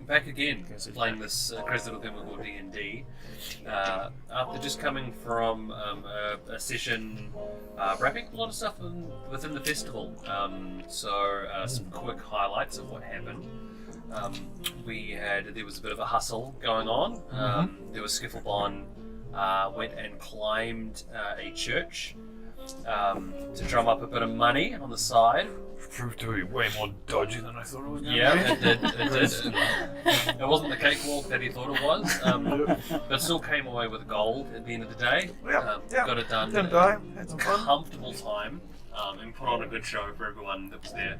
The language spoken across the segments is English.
back again, playing this crazy little game called D&D. After just coming from a session wrapping a lot of stuff within the festival. Some quick highlights of what happened. There was a bit of a hustle going on. There was Skifflebon went and climbed a church to drum up a bit of money on the side. Proved to be way more dodgy than I thought it was going to be. Yeah, it did. It wasn't the cakewalk that he thought it was, but still came away with gold at the end of the day. Got it done in a comfortable time, and put on a good show for everyone that was there.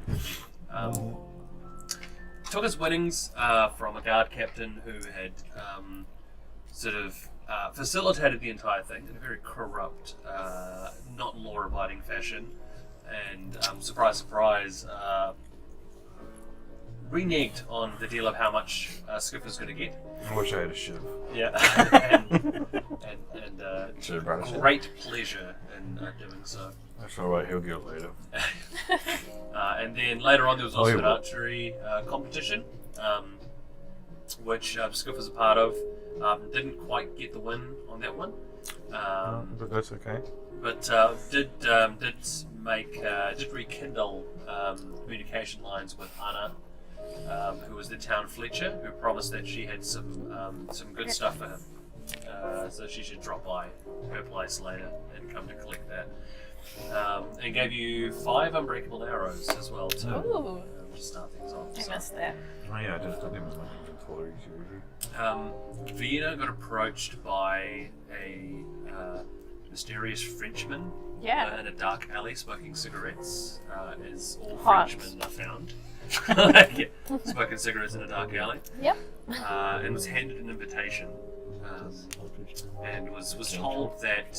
Took his winnings from a guard captain who had facilitated the entire thing in a very corrupt, not law-abiding fashion. And surprise, surprise, reneged on the deal of how much Skiff was going to get. I wish I had a shiv. Yeah, and great pleasure in doing so. That's alright, he'll get it later. And then later on there was also an archery competition, which Skiff was a part of. Didn't quite get the win on that one. But that's okay. But did rekindle communication lines with Anna, who was the town Fletcher, who promised that she had some good stuff for him. So she should drop by her place later and come to collect that. And gave you 5 unbreakable arrows as well too. To start things off. I missed that. Oh yeah, I just didn't have my inventory. Vienna got approached by a mysterious Frenchman in a dark alley smoking cigarettes, as all Frenchmen are found. Smoking cigarettes in a dark alley. Yep. And was handed an invitation, and was told that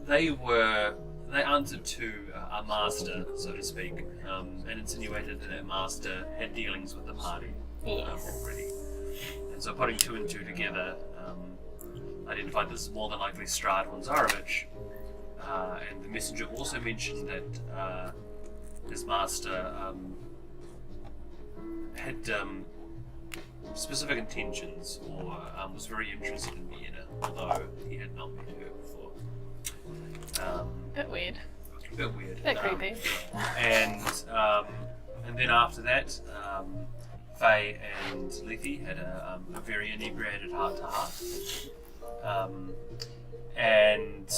they answered to a master, so to speak, and insinuated that that master had dealings with the party already. And so putting 2 and 2 together, identified this more than likely Stradon Zarovich. And the messenger also mentioned that his master had specific intentions, or was very interested in Vienna, although he had not met her before. Bit weird. Bit creepy. And then after that, Faye and Lethe had a very inebriated heart-to-heart. And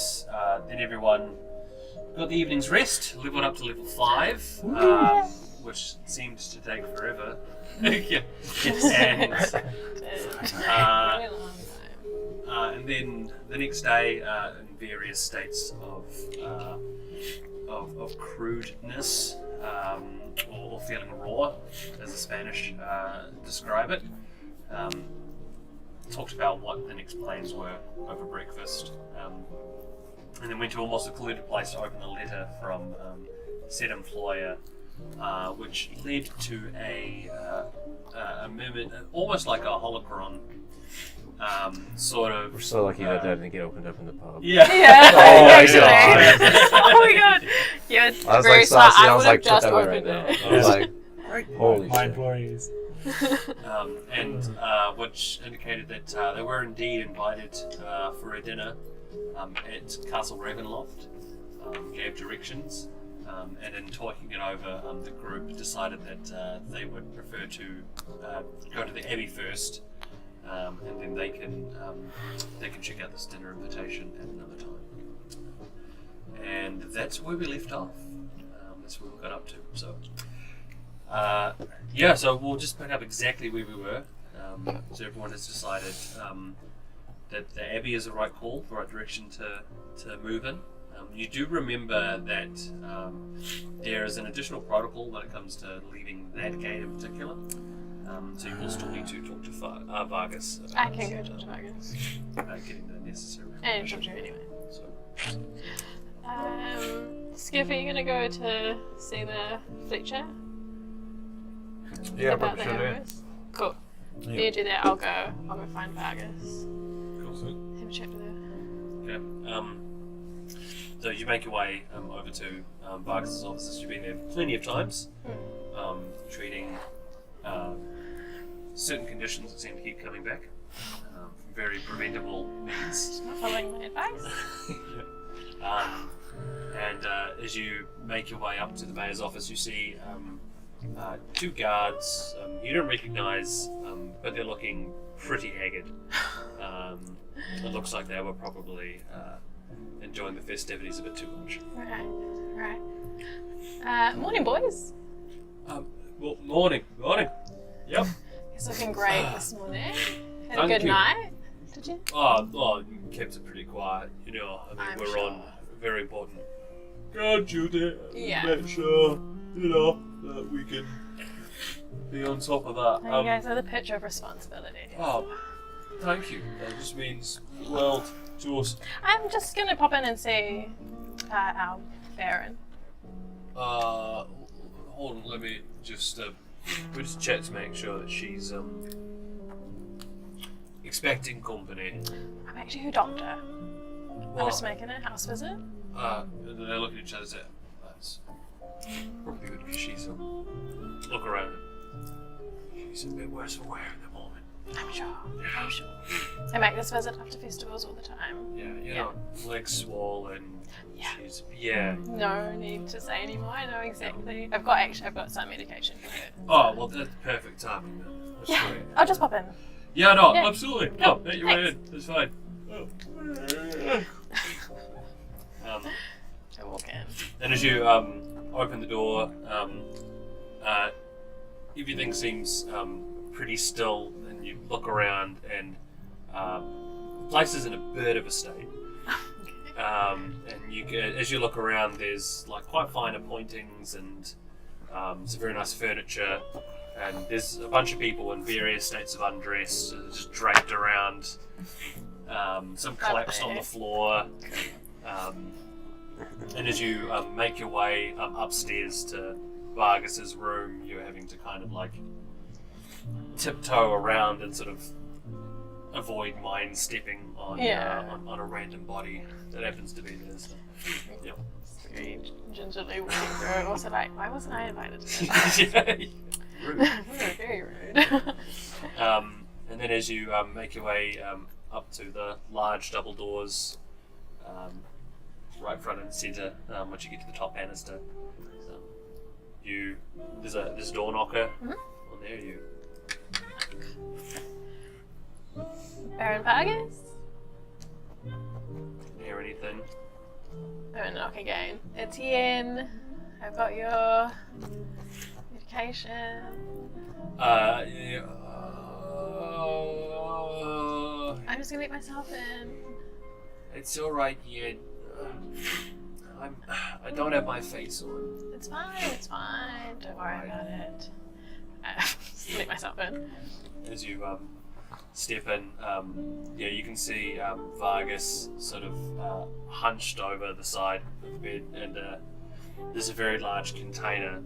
then everyone got the evening's rest, leveled up to level 5, which seemed to take forever. And then the next day, in various states of crudeness, or feeling raw, as the Spanish describe it. Talked about what the next plans were over breakfast, and then went to almost a clued place to open a letter from said employer, which led to a moment, almost like a holocron, sort of. We're so lucky that didn't get opened up in the pub. Yeah. Oh my god. Yeah, it's very smart. I would have just opened it. I was like, holy my shit. employees. Which indicated that they were indeed invited for a dinner at Castle Ravenloft. Gave directions, and in talking it over, the group decided that they would prefer to go to the Abbey first, and then they can check out this dinner invitation at another time. And that's where we left off. That's where we got up to. So. So we'll just pick up exactly where we were. So everyone has decided that the Abbey is the right call, the right direction to move in. You do remember that there is an additional protocol when it comes to leaving that gate in particular. So you will still need to talk to Vargas. I can go talk to Vargas. Getting the necessary And talk to her anyway. Skiff, are you gonna go to see the Fletcher? Yeah, about but the should arrows? Cool. Yeah. You do that, I'll go find Vargas. Cool. Have a chat with her. Okay. So you make your way over to Vargas's offices. You've been there plenty of times, treating certain conditions that seem to keep coming back from very preventable means. Not following my advice. And as you make your way up to the mayor's office, you see two guards you don't recognise, but they're looking pretty haggard. It looks like they were probably enjoying the festivities a bit too much. Right. Morning, boys. Well, morning. Yep. He's looking great this morning. Had a Thank good you. night, did you? Oh, kept it pretty quiet, you know. I mean, I'm we're sure. on a very important guard duty. Yeah. Make sure, you know, that we can be on top of that. You guys are the picture of responsibility. Oh, thank you. That just means the world to us. I'm just gonna pop in and see our Baron. Hold on, let me just we just check to make sure that she's expecting company. I'm actually her doctor. Well, I'm just making a house visit. and then they look at each other and say, that's probably good because she's look around. She's a bit worse for wear at the moment. I'm sure. I make this visit after festivals all the time. Yeah, you Yeah. know, legs swollen. Yeah. She's No need to say anymore. I know exactly. I've got some medication for her. Oh, well, that's perfect timing then. That's Yeah, great. I'll just pop in. Yeah, no, Yeah. absolutely. Cool. No, your way Thanks. in. That's fine. I walk in. And as you open the door, everything seems pretty still, and you look around, and the place is in a bit of a state. And as you look around, there's like quite fine appointings and some very nice furniture, and there's a bunch of people in various states of undress, just dragged around. Some collapsed on the floor. And as you make your way upstairs to Vargas's room, you're having to kind of like tiptoe around and sort of avoid mind stepping on a random body that happens to be there. So, yeah. Very gingerly walking through. Also, like, why wasn't I invited to this? Rude. Very rude. And then as you make your way up to the large double doors, right front and centre, once you get to the top banister, there's a door knocker on there. You Baron Vargas? hear anything? I'm gonna knock again. Etienne, I've got your medication. Yeah. I'm just gonna let myself in. It's all right, Ian. I don't have my face on. It's fine. Don't worry about it. Just let myself in. As you step in, you can see Vargas sort of hunched over the side of the bed, and there's a very large container,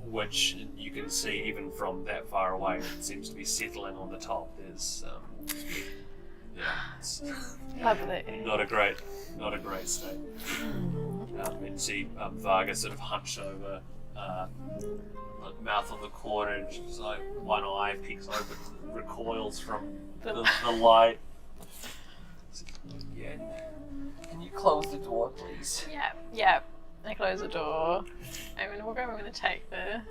which you can see even from that far away. It seems to be settling on the top. There's it's Lovely. not a great state. And see Vargas sort of hunched over, mouth on the corner, and she's like one eye peeks open, and recoils from the light. Yeah. Can you close the door, please? Yeah. I close the door. I'm gonna take the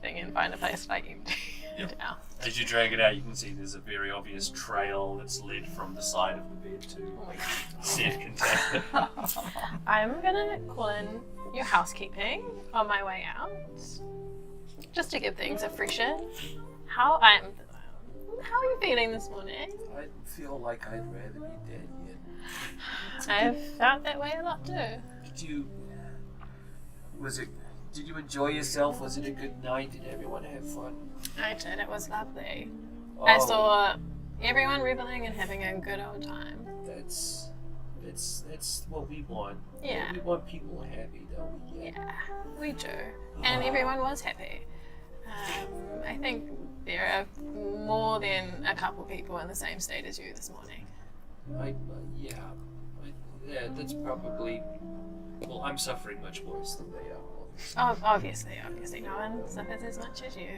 thing and find a place like empty it out. As you drag it out, you can see there's a very obvious trail that's led from the side of the bed to said container. I'm gonna call in your housekeeping on my way out, just to give things a freshen. How are you feeling this morning? I feel like I'd rather be dead yet. I've felt that way a lot too. Did you enjoy yourself? Was it a good night? Did everyone have fun? I did. It was lovely. Oh, I saw everyone reveling and having a good old time. That's what we want. Yeah. We want people happy, don't we? Yeah, we do. And everyone was happy. I think there are more than a couple people in the same state as you this morning. Yeah, that's probably. Well, I'm suffering much worse than they are. Oh, obviously, no one suffers as much as you.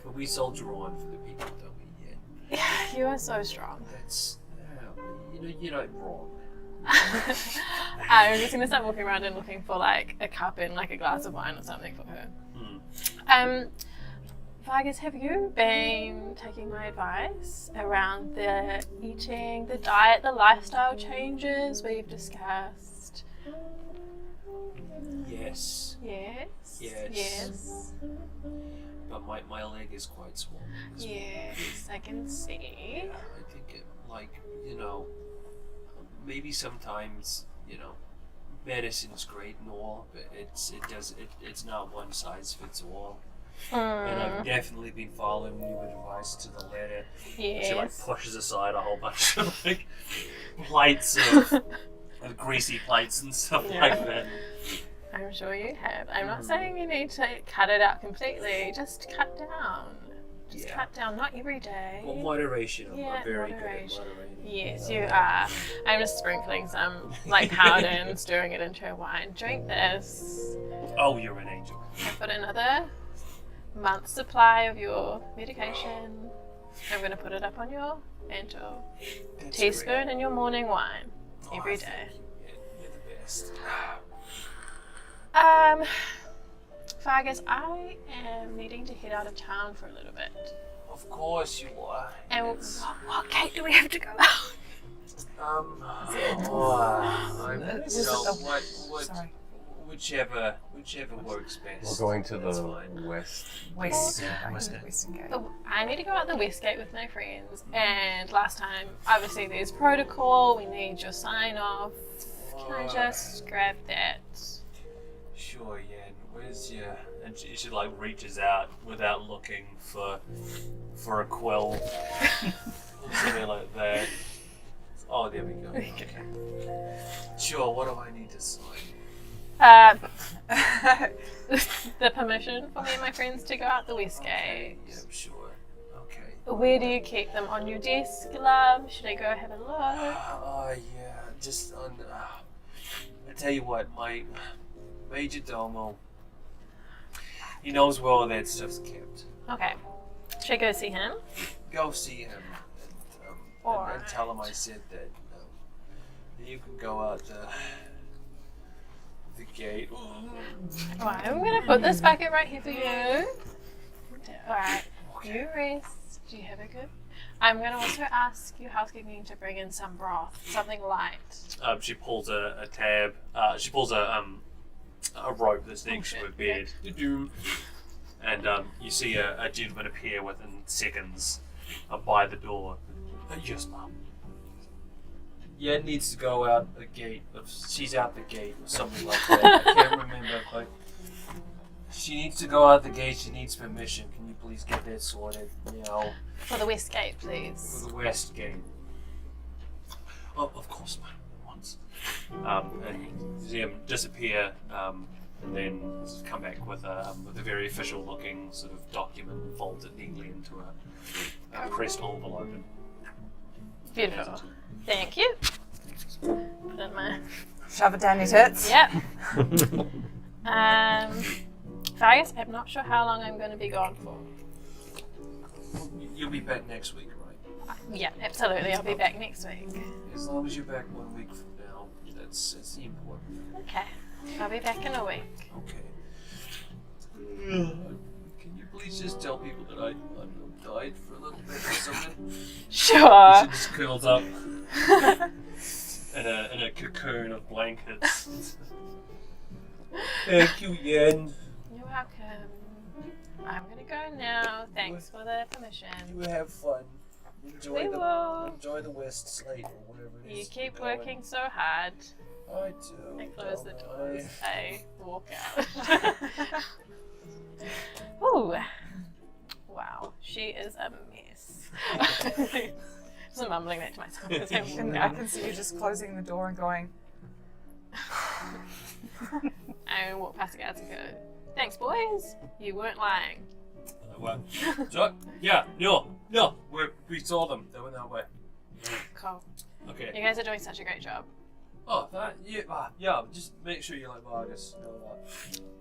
But we soldier on for the people, don't we? Yeah. Yeah, you are so strong. That's. You're not wrong. I'm just gonna start walking around and looking for like a cup and like a glass of wine or something for her. Vargas, have you been taking my advice around the eating, the diet, the lifestyle changes we've discussed? Yes. Yes. But my leg is quite swollen. Yes, I can see. Yeah, I think maybe sometimes, medicine's great and all, but it's not one size fits all. And I've definitely been following your advice to the letter. Yes. She pushes aside a whole bunch of plates of greasy plates and stuff like that. I'm sure you have. I'm not saying you need to cut it out completely. Just cut down. Cut down, not every day. Well, moderation. I'm very moderation. good at moderating. Yes, you are. I'm just sprinkling some powder and stirring it into a wine. Drink this. Oh, you're an angel. I've got another month's supply of your medication. I'm going to put it up on your mantle. That's Teaspoon great. in your morning wine every day. Thank you. You're the best. Vargas, I am needing to head out of town for a little bit. Of course you are. And what gate do we have to go out? Sorry. Whichever works best. We're going to That's the fine. Western Gate. Oh, I need to go out the west gate with my friends. And last time, obviously, there's protocol. We need your sign off. Can I just grab that? Sure, yeah. Where's your? And she reaches out without looking for a quill, or something like that. Oh, there we go. Okay. Sure. What do I need to sign? The permission for me and my friends to go out the west gate. Yeah, sure. Okay. Where do you keep them? On your desk, love? Should I go have a look? Oh yeah. Just on. I tell you what, my major domo. He knows where all that stuff's kept. Okay. Should I go see him? Go see him and tell him I said that you can go out the gate. Alright, I'm gonna put this bucket right here for you. Alright, you rest. Do you have a good? I'm gonna also ask your housekeeping to bring in some broth, something light. She pulls a tab. She pulls a rope that's next to her bed. And you see a gentleman appear within seconds by the door. Yes, Mum. Yeah, needs to go out the gate. She's out the gate or something like that. I can't remember quite. She needs to go out the gate. She needs permission. Can you please get that sorted? For the west gate, please. For the west gate. Oh, of course, Mum. Once. And you see him disappear. And then come back with a very official looking sort of document and folds it neatly into a pressed envelope. Beautiful. Thank you. Put in my... Shove it down your tits. Yep. Vargas, I'm not sure how long I'm going to be gone for. You'll be back next week, right? Yeah, absolutely. I'll be back next week. As long as you're back 1 week from now, that's the important. Okay. I'll be back in a week. Okay. Can you please just tell people that I died for a little bit or something? Sure. She just curls up in a cocoon of blankets. Thank you, Yen. You're welcome. I'm gonna go now. Thanks for the permission. You have fun. We will. Enjoy the West Slate or whatever it is. You keep working so hard. I do. I close the don't doors. I walk out. Ooh. Wow. She is a mess. Just mumbling that to myself. As And I can see you just closing the door and going, I walk past the guards and go, thanks, boys. You weren't lying. What? So, yeah, no, we saw them. They went that way. Cool. Okay. You guys are doing such a great job. Oh, that, yeah, just make sure you like Vargas.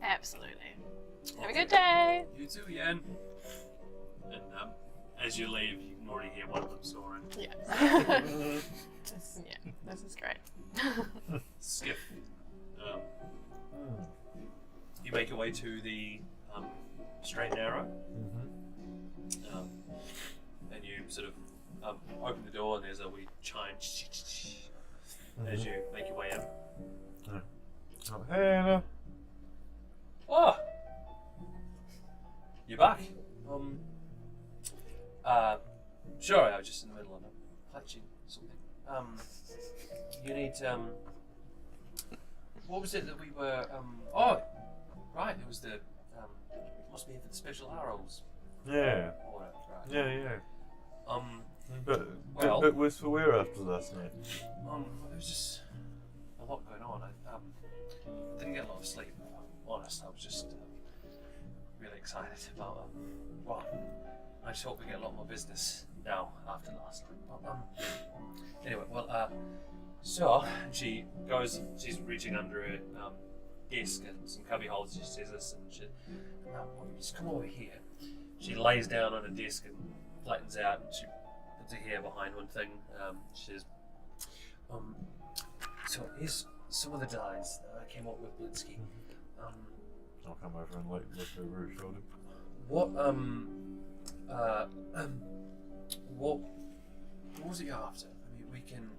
Absolutely. Have a good day. You too, Yen. And as you leave, you can already hear one of them snoring. Yeah. This is great. Skip. You make your way to the straight and narrow. And you sort of open the door, and there's a wee chime as you make your way in. Oh, hey, Anna. Oh! You're back. Sorry, I was just in the middle of clutching something. You need, what was it that we were, oh, right, it was the, must be for the special arrows. Yeah. Order, right. Yeah. Well- But was for where after last night? There was just a lot going on. I didn't get a lot of sleep. Honest, I was just really excited about well, I just hope we get a lot more business now after last night. But, anyway, well, so she's reaching under her desk and some cubby holes. She says this and she, just come over here. She lays down on a desk and flattens out, and she puts her hair behind one thing. She says, so here's some of the designs that I came up with, Blinsky. I'll come over and look over her shoulder. What was it you're after? I mean, we can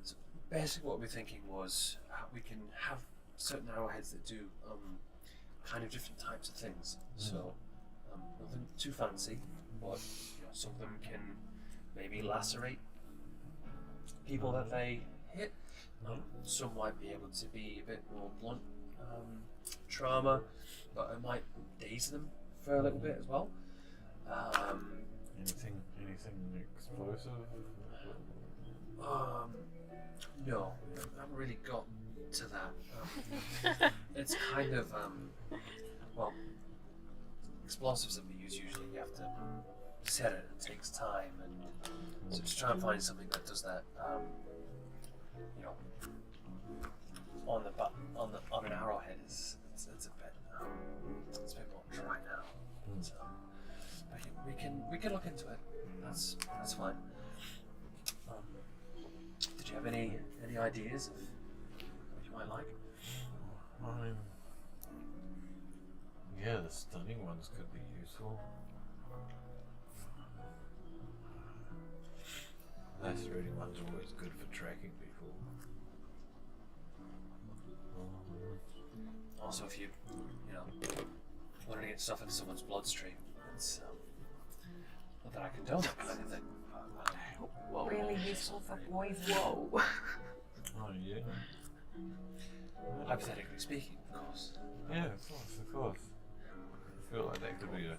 so basically what we're thinking was we can have certain arrowheads that do kind of different types of things. So nothing too fancy, but some of them can maybe lacerate people that they hit. Some might be able to be a bit more blunt trauma, but it might daze them for a little bit as well. Anything explosive? No, I haven't really got to that. It's kind of well, explosives that we use usually you have to set it. It takes time, and so just try and find something that does that. On an arrowhead it's a bit more dry now. So, we can look into it. That's fine. Did you have any ideas of what you might like? I mean, yeah, the stunning ones could be useful. Lacerating ones are always good for tracking people. Also, if you wanted to get stuff into someone's bloodstream, it's not that I condone that kind of thing. Really useful for poison. Whoa. Oh yeah. Hypothetically speaking, of course. Yeah, of course. I feel like that could be a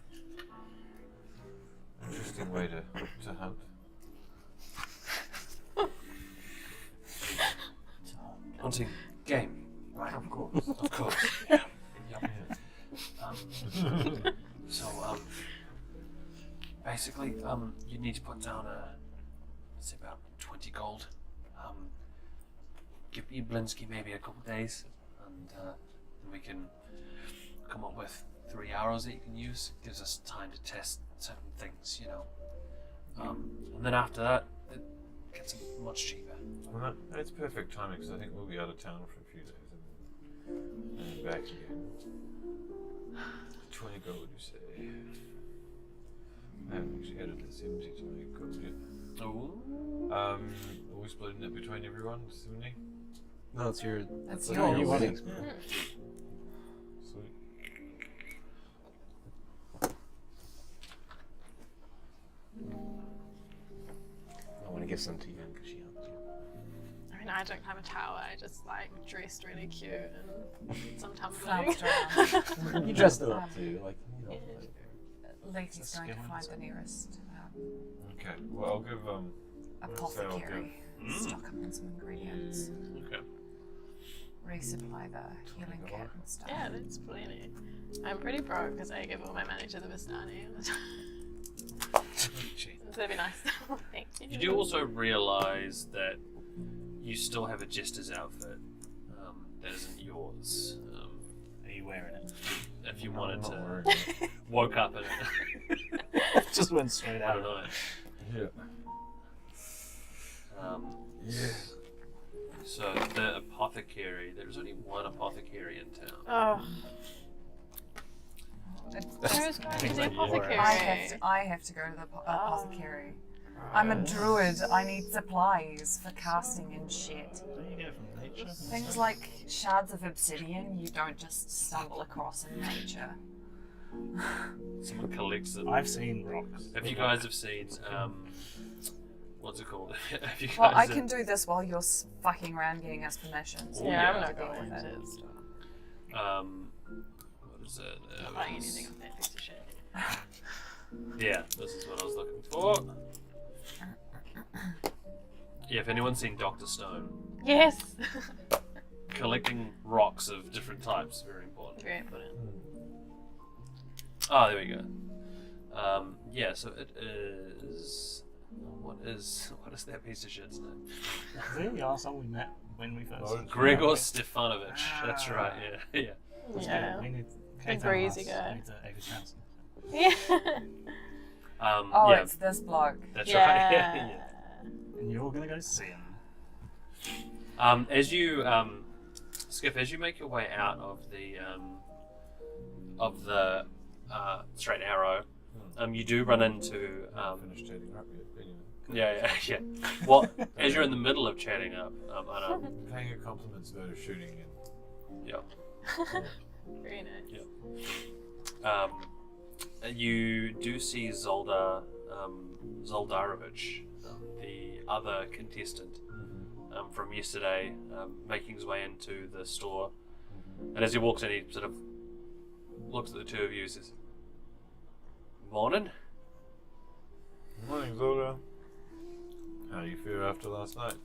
interesting way to hunt. Hunting game, right? Of course. Of course. Yeah. So, basically, you need to put down say about 20 gold. Give me Blinsky maybe a couple days, and then we can come up with 3 arrows that you can use. It gives us time to test certain things, and then after that, it gets much cheaper. Well, that's perfect timing because I think we'll be out of town for a few days and back again. 20 gold, you say? I haven't actually added the 70 to my gold yet. Oh. Are we splitting it between everyone? 70? No, it's your. That's what yours. you want. Sweet. I want to give some to you because she helped you. I mean, I don't climb a tower. I just dressed really cute and some tumbling. Flounced around. You dressed it up too, like Lady's going to find the nearest Okay, well, I'll give apothecary. Stock up on some ingredients. Okay. Resupply the healing kit and stuff. Yeah, that's plenty. I'm pretty broke because I give all my money to the Vistani all the time. So that'd be nice. Thank you. You do also realise that you still have a jester's outfit that isn't yours. Are you wearing it? If you I'm wanted not to, worried. woke up in it. Just went straight I out. don't know. Yeah. Yeah. So the apothecary, there's only one apothecary in town. Oh, It's- who's going to Things the like war. apothecary? I have to go to the apothecary. I'm a druid. I need supplies for casting and shit. Don't you get it from nature? Things like shards of obsidian you don't just stumble across in nature. Someone collects them. I've seen rocks. If you guys have seen, what's it called? If you guys Well, I have- can do this while you're fucking around getting us permissions. Oh, Yeah, yeah. I'm not going with that. Is. what is it? Not buying anything off that piece of shit. Yeah, this is what I was looking for. Yeah, if anyone's seen Dr. Stone, Yes. collecting rocks of different types, very important. Very important. Oh, there we go. Yeah, so it is. What is that piece of shit's name? Is he the arsehole we met when we first? Oh, Gregor Stefanovic. That's right. Yeah, yeah. That's Yeah. good. We need Big Kate breezy and guy. us need to Ava Chanson. Yeah. Oh, Yeah, it's this bloke. that's right. Yeah, yeah. And you're gonna go see him. As you Skiff, as you make your way out of the straight arrow, you do run into Finished chatting up yet, anyway. yeah. Well, as you're in the middle of chatting up, I know. Paying her compliments though to shooting and Yeah. Very nice. You do see Zoldarovich, the other contestant from yesterday, making his way into the store. And as he walks in, he sort of looks at the two of you and says, "Morning." Morning, Zolda. How do you feel after last night?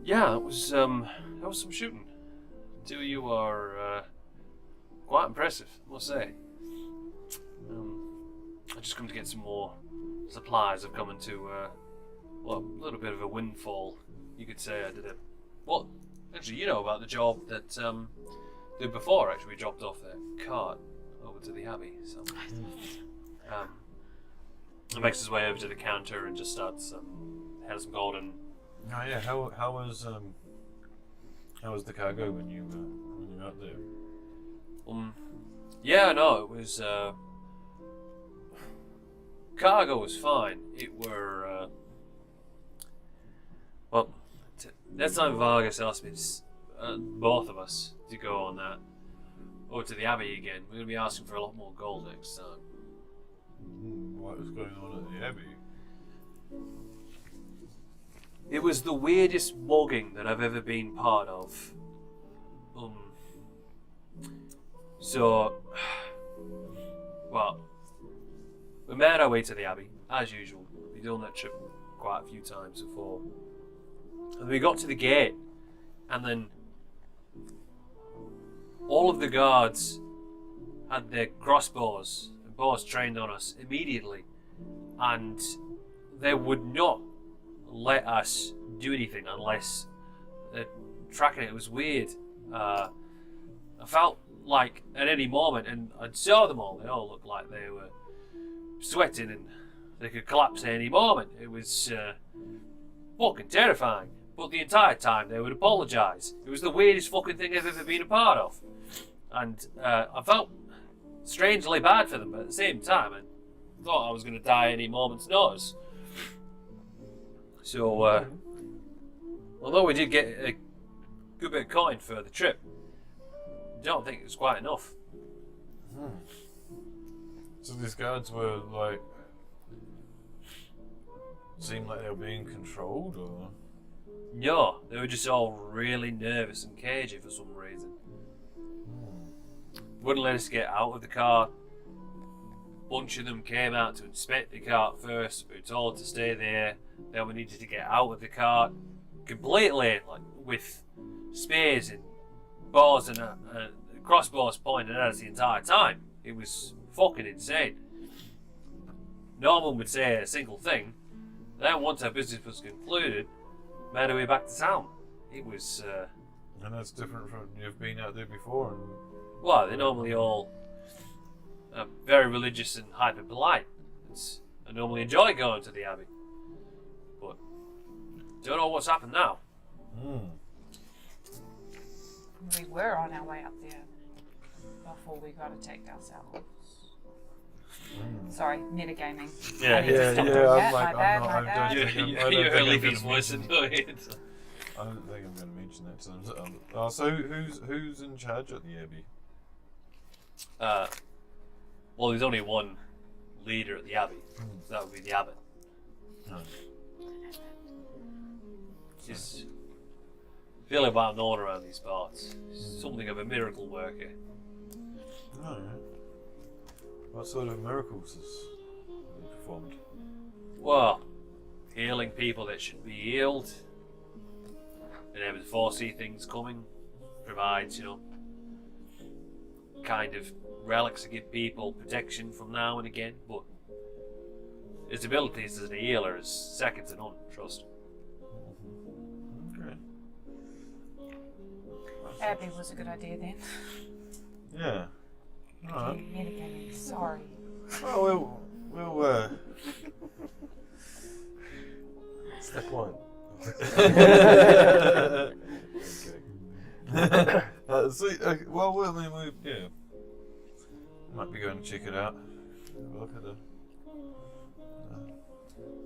Yeah, it was some shooting. Two of you are quite impressive, I must say. I just come to get some more supplies. I've come into a little bit of a windfall, you could say. I did it. Well, actually, you know about the job that did before. Actually, we dropped off that cart over to the abbey. So he makes his way over to the counter and just starts has some gold and. Oh yeah, how was the cargo when you were out there? Yeah, no, it was cargo was fine. It were well, next time Vargas asked me, both of us, to go on that over to the abbey again. We're gonna be asking for a lot more gold next time. What was going on at the abbey? It was the weirdest mugging that I've ever been part of. So, well, we made our way to the abbey, as usual. We've done that trip quite a few times before. And we got to the gate, and then all of the guards had their crossbows and bows trained on us immediately, and they would not let us do anything unless they're tracking it. It was weird. I felt like at any moment, and I saw them all, they all looked like they were sweating and they could collapse at any moment. It was fucking terrifying. But the entire time they would apologise. It was the weirdest fucking thing I've ever been a part of. And I felt strangely bad for them, but at the same time I thought I was going to die any moment's notice. So, although we did get a good bit of coin for the trip, I don't think it was quite enough. So these guards were like, seemed like they were being controlled, or? No, they were just all really nervous and cagey for some reason. Wouldn't let us get out of the car. Bunch of them came out to inspect the cart first. We were told to stay there. Then we needed to get out of the cart completely, like with spears and bows and crossbows pointed at us the entire time. It was fucking insane. No one would say a single thing. Then once our business was concluded, made our way back to town. It was, And that's different from you've been out there before. And well, they're normally all very religious and hyper polite. I normally enjoy going to the abbey, but don't know what's happened now. We were on our way up there before we got attacked ourselves. Sorry, metagaming. Yeah, I need to stop doing that. My bad. I don't think I'm Your gonna Leafy's voice mention- into it. I don't think I'm going to mention that. So who's in charge at the abbey? Well, there's only one leader at the abbey. So that would be the abbot. No. He's fairly well known around these parts. He's something of a miracle worker. Oh, yeah. What sort of miracles has he performed? Well, healing people that should be healed, being able to foresee things coming, provides, kind of relics to give people protection from now and again, but his abilities as a healer is second to none, trust. Okay. Abbey was a good idea then. Yeah. Alright. Metagaming. Sorry. Well, we'll Step one. yeah. Might be going to check it out. Have a look at it.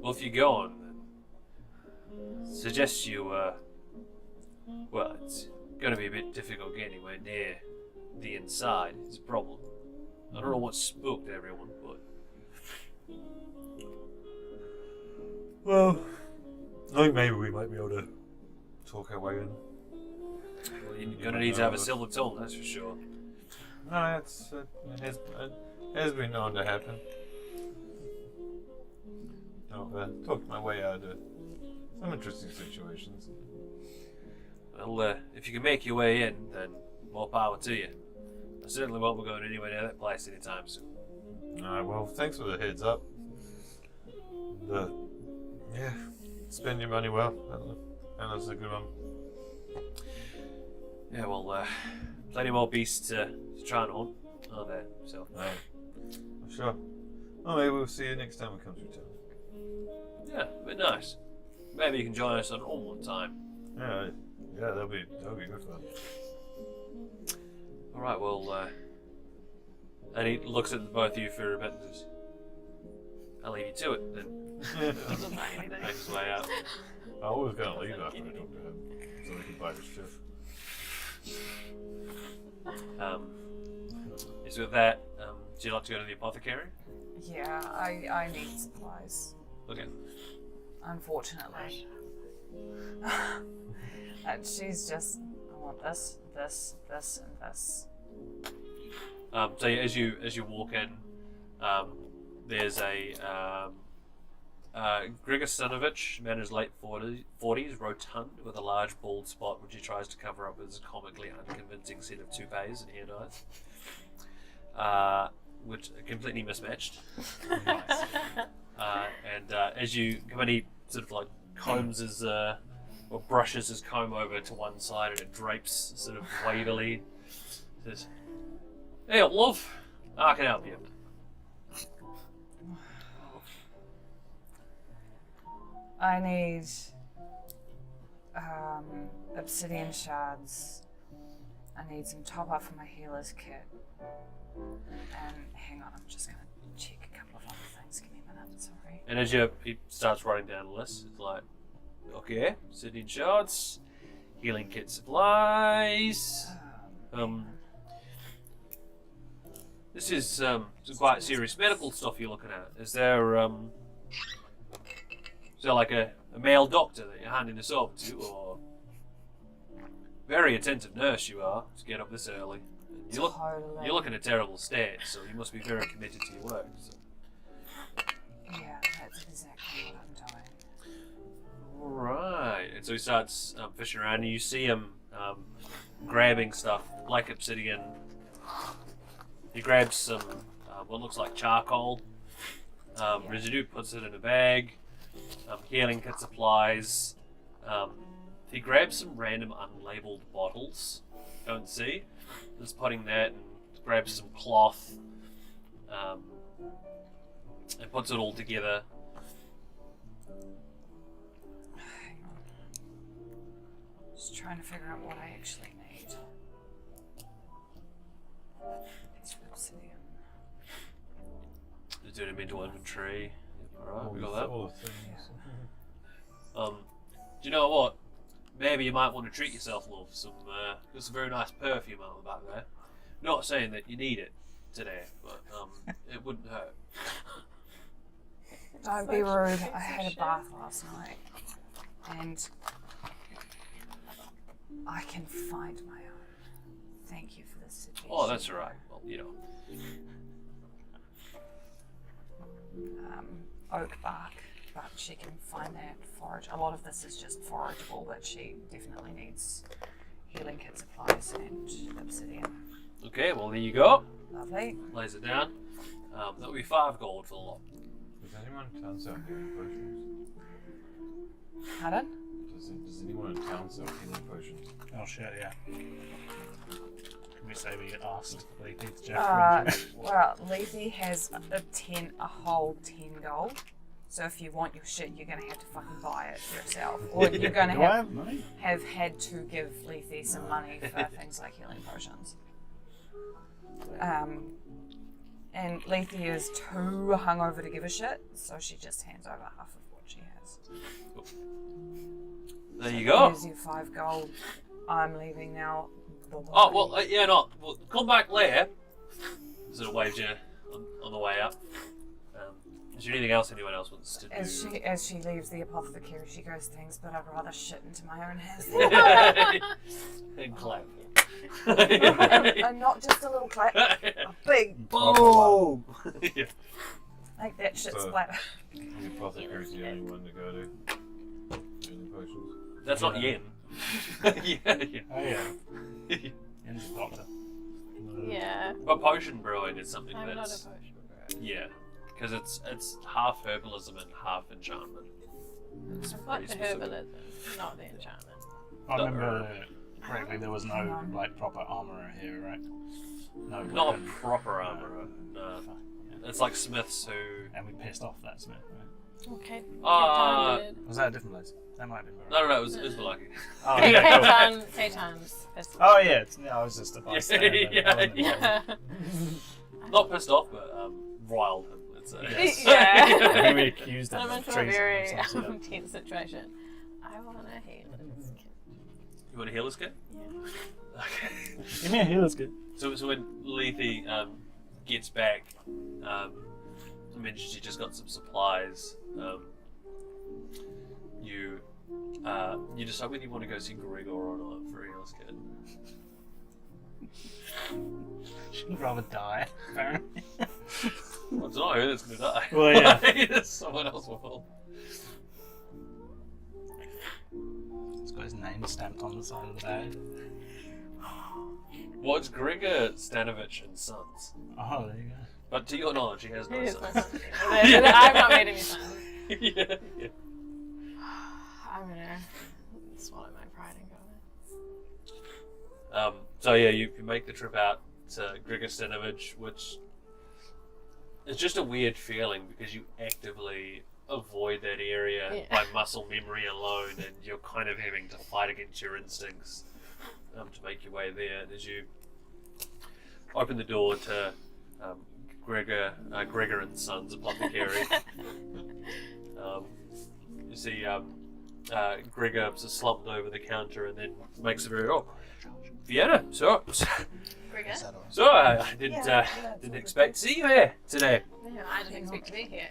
Well, if you go on, then suggest you, well, it's going to be a bit difficult getting anywhere near the inside. It's a problem. I don't know what spooked everyone, but Well, I think maybe we might be able to talk our way in. well, you're going to need to have a silver tongue, that's for sure. No, it has been known to happen. I've talked my way out of some interesting situations. Well, if you can make your way in, then more power to you. I certainly won't be going anywhere near that place anytime soon. Alright, well, thanks for the heads up. Yeah, spend your money well. And that's a good one. Yeah, well, plenty more beasts to try and hunt, aren't there? So, Sure. Well, maybe we'll see you next time we come through town. yeah, but nice. Maybe you can join us on hunt one time. Yeah, that'll be good fun. All right, well, and he looks at both of you for a bit and says, "I'll leave you to it then." Doesn't say anything. Makes his way out. I was going to leave after I talked to him, so we could buy his shift. So with that, do you like to go to the apothecary? Yeah, I need supplies. Okay. Unfortunately. And she's just, I want this, this, this, and this. So as you walk in, there's a Grigor Stanovich, man in his late 40s, rotund with a large bald spot which he tries to cover up with his comically unconvincing set of toupees and hair dyes, which are completely mismatched. And as you come in, he sort of like combs his or brushes his comb over to one side and it drapes sort of wavily. Says, "Hey, love, I can help you." I need obsidian shards. I need some top up for my healer's kit. And hang on, I'm just gonna check a couple of other things. Give me a minute, sorry. And as he starts writing down the list, it's like, okay, obsidian shards, healing kit supplies. This is some quite serious medical stuff you're looking at. Is there like a male doctor that you're handing this over to, or very attentive nurse you are to get up this early? And you look in a terrible state, so you must be very committed to your work. So. Yeah, that's exactly what I'm doing. Right, and so he starts fishing around, and you see him grabbing stuff like obsidian. He grabs some what looks like charcoal residue, puts it in a bag. Healing kit supplies, He grabs some random unlabeled bottles. Don't see. Just putting that and grabs some cloth. And puts it all together. Hang on. Just trying to figure out what I actually need. It's obsidian. Just do a mental inventory. Alright, we got that. All the things. Do you know what? Maybe you might want to treat yourself, love. There's some very nice perfume out the back there. Not saying that you need it today, but it wouldn't hurt. Don't be rude. I had a bath last night, and I can find my own. Thank you for this suggestion. Oh, that's alright. Well, Oak bark, but she can find that forage. A lot of this is just forageable, but she definitely needs healing kit supplies and obsidian. Okay, well there you go. Lovely. Lays it down. That'll be 5 gold for the lot. Does anyone in town sell healing potions? Pardon? Does anyone in town sell healing potions? Oh shit, yeah. Can we say we asked Leafy to Jeff? Well, Leafy has a whole 10 gold. So if you want your shit, you're going to have to fucking buy it yourself. Or you're going to Do I have money? have had to give Leafy some money for things like healing potions. And Leafy is too hungover to give a shit, so she just hands over half of what she has. There you go. Here's your 5 gold. I'm leaving now. Oh, well, yeah, no. Well, come back later. Sort of waves you on the way up. Is there anything else anyone else wants to do? As she leaves the apothecary, she goes, thanks, but I'd rather shit into my own hands. And clap. And not just a little clap, a big Boom! Yeah. make that shit So- splatter. The apothecary's the only one to go to. Healing potions. That's not Yen. yeah. Oh yeah. Yen's a doctor. Yeah. But potion brewing is something I'm not a that's potion brewer. yeah, because it's half herbalism and half enchantment. It's Like pretty the specific. herbalism, not the enchantment. I remember correctly, there was no like proper armourer here, right? No. Not a weapon. proper armourer. No. Yeah. It's like smiths who. And we pissed off that smith, right? Okay. Was that a different place? That might be. No, it was Malaki. Oh, K-Tons. oh yeah, I was just a Yeah, bystander. yeah, I wasn't yeah. involved. Not pissed off, but riled him. Let's say. Yes. Yeah. I think we accused him I'm of into a treason very or some sort. tense situation. I want a healer's kit. You want a healer's kit? Yeah. Okay. Give me a healer's kit. So when Lethe gets back, mentions you just got some supplies. You decide whether you want to go see Gregor or not for a healer's kit. She'd rather die, apparently. I don't know who that's going to die. Well, yeah. Someone else will. He's got his name stamped on the side of the bag. What's Gregor Stanovich and Sons? Oh, there you go. But to your knowledge, he has no Here's sons. my son. I've not made any sons. yeah. I'm gonna swallow my pride and go. So yeah, you make the trip out to Gregor Stanovich, which is just a weird feeling because you actively avoid that area by muscle memory alone, and you're kind of having to fight against your instincts to make your way there. And as you open the door to Gregor and Sons Apothecary, you see Gregor just slumped over the counter and then makes a very Vienna. So I didn't expect to see you here today. No, I didn't expect to be here.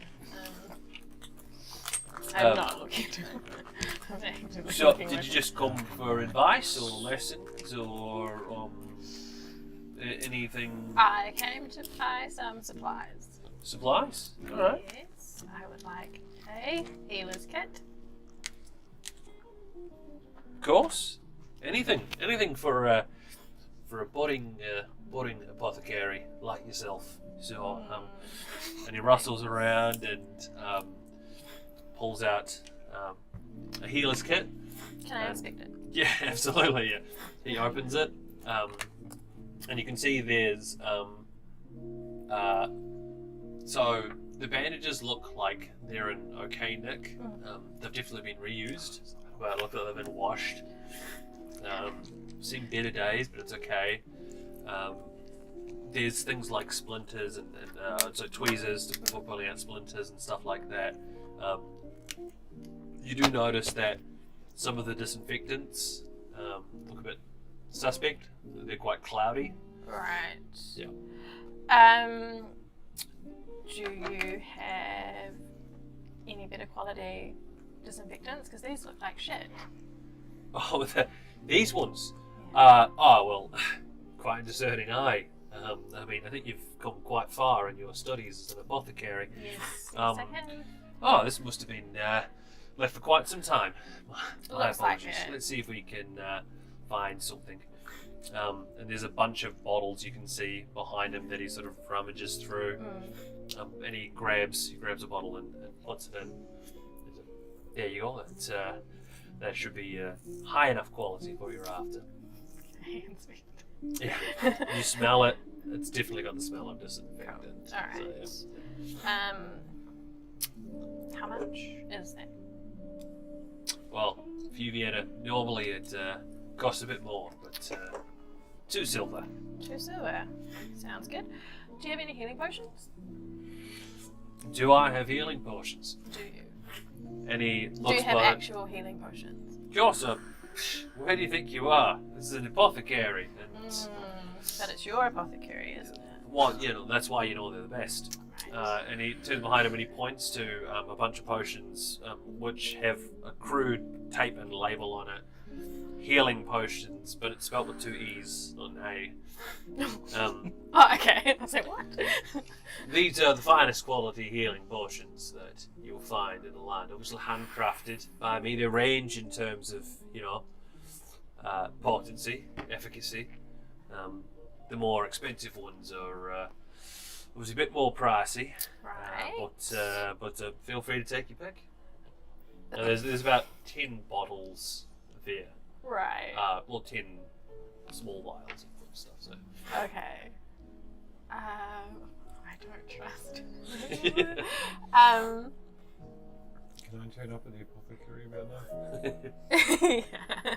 I'm not looking to. I'm actively So looking did you just come for advice or lessons or anything? I came to buy some supplies. Supplies? All right. Yes, I would like a healer's kit. Of course. Anything for a budding apothecary like yourself. So and he rustles around and pulls out a healer's kit. Can I inspect it? Yeah, absolutely. Yeah. He opens it, and you can see there's so the bandages look like they're in okay nick. They've definitely been reused, but look like they've been washed. Seen better days, but it's okay. There's things like splinters and so tweezers for pulling out splinters and stuff like that. You do notice that some of the disinfectants look a bit suspect. They're quite cloudy. Right. Yeah. Do you have any better quality disinfectants? Because these look like shit. Oh, these ones. Yeah. Well, quite discerning eye. I mean, I think you've come quite far in your studies as an apothecary. Yes. Um, Yes, I can. Oh, this must have been left for quite some time. My Looks like apologies. it. Let's see if we can find something. And there's a bunch of bottles you can see behind him that he sort of rummages through. And he grabs a bottle and puts it in. There you go. That should be high enough quality for what you're after. Inspect. Yeah. You smell it. It's definitely got the smell of disinfectant. All right. So, yeah. How much is that? Well, for you, Vienna, normally it costs a bit more, but 2 silver. 2 silver. Sounds good. Do you have any healing potions? Do I have healing potions? Do you? And he Do looks you have by. actual healing potions? Joseph, where do you think you are? This is an apothecary, and But it's your apothecary, isn't it? well, that's why you know they're the best. Right. And he turns behind him and he points to a bunch of potions which have a crude tape and label on it. Healing potions, but it's spelled with 2 E's, not an A. Oh, okay. I was like, what? These are the finest quality healing potions that you'll find in the land. Obviously handcrafted by me. They range in terms of, potency, efficacy. The more expensive ones are obviously a bit more pricey. Right. But feel free to take your pick. There's about 10 bottles there. Right. 10 small vials of stuff. So. Okay. I don't trust. Can I turn up at the apothecary about that? Yeah.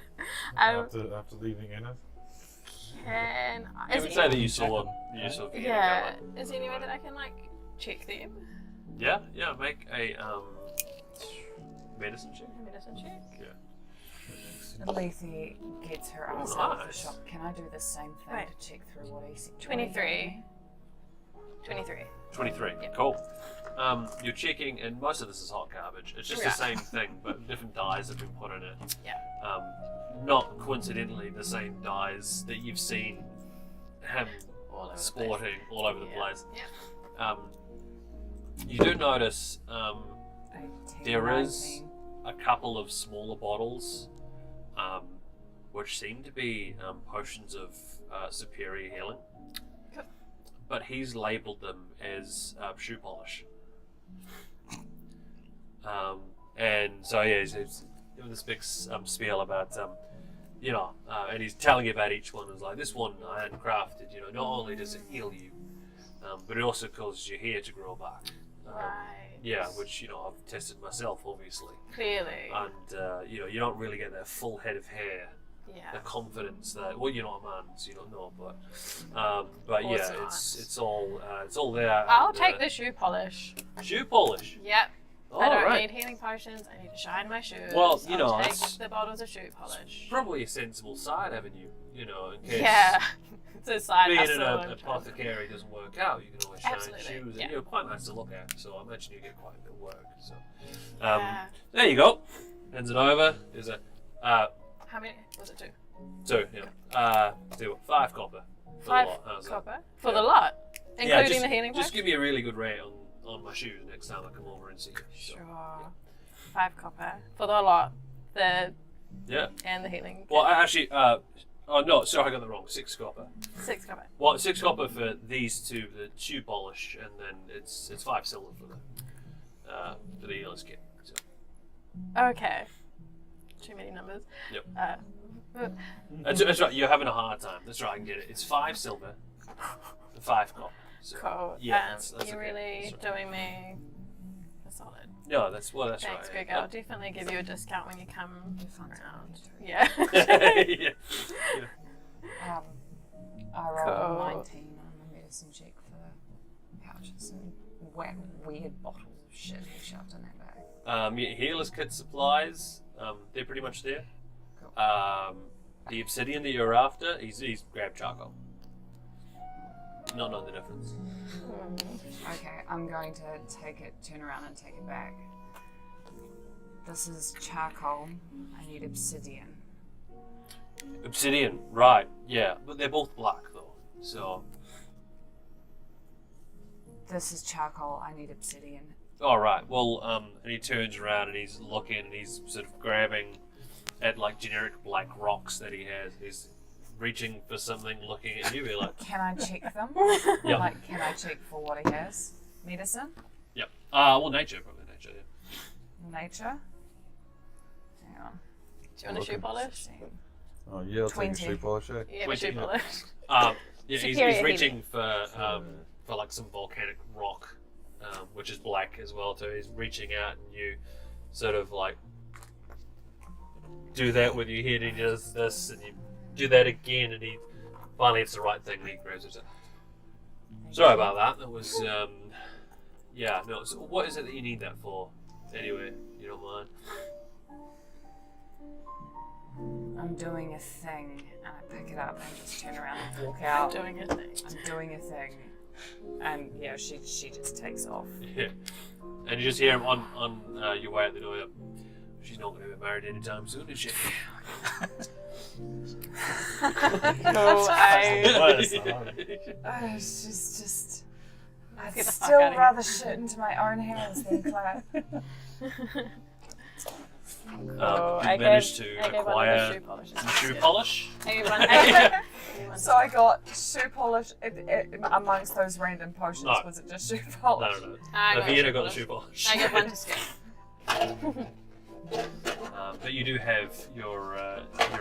After leaving Ennis? Can I? You would say that you saw Yeah. Is there any way that I can check them? Yeah, make a medicine check. Medicine check. Lethe gets her ass Oh, out of the nice. shop. Can I do the same thing Right. to check through what he said? 23. 23. 23. Yep. Cool. You're checking, and most of this is hot garbage. It's just the Yeah. same thing, but different dyes have been put in it. Yeah. Not coincidentally the same dyes that you've seen him All over the sporting all over the Yeah. place. Yeah. You do notice 18, there is 19. a couple of smaller bottles, which seem to be potions of superior healing. Cool. But he's labelled them as shoe polish. And so he's doing this big spiel about and he's telling you about each one. It's like, this one I handcrafted. Not only does it heal you, but it also causes your hair to grow back. Right. Yeah, which I've tested myself, obviously. Clearly. And you don't really get that full head of hair, Yeah. the confidence that you're not a man, so you don't know, but course yeah, not. it's all there. I'll and, take the shoe polish. shoe polish. Yep. All I don't right. need healing potions. I need to shine my shoes. Well, I'll take it's the bottles of shoe polish. probably a sensible side avenue, in case Yeah. It's a side being hustle. in and an trying to- apothecary doesn't work out. You can always shine Absolutely, shoes, yeah. and quite nice to look at. So I imagine you get quite a bit of work. So Yeah. there you go. Hands it over. There's a How many? Was it 2? 2. Yeah. 5 copper. For the 5 lot. How's that? copper? For Yeah. the lot? Including just, the healing Just potion? give me a really good rate on my shoes next time I come over and see you. So, Sure. 5 copper. For the lot. yeah. And the healing. Well, actually, no, sorry, I got that wrong. 6 copper. 6 copper. Well, 6 copper for these 2, the shoe polish, and then it's 5 silver for the healer's kit. So. Okay. Too many numbers. numbers. Yep. That's right. You're having a hard time. That's right. I can get it. It's 5 silver, 5 copper. So, cool. Yeah, that's you're okay. really That's right. doing me a solid. No, that's Thanks, right. Greg. I'll definitely give you a discount when you come Fun around. to Yeah. Yeah. I rolled Cool. a 19 on the medicine check for pouches and weird bottles of shit he shoved in that bag. Yeah, healer's kit supplies. They're pretty much there. Cool. The obsidian that you're after, he's grabbed charcoal. Not knowing the difference. Okay, I'm going to turn around and take it back. This is charcoal. I need obsidian. Obsidian, right? Yeah, but they're both black though. So, This is charcoal. I need obsidian. all right. Well, and he turns around and he's looking and he's sort of grabbing at like generic black rocks that he has. He's reaching for something, looking at you. You're like, Can I check them? Yep. Like, can I check for what he has? Medicine? yep. Well, nature, probably nature. Yeah. Nature? Hang on. Do you want a shoe polish? 16. Oh yeah, I'll take a 20. shoe polish. Eh? Yeah, a shoe 20. polish. Yeah, he's Superior reaching for like some volcanic rock, which is black as well too. He's reaching out and you sort of like do that with your head and he does this and you do that again and he finally it's the right thing and he grabs it. Sorry about that. That was yeah, no, so what is it that you need that for? Anyway, you don't mind. I'm doing a thing, and I pick it up and just turn around and walk out. Doing a thing. I'm doing a thing, and yeah, she just takes off. Yeah. And you just hear him on your way out the door. Yep. She's not going to get married anytime soon, is she? No, She's just. I'd Get the fuck still outta here. rather shit into my own hands than clap. I you managed gave to one of the acquire shoe polishes. some shoe polish. I gave one. I gave one. So I got shoe polish amongst those random potions. No. Was it just shoe No, polish? no. I got Vienna shoe got the polish. shoe polish. I gave one to Skip. But you do have your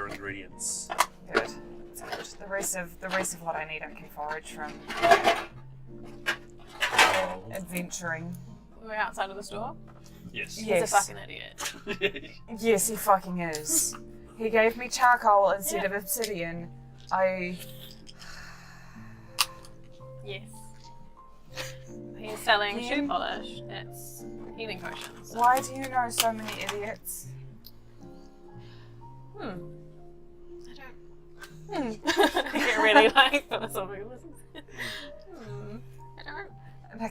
ingredients. Good. That's good. The rest of what I need I can forage from adventuring. We're outside of the store. Yes. He's Yes. a fucking idiot. Yes, he fucking is. He gave me charcoal instead of obsidian. Yes. He's selling Yeah. shoe polish. It's healing potions. So. Why do you know so many idiots? I don't. I get really like philosophical. I don't. And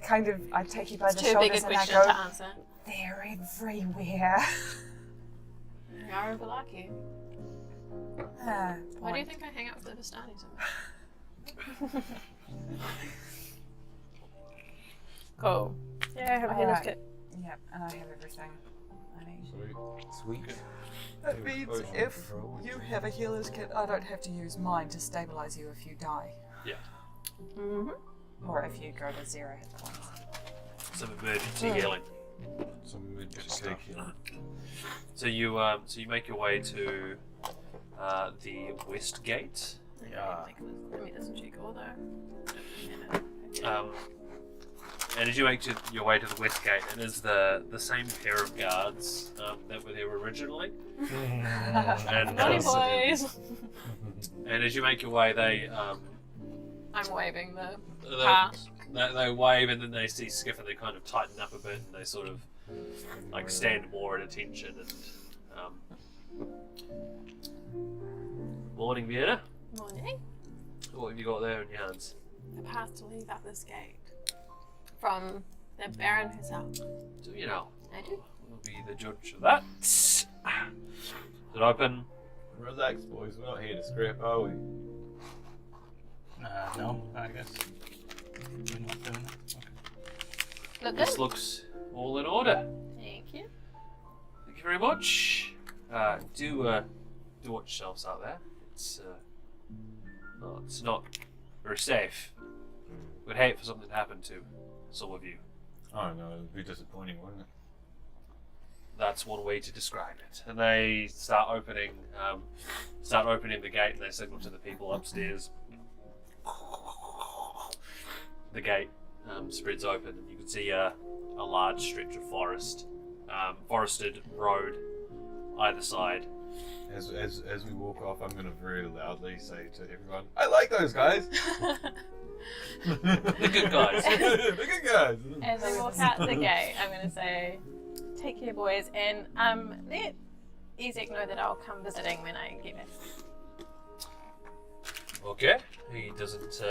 I take you by It's the too big a shoulders and I question go, to answer. they're everywhere. They are over like you. Why do you think I hang out with the Vistani so much? Cool. Yeah, I have a healer's Alright. kit. Yep, and I have everything I need. Sweet. That Maybe means potion if control. you have a healer's kit, I don't have to use mine to stabilize you if you die. Yeah. Mm-hmm. Or if you go to 0 hit points. Some emergency healing. Some Good midget stuff. cake here. So you make your way to the west gate. Let me just check although. And as you make your way to the west gate, it is the same pair of guards that were there originally. and, Naughty boys! and as you make your way, they I'm waving the they, hat. they wave and then they see Skiff and they kind of tighten up a bit and they sort of like stand more at attention and morning, Vienna. Morning. What have you got there in your hands? A path to leave up this gate. From the Baron herself. Do you know? I do. We'll be the judge of that. Is it open? Relax, boys. We're not here to scrap, are we? No, I guess. We're not doing that. Okay. Look This good. looks all in order. Thank you. Thank you very much. Do watch yourselves out there. It's not very safe. Would hate for something to happen to some of you. Oh no, it would be disappointing, wouldn't it? that's one way to describe it. And they start opening the gate, and they signal to the people upstairs. The gate spreads open, and you can see a large stretch of forested road either side. As we walk off, I'm going to very loudly say to everyone, "I like those guys." The good guys. The good guys. As we walk out the gate, I'm going to say, take care, boys, and let Ezek know that I'll come visiting when I get back. Okay. He doesn't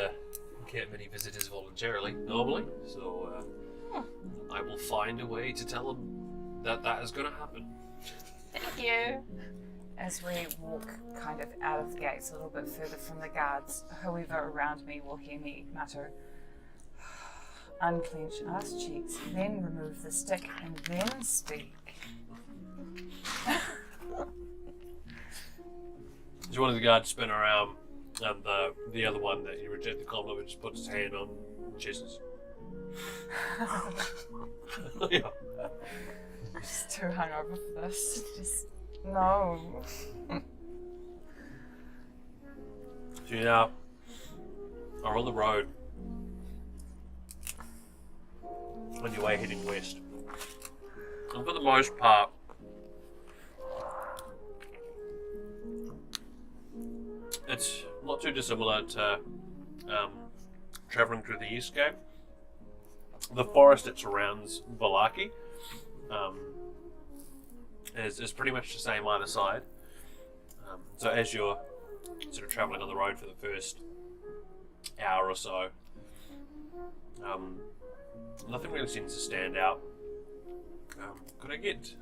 get many visitors voluntarily normally, so I will find a way to tell him that is going to happen. Thank you. As we walk kind of out of the gates a little bit further from the guards, whoever around me will hear me mutter, unclench ass cheeks, then remove the stick, and then speak. Does one of the guards spin around, and the other one that you reject the compliment just puts his hand on chest? Yeah. Just too hungover for this. Just no. So you now are on the road on your way heading west. And for the most part, it's not too dissimilar to travelling through the East Gate. The forest that surrounds Valaki is pretty much the same either side. So as you're sort of travelling on the road for the first hour or so, nothing really seems to stand out. Could I get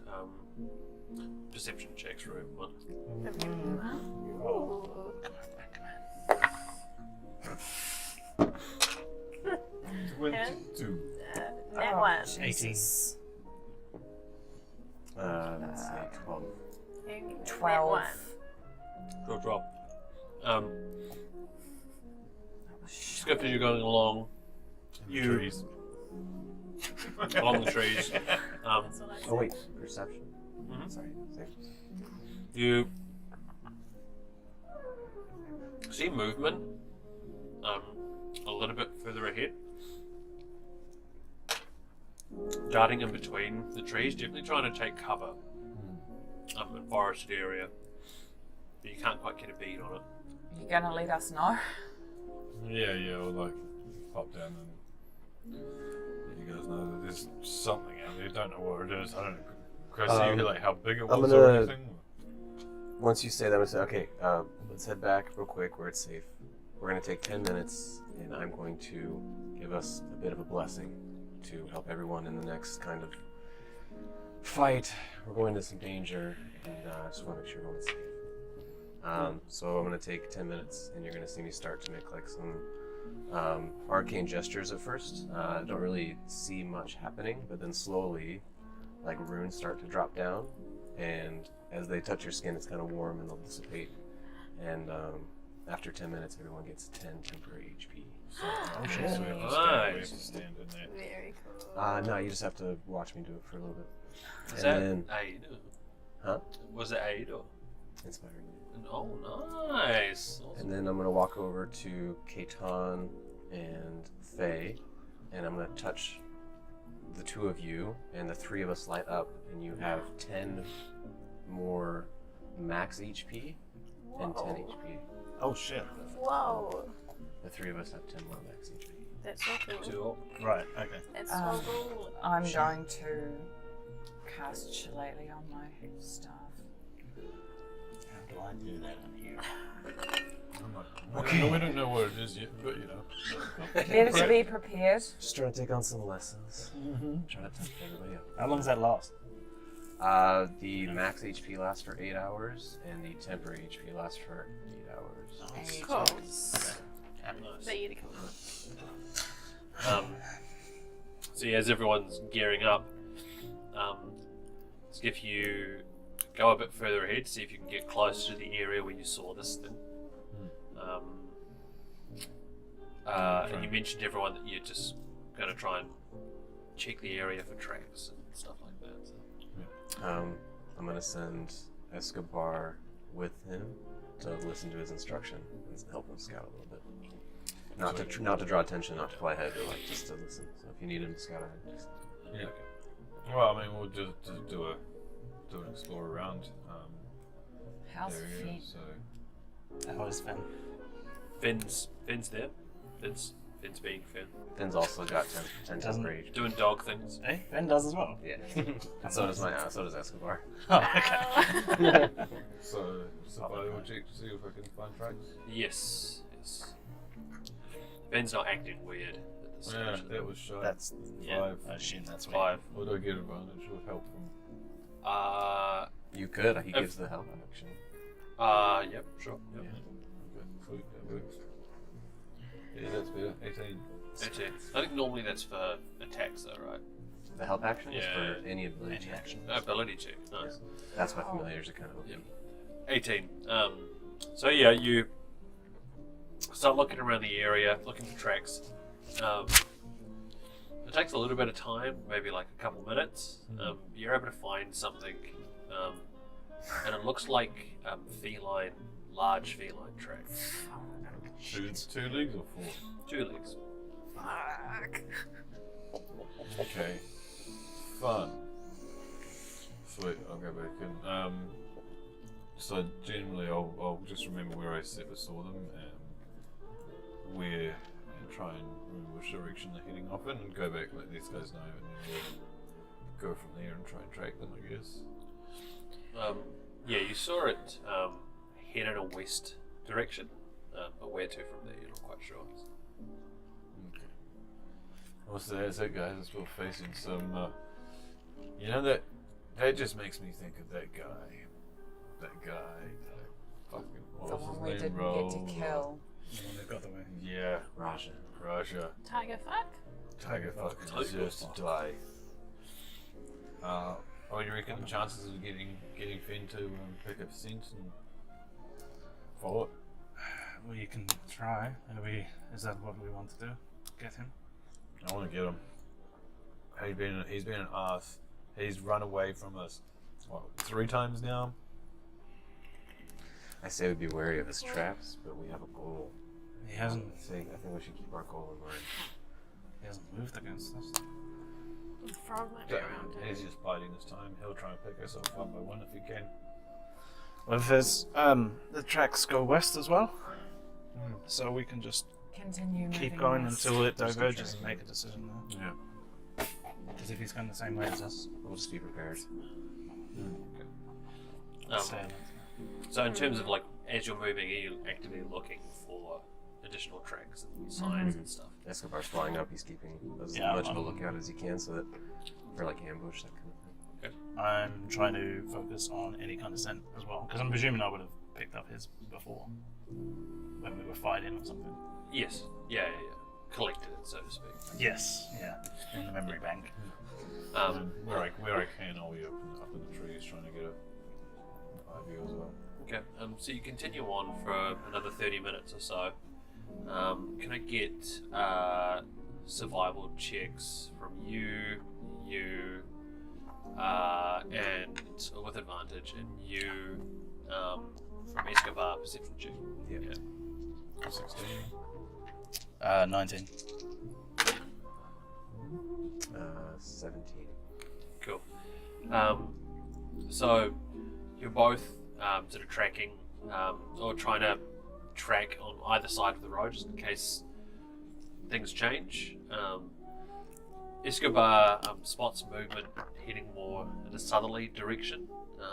perception checks for everyone? That one. 18. Let's see, 12. 12. Good drop. Skip as you're going along. Trees. Along the trees. That's what I said. Oh wait, perception. Mhm. Sorry. You see movement a little bit further ahead, darting in between the trees, definitely trying to take cover in forested area, but you can't quite get a bead on it. You gonna let us know? Yeah, we'll like pop down and let you guys know that there's something out there. Don't know what it is. I don't know. Chris, you like how big it was I'm or gonna- anything? Once you say that, I'm gonna say, okay, let's head back real quick where it's safe. We're gonna take 10 minutes, and I'm going to give us a bit of a blessing to help everyone in the next kind of fight. We're going into some danger, and I just want to make sure everyone's safe. So I'm gonna take 10 minutes, and you're gonna see me start to make like some arcane gestures at first. Don't really see much happening, but then slowly, like runes start to drop down, and as they touch your skin, it's kind of warm and they'll dissipate. And after 10 minutes, everyone gets 10 temporary HP. So we have to stand, stand in there. Very cool. No, you just have to watch me do it for a little bit. Is And that then- aid? Huh? Was it aid or? Inspiring. Oh, nice. Awesome. And then I'm gonna walk over to Kaitan and Faye, and I'm gonna touch the two of you, and the three of us light up, and you have 10 more max HP and 10 HP. Oh shit. Whoa. The three of us have 10 more max HP. That's so cool. Cool. Right. Okay. That's so cool. I'm going to cast Shillelagh on my staff. How do I do that in here? We don't know what it is yet, but you know. Better to be prepared. Just trying to take on some lessons. Trying to touch everybody up. How long does that last? The max HP lasts for 8 hours, and the temporary HP lasts for 8 hours. Cool. Nice. But you're cool. So yeah, as everyone's gearing up, if you go a bit further ahead, see if you can get closer to the area where you saw this thing. And you mentioned to everyone that you're just going to try and check the area for tracks and stuff like that. So. I'm gonna send Escobar with him to listen to his instruction and help him scout a little bit. Not to draw attention, not to fly ahead, but like just to listen. So if you need him to scout ahead, just Yeah. Well, I mean, we'll just do an explore around. How's the area, feet? So How is Finn? Finn's there. Finn's being Finn. Finn's also got 10 Doesn't- rage. Doing dog things. Hey, Finn does as well. Yeah. So does Escobar. Oh, okay. so survival check to see if I can find tracks. Yes. Finn's not acting weird at this Yeah, stage. that was shy. That's yeah. 5. I assume that's what 5. Would I get advantage with help from? You could. He gives the help action. Yep, sure. Yep. Okay, sweet, that works. Yeah, that's better. 18. That's it. I think normally that's for attacks though, right? The help action is Yeah. for any ability Any check. action. Ability check. Nice. That's why familiars are kind of. Yep. 18. So yeah, you start looking around the area, looking for tracks. It takes a little bit of time, maybe like a couple minutes. You're able to find something, and it looks like large feline tracks. Two legs or 4? 2 legs. Fuck. Okay. Fun. Sweet, I'll go back and so generally I'll just remember where I saw them and try and remember which direction they're heading off in and go back, let these guys know, and then we'll go from there and try and track them, I guess. Yeah, you saw it head in a west direction, but where to from there, you're not quite sure. Okay. What's that guys? It's still facing some you know that just makes me think of that guy. That fucking what The was one his we name? didn't Roll. get to kill. The one that got the way. Yeah, Raja. Tiger fuck? Tiger fucking deserves to die. What do you reckon the chances of getting Finn to pick up scent and follow it? Well, you can try. Is that what we want to do? Get him? I want to get him. He's been an ass. He's run away from us, what, 3 times now? I say we be wary of his traps, but we have a goal. He hasn't. I think we should keep our goal in mind. He hasn't moved against us. The frog might be around He's it. just biding his time. He'll try and pick us off one by one if he can. Well, if there's the tracks go west as well, so we can just Continue keep moving going west. until it Just diverges keep and make a decision there. Yeah. Because if he's going the same way as us, We'll just be prepared. so So in terms of like, as you're moving, are you actively looking for additional tracks and signs and stuff? Escobar's flying up. He's keeping as Yeah, much of a I'm- lookout as he can, so that for like ambush, that kind of thing. I'm trying to focus on any kind of scent as well, because I'm presuming I would have picked up his before when we were fighting or something. Yes. Yeah. Collected it, so to speak. Yes, yeah, in the memory bank. Where I can, I'll be up in the trees trying to get a eye view as well. Okay. So you continue on for another 30 minutes or so. Can I get survival checks from you, and with advantage, and you from Escobar perception check? Yeah. 16. 19. 17. Cool. So you're both sort of tracking or trying to track on either side of the road just in case things change. Escobar spots movement heading more in a southerly direction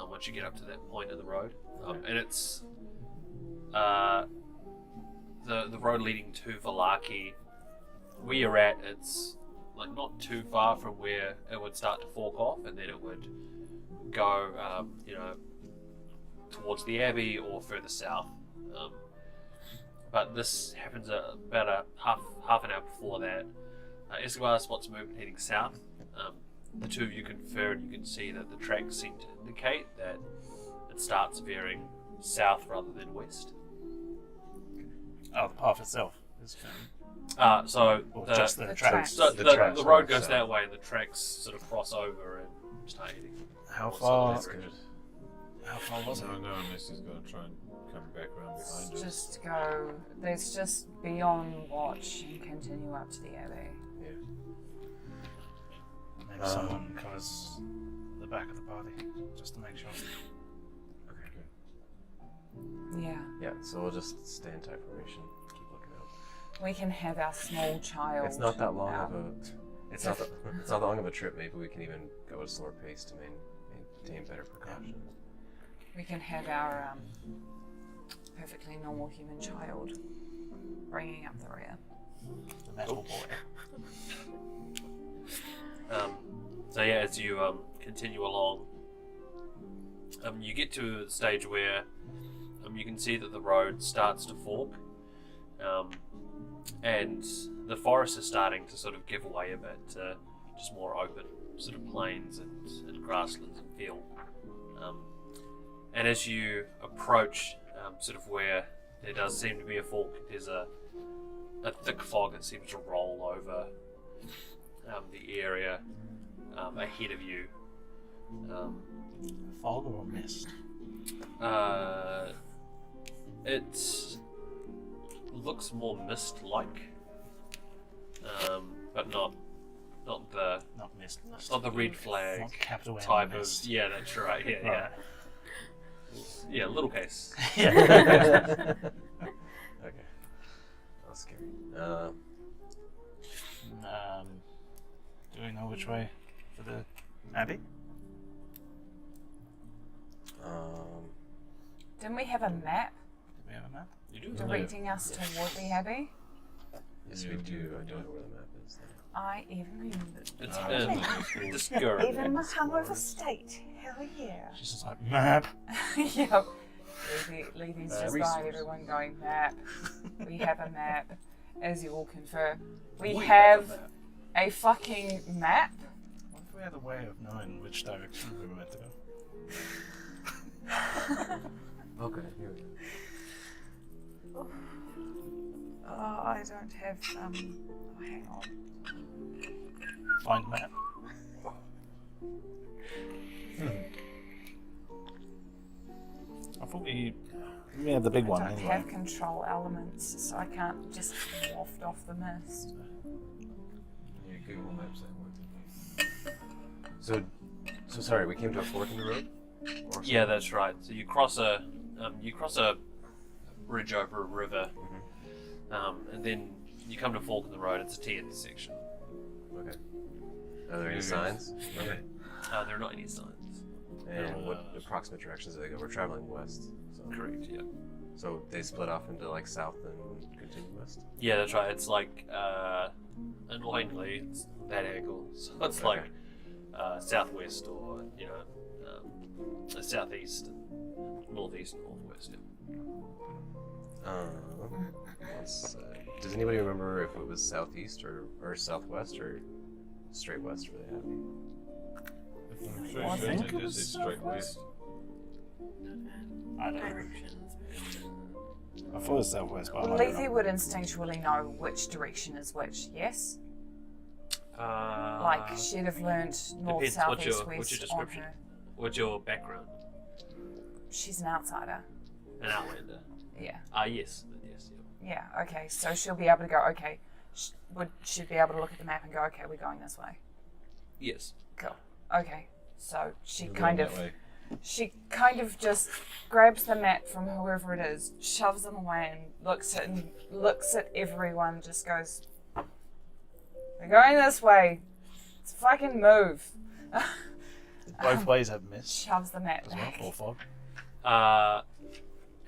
once you get up to that point in the road, and it's the road leading to Valaki. Where you're at, it's like not too far from where it would start to fork off, and then it would go, towards the abbey or further south. But this happens about a half an hour before that. Escobar spots movement heading south. The two of you confer, and you can see that the tracks seem to indicate that it starts veering south rather than west. Oh, the path itself is So or the, just the The tracks. tracks. so The the tracks road go goes south. that way, and the tracks sort of cross over, and start heading. How towards far? that direction. How far was I it? don't know unless he's going to try and come back around behind us. Just go. Let's just be on watch and continue up to the abbey. Maybe someone covers the back of the party, just to make sure. Yeah. Yeah, so we'll just stay in tight formation, keep looking out. We can have our small child. It's not that long out. of a. It's not that long of a trip. Maybe we can even go at a slower pace to maintain better precaution. We can have our perfectly normal human child bringing up the rear. The metal boy. So yeah, as you continue along, you get to the stage where you can see that the road starts to fork, and the forest is starting to sort of give away a bit to just more open sort of plains and grasslands and field. And as you approach sort of where there does seem to be a fork, there's a thick fog that seems to roll over the area ahead of you. Fog or mist? It looks more mist-like, but not the Not mist. not the red flag Not capital N type of. mist. Yeah, that's right. Yeah, Right. yeah. Little case. Yeah. Okay. That's scary. Do we know which way for the abbey? Didn't we have a map Do we have a map? You do. directing us toward the abbey? Yes, we do. I don't know where the map is. I even remembered. It's Oh. discouraging. Even in my hungover state. Hell yeah. She's just like, map. Yep. Levy's just behind resource. everyone going, map. We have a map. As you all confer, we We have have a fucking map. What if we had a way of knowing which direction we were meant to go? Okay, here we go. Oh, I don't have, oh, hang on. Find map. I thought we had the big one I don't anyway. have control elements, so I can't just waft off the mist. Yeah, Google Maps that worked. So sorry, we came to a fork in the road? Or Yeah, that's right. So you cross a bridge over a river, and then you come to a fork in the road. It's a T intersection. Okay. Are there any signs? Okay. There are not any signs. And what approximate directions do they go? We're traveling west. So. Correct. Yeah. So they split off into like south and continue west? Yeah, that's right. It's like annoyingly, it's that angle. So it's Okay. like southwest or southeast, northeast, and northwest. Yeah. Does anybody remember if it was southeast or southwest or straight west for the abbey? I think It is straight west. I don't know. Directions. I thought it was southwest, but I Well, might be Lethe wrong. would instinctually know which direction is which, yes? Uh, Like, she'd have learnt north, depends. south, What's east, your west on description? her. What's your background? She's an outsider. An outlander. Yeah. Yes. Yeah, okay. So she'll be able to go, okay. She'd be able to look at the map and go, okay, we're going this way. Yes. Cool. Okay. So she We're kind going of that way. she kind of just grabs the map from whoever it is, shoves them away and looks at everyone, just goes, we're going this way. Let's fucking move. Both ways have mist Shoves the map as well, back. or fog.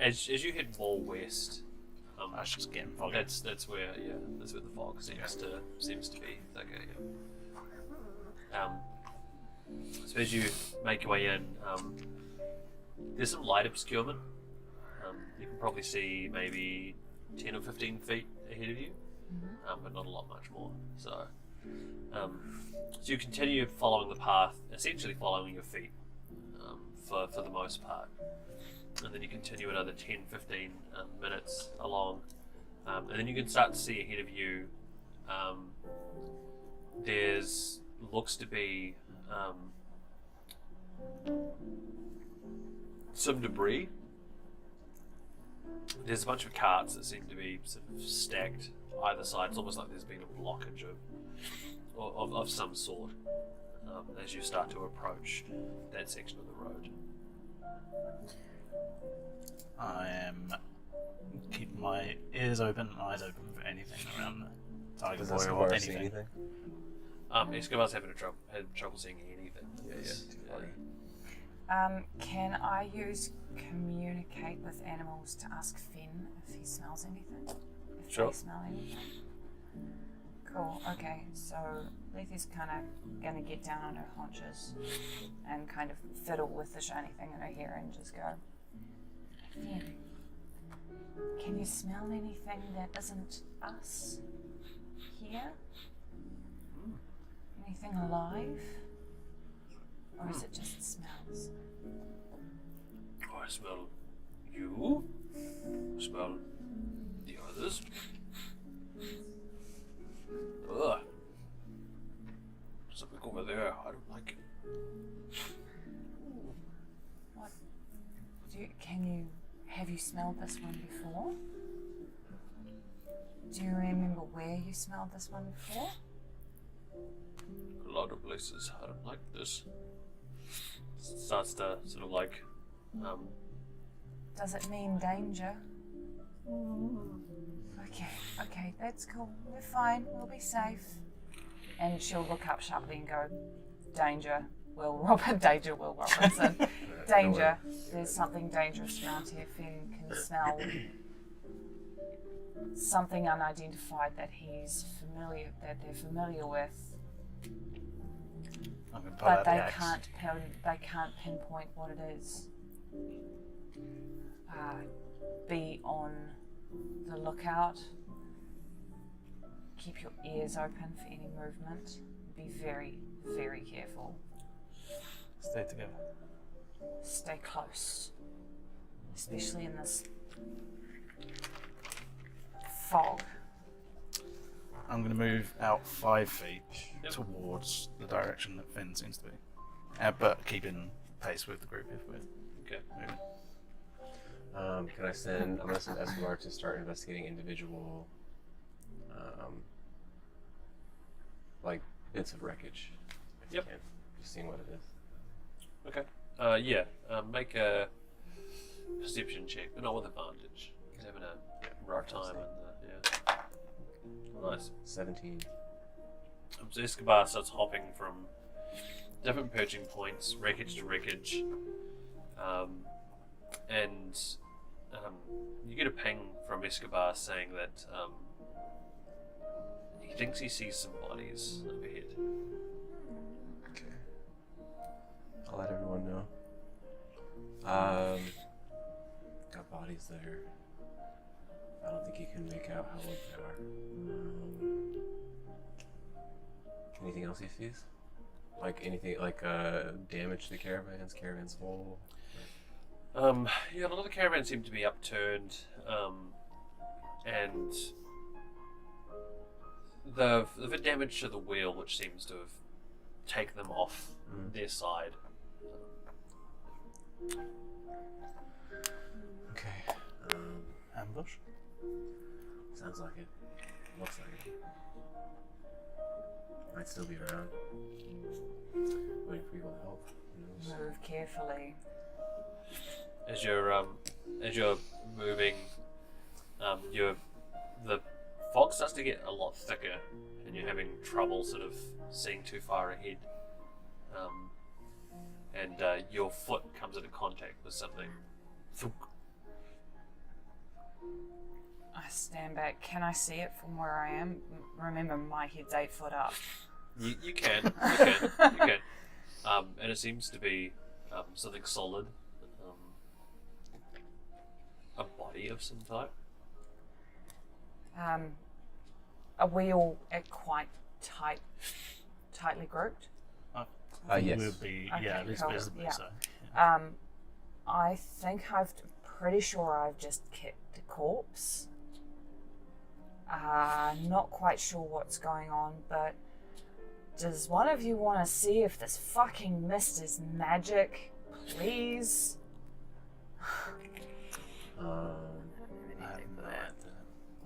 As you head more west, That's just getting foggy. that's where the fog seems to be. Okay. Yeah. So as you make your way in, there's some light obscurement. You can probably see maybe 10 or 15 feet ahead of you, but not a lot much more. So you continue following the path, essentially following your feet for the most part. And then you continue another 10, 15 minutes along. And then you can start to see ahead of you, looks to be some debris. There's a bunch of carts that seem to be sort of stacked either side. It's almost like there's been a blockage of some sort as you start to approach that section of the road. I am keeping my ears open and eyes open for anything around the Tiger Does Boy or Escobar see anything. anything? Escobar's had trouble seeing anything. Can I use communicate with animals to ask Finn if he smells anything? If Sure. they smell anything? Cool, okay, so Lethy's kind of going to get down on her haunches and kind of fiddle with the shiny thing in her hair and just go, Finn, can you smell anything that isn't us here? Anything alive? Or is it just smells? Oh, I smell you. I smell the others. Ugh. Something over there. I don't like it. What? Have you smelled this one before? Do you remember where you smelled this one before? A lot of places. I don't like this. Starts to sort of like, Does it mean danger? Okay, that's cool. We're fine. We'll be safe. And she'll look up sharply and go, danger, Will Robinson. Danger. There's something dangerous around here. Finn can smell something unidentified that they're familiar with. I'm gonna pull But out they the axe. can't pinpoint what it is. Be on the lookout. Keep your ears open for any movement. Be very, very careful. Stay together. Stay close, especially in this fog. I'm going to move out 5 feet Yep. towards the direction that Finn seems to be, but keeping pace with the group if we're okay. moving. I'm gonna send Escobar to start investigating individual, like bits of wreckage. If you Yep. can. Just seeing what it is. Okay. Make a perception check, but not with advantage. He's having a rough time. Nice. 17. So Escobar starts hopping from different perching points, wreckage to wreckage, and you get a ping from Escobar saying that he thinks he sees some bodies overhead. Okay. I'll let everyone know. Got bodies there. I don't think you can make out how old they are. Anything else he sees? Like anything, like damage to caravans full? A lot of the caravans seem to be upturned, and the damage to the wheel, which seems to have taken them off their side. Okay. Ambush? Sounds like it. Looks like it. Might still be around. Waiting for people to help. Who knows? Move carefully. As you're moving, the fog starts to get a lot thicker, and you're having trouble sort of seeing too far ahead. And your foot comes into contact with something. Thunk. I stand back. Can I see it from where I am? Remember, my head's 8 foot up. You can. And it seems to be something solid. A body of some type. Are we all quite tightly grouped? Yes. We'll be, Okay, at least cool, visibly yeah. so. I think pretty sure I've just kicked a corpse. Not quite sure what's going on, but Does one of you want to see if this fucking mist is magic? Please?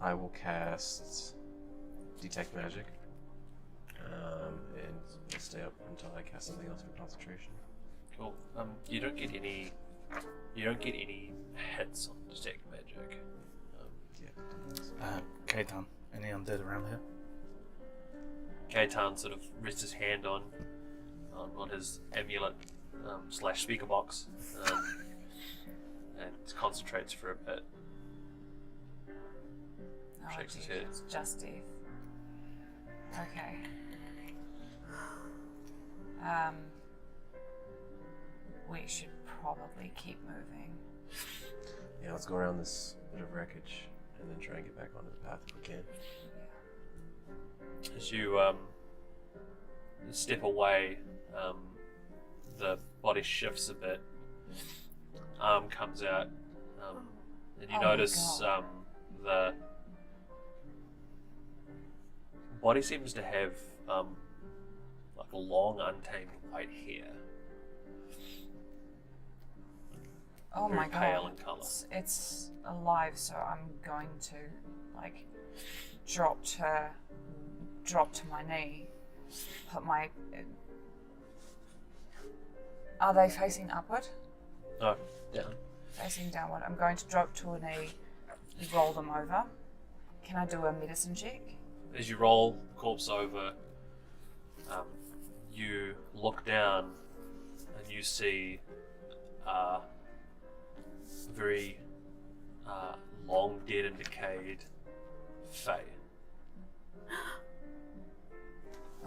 I will cast Detect Magic. And stay up until I cast something else for concentration. Cool. You don't get any hits on detect magic. Kaitan, any undead around here? Kaitan sort of rests his hand on his amulet / speaker box and concentrates for a bit. Oh, Shakes his geez, head. it's just death. Okay. We should probably keep moving. Yeah, let's go around this bit of wreckage and then try and get back onto the path if we can. As you step away, the body shifts a bit. Arm comes out, and you Oh my notice God. the body seems to have like a long, untamed white hair. Oh Very my god. pale in colour. It's alive, so I'm going to like drop to my knee. Put my Are they facing upward? No, down. Facing downward. I'm going to drop to a knee, roll them over. Can I do a medicine check? As you roll the corpse over, you look down and you see a very long dead and decayed Fae.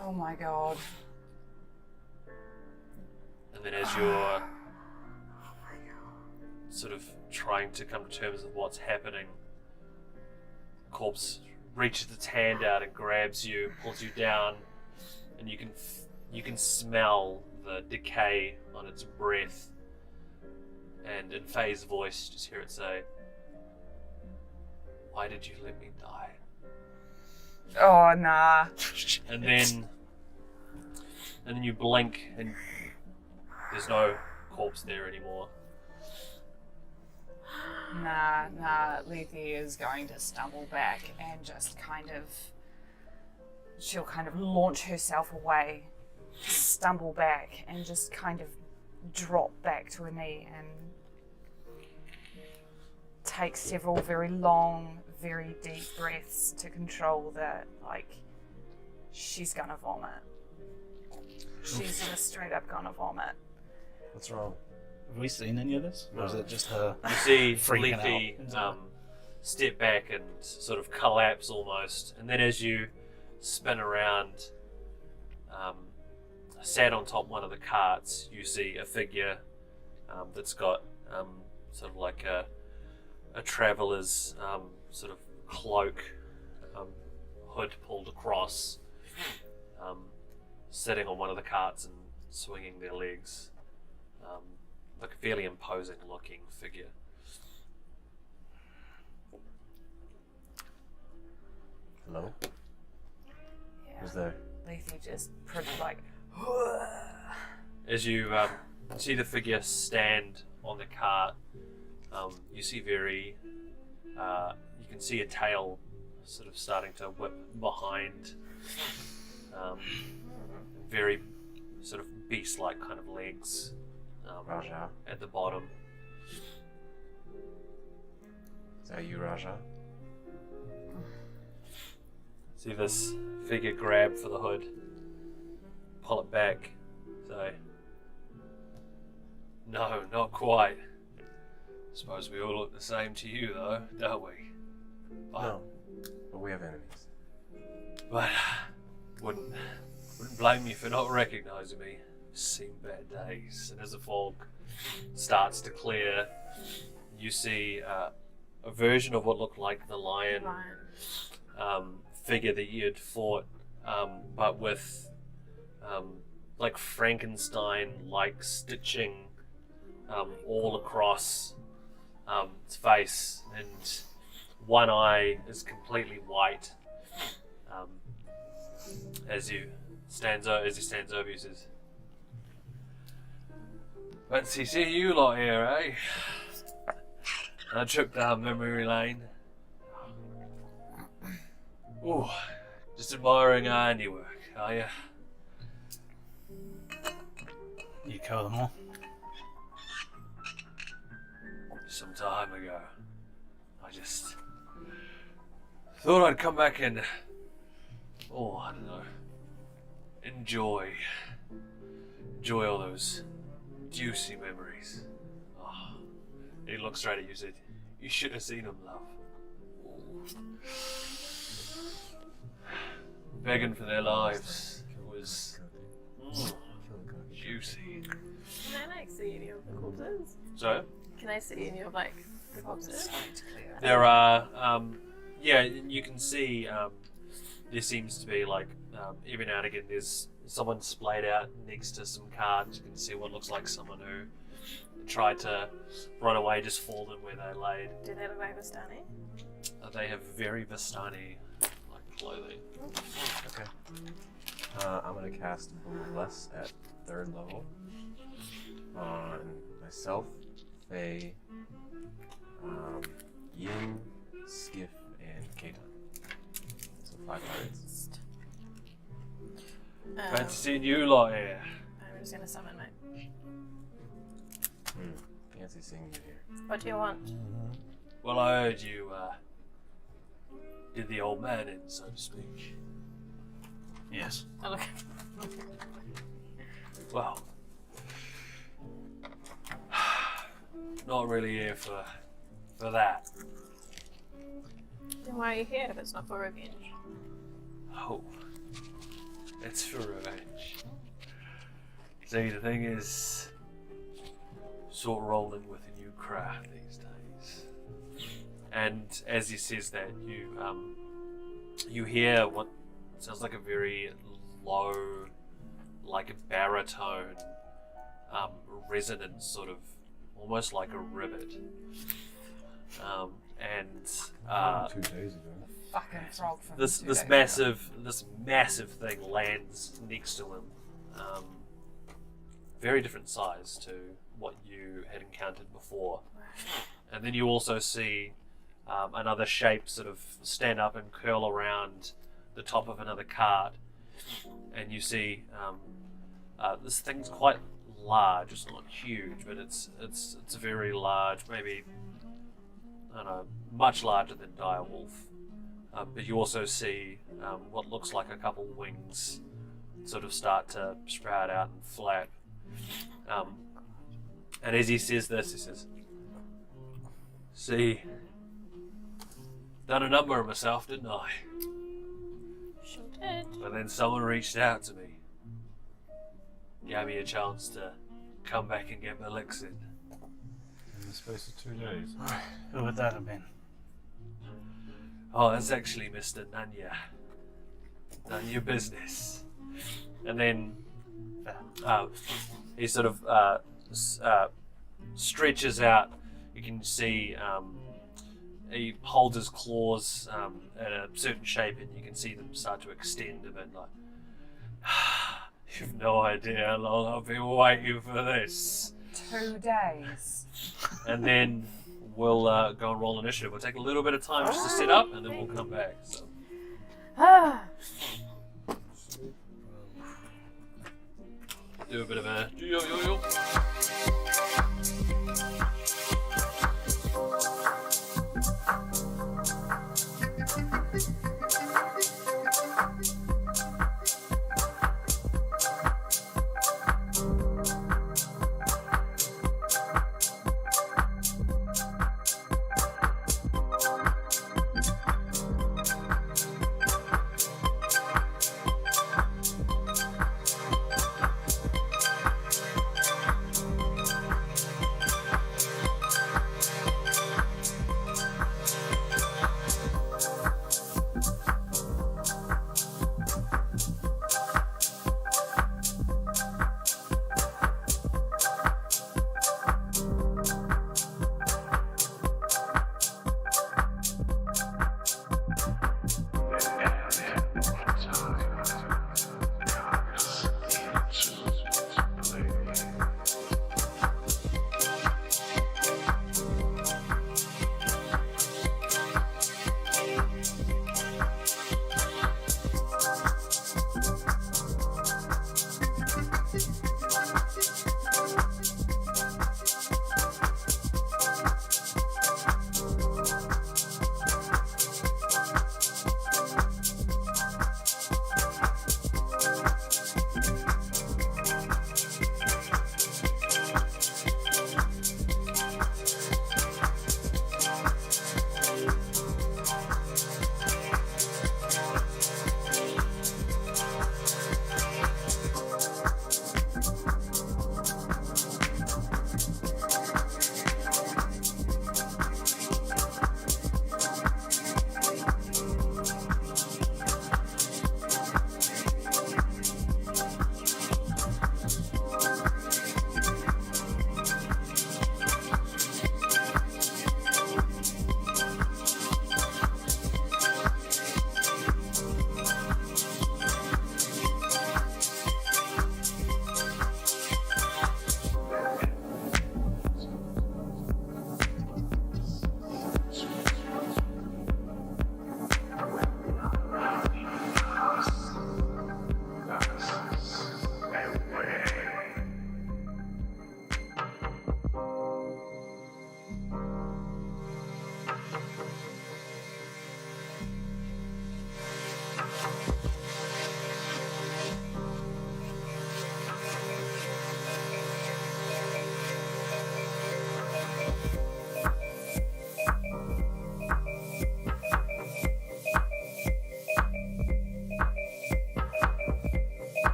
Oh my god. And then as you're sort of trying to come to terms with what's happening, corpse reaches its hand out and grabs you, pulls you down, and you can smell the decay on its breath. And in Faye's voice, just hear it say, "Why did you let me die?" Oh nah. And then you blink and there's no corpse there anymore. Nah, Lethe is going to stumble back and just she'll kind of launch herself away, stumble back, and just kind of drop back to her knee and take several very long, very deep breaths to control that, she's gonna vomit. She's just straight up gonna vomit. What's wrong? Have we seen any of this? Or is it just her? You see Freaking Lethe out. step back and sort of collapse almost, and then as you spin around, sat on top of one of the carts, you see a figure that's got sort of like a traveller's sort of cloak, hood pulled across, sitting on one of the carts and swinging their legs. Like a fairly imposing looking figure. Hello? Yeah. Who's there? Lethe just pretty As you see the figure stand on the cart, you see you can see a tail sort of starting to whip behind, very sort of beast-like kind of legs Raja? at the bottom. Is that you, Raja? See this figure grab for the hood, pull it back, say, "No, not quite. Suppose we all look the same to you, though, don't we?" No. But we have enemies. But wouldn't blame you for not recognizing me. Seen bad days. And as the fog starts to clear, you see a version of what looked like the lion figure that you had fought, but with like Frankenstein-like stitching all across its face, and one eye is completely white. As you as he stands over, he says, "Fancy seeing you lot here, eh? A trip down memory lane. Ooh, just admiring our handiwork, are you?" You kill them all. Some time ago, I just thought I'd come back and, I don't know, enjoy all those juicy memories. Oh, he looked straight at you and said, "You should have seen them, love. Ooh. Begging for their lives. It was juicy." Can I see any of the corpses? So? Can I see any of the corpses? There are, you can see there seems to be every now and again there's someone splayed out next to some cards. You can see what looks like someone who tried to run away, just fallen where they laid. Do they look like Vistani? They have very Vistani clothing. Okay. I'm gonna cast Bless at 3rd level on myself, Faye, Yin, Skiff, and Katon. So 5 targets. Fancy seeing you lot here. I'm just gonna summon mate. Fancy seeing you here. What do you want? Well, I heard you did the old man in, so to speak. Yes. Oh, look. Well, not really here for that. Then why are you here if it's not for revenge? Oh, it's for revenge. See, the thing is, sort of rolling with a new crowd these days. And as he says that, you hear what sounds like a very low, like a baritone, resonant sort of, almost like a ribbit. 2 days ago. Fucking frog from This 2 this days massive thing lands next to him. Very different size to what you had encountered before. And then you also see another shape sort of stand up and curl around the top of another cart, and you see this thing's quite large. It's not huge, but it's very large. Maybe, I don't know, much larger than Direwolf. But you also see what looks like a couple wings sort of start to sprout out and flap. And as he says this, he says, "See, done a number of myself, didn't I? Sure did. But then someone reached out to me, gave me a chance to come back and get my licks in. In the space of 2 days. Who would that have been? Oh, that's actually Mr. Nanya. None your business." And then he sort of stretches out. You can see he holds his claws at a certain shape, and you can see them start to extend a bit. Like, you've no idea how long I've been waiting for this. 2 days. And then we'll go and roll initiative. We'll take a little bit of time just to set up, and then we'll come back. So. Do a bit of a yo-yo-yo.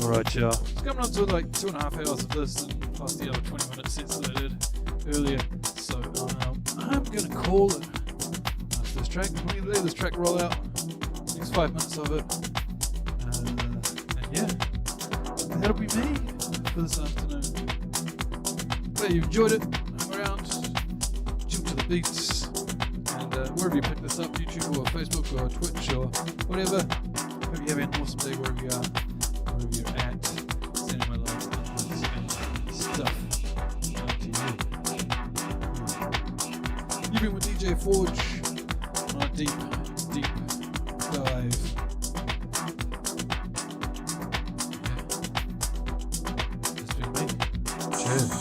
Alright, y'all. It's coming up to like 2.5 hours of this, and plus the other 20-minute sets that I did earlier. So I'm gonna call it after this track. We're gonna let this track roll out. Next 5 minutes of it. And yeah, that'll be me for this afternoon. Glad you enjoyed it. Hang around, chill to the beats, and wherever you pick this up, YouTube or Facebook or Twitch or whatever. Hope you have an awesome day wherever you are. Wherever you're at, sending my love and stuff out to you. You've been with DJ Forge on a deep dive. Yeah. It's been me. Cheers.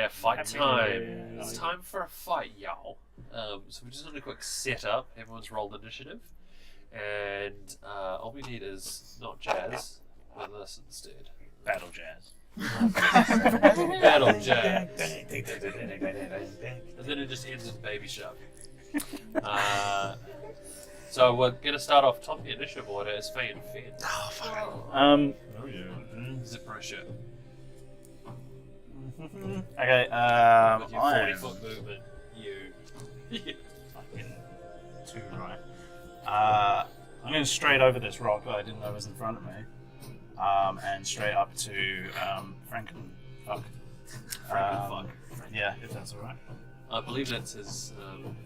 Fight time. It's time for a fight, y'all. So we're just doing a quick setup. Everyone's rolled initiative. And all we need is not jazz, but this instead. Battle jazz. Battle jazz. And then it just ends in baby shark. So we're going to start off top of the initiative order as Faye and Finn. Oh, fuck. Zipro ship. Okay, With your 40-foot movement, you... Fucking 2, right. I'm going straight over this rock that I didn't know was in front of me. And straight up to Frankenfuck. Frankenfuck. Yeah, if that's alright. I believe that's his...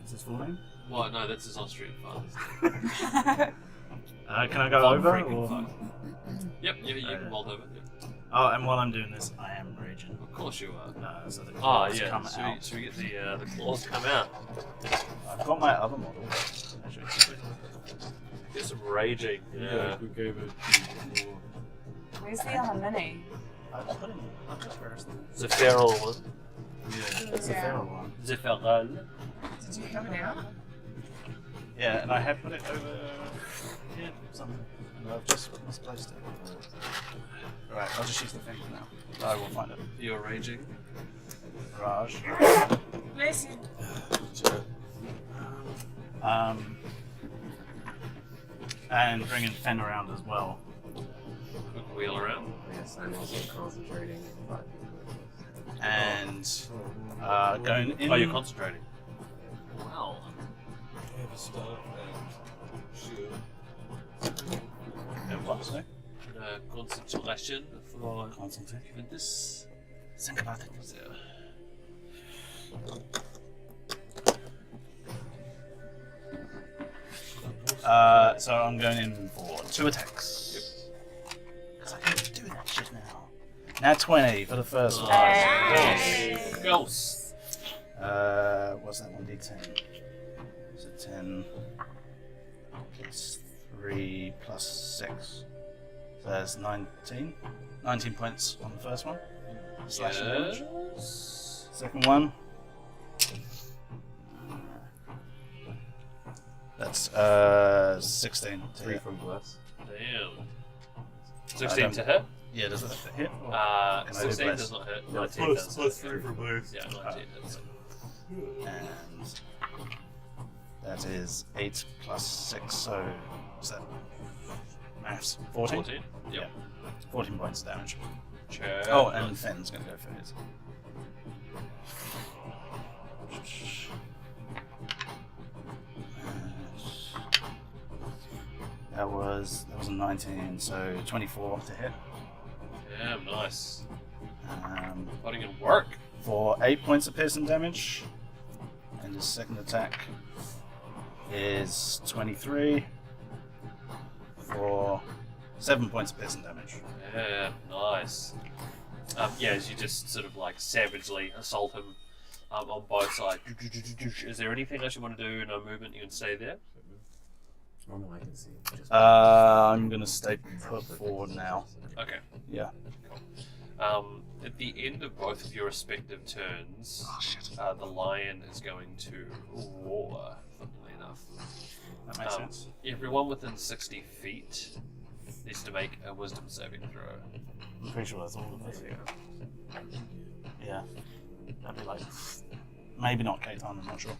Is this full name? Well, no, that's his Austrian father's Can I go over? Or? Yep, you can mold over. Yep. Oh, and while I'm doing this, I am raging. Of course you are. So the claws come should out. we get the claws come out? I've got my other model. Get some raging. Yeah. We gave it before. Where's the other mini? I put it in The feral one. Yeah. It's a feral one. The feral. Did you have it out? Yeah, and I had put it over here somewhere. And I've just misplaced it. Alright, I'll just use the finger now. I will find it. You're raging. Raj. Bless you. And bringing Fen around as well. Quick wheel around. Yes, I'm also concentrating. And going in. Oh, you're concentrating. Wow. Have a staff and shield. And what? Sorry? Concentration for Concentrate. even this. Think about it. So I'm going in for 2 attacks. Because I can do that shit now. Now 20 for the first one. Hey. Ghost. What's that 1d10? Is it 10 plus 3 plus 6? So that's 19. 19 points on the first one. Slashing damage. Second one. That's 16. to 3 hit. from Bless. Damn. 16 to hit. Yeah, does that hit? Or can I do 16 bless? does not hit. No, 19 does. plus 3 for boost. Yeah, 19 does. And that is 8 plus 6, so what's that? Maths. 14? 14? Yeah. Yep. 14 points of damage. Sure. Oh, and Fenn's going to go for his. That was a 19, so 24 to hit. Yeah, nice. Putting in For work. 8 points of piercing damage. And his second attack is 23 for 7 points of piercing damage. Yeah, nice. Yeah, as you just sort of like savagely assault him on both sides. Is there anything else you want to do? No movement, you can stay there? Oh no, I can see. Just I'm going to stay put forward now. Okay. Yeah. At the end of both of your respective turns, the lion is going to roar, funnily enough. That makes sense. Everyone within 60 feet needs to make a wisdom saving throw. I'm pretty sure that's all of us. Yeah. That'd be like... Maybe not Kaitan, I'm not sure.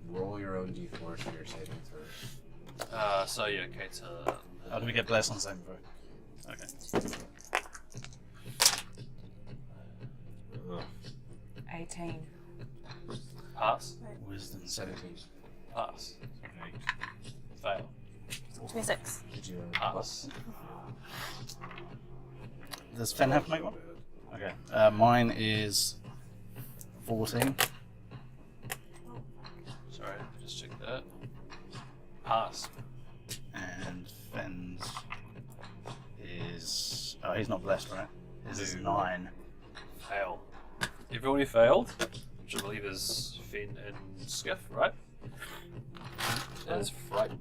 roll your own d4 for your saving throw. So yeah, Kaitan. How do we get blessed on saving throw? Okay. 18. Pass. Wisdom 17. Pass. Fail. 26. Did you Pass. Does Fen have to make one? Okay. Mine is 14. Sorry, just check that. Pass. And Fen's is... Oh, he's not blessed, right? His is No. 9. Fail. Everyone who failed, which I believe is Finn and Skiff, right? That is frightened.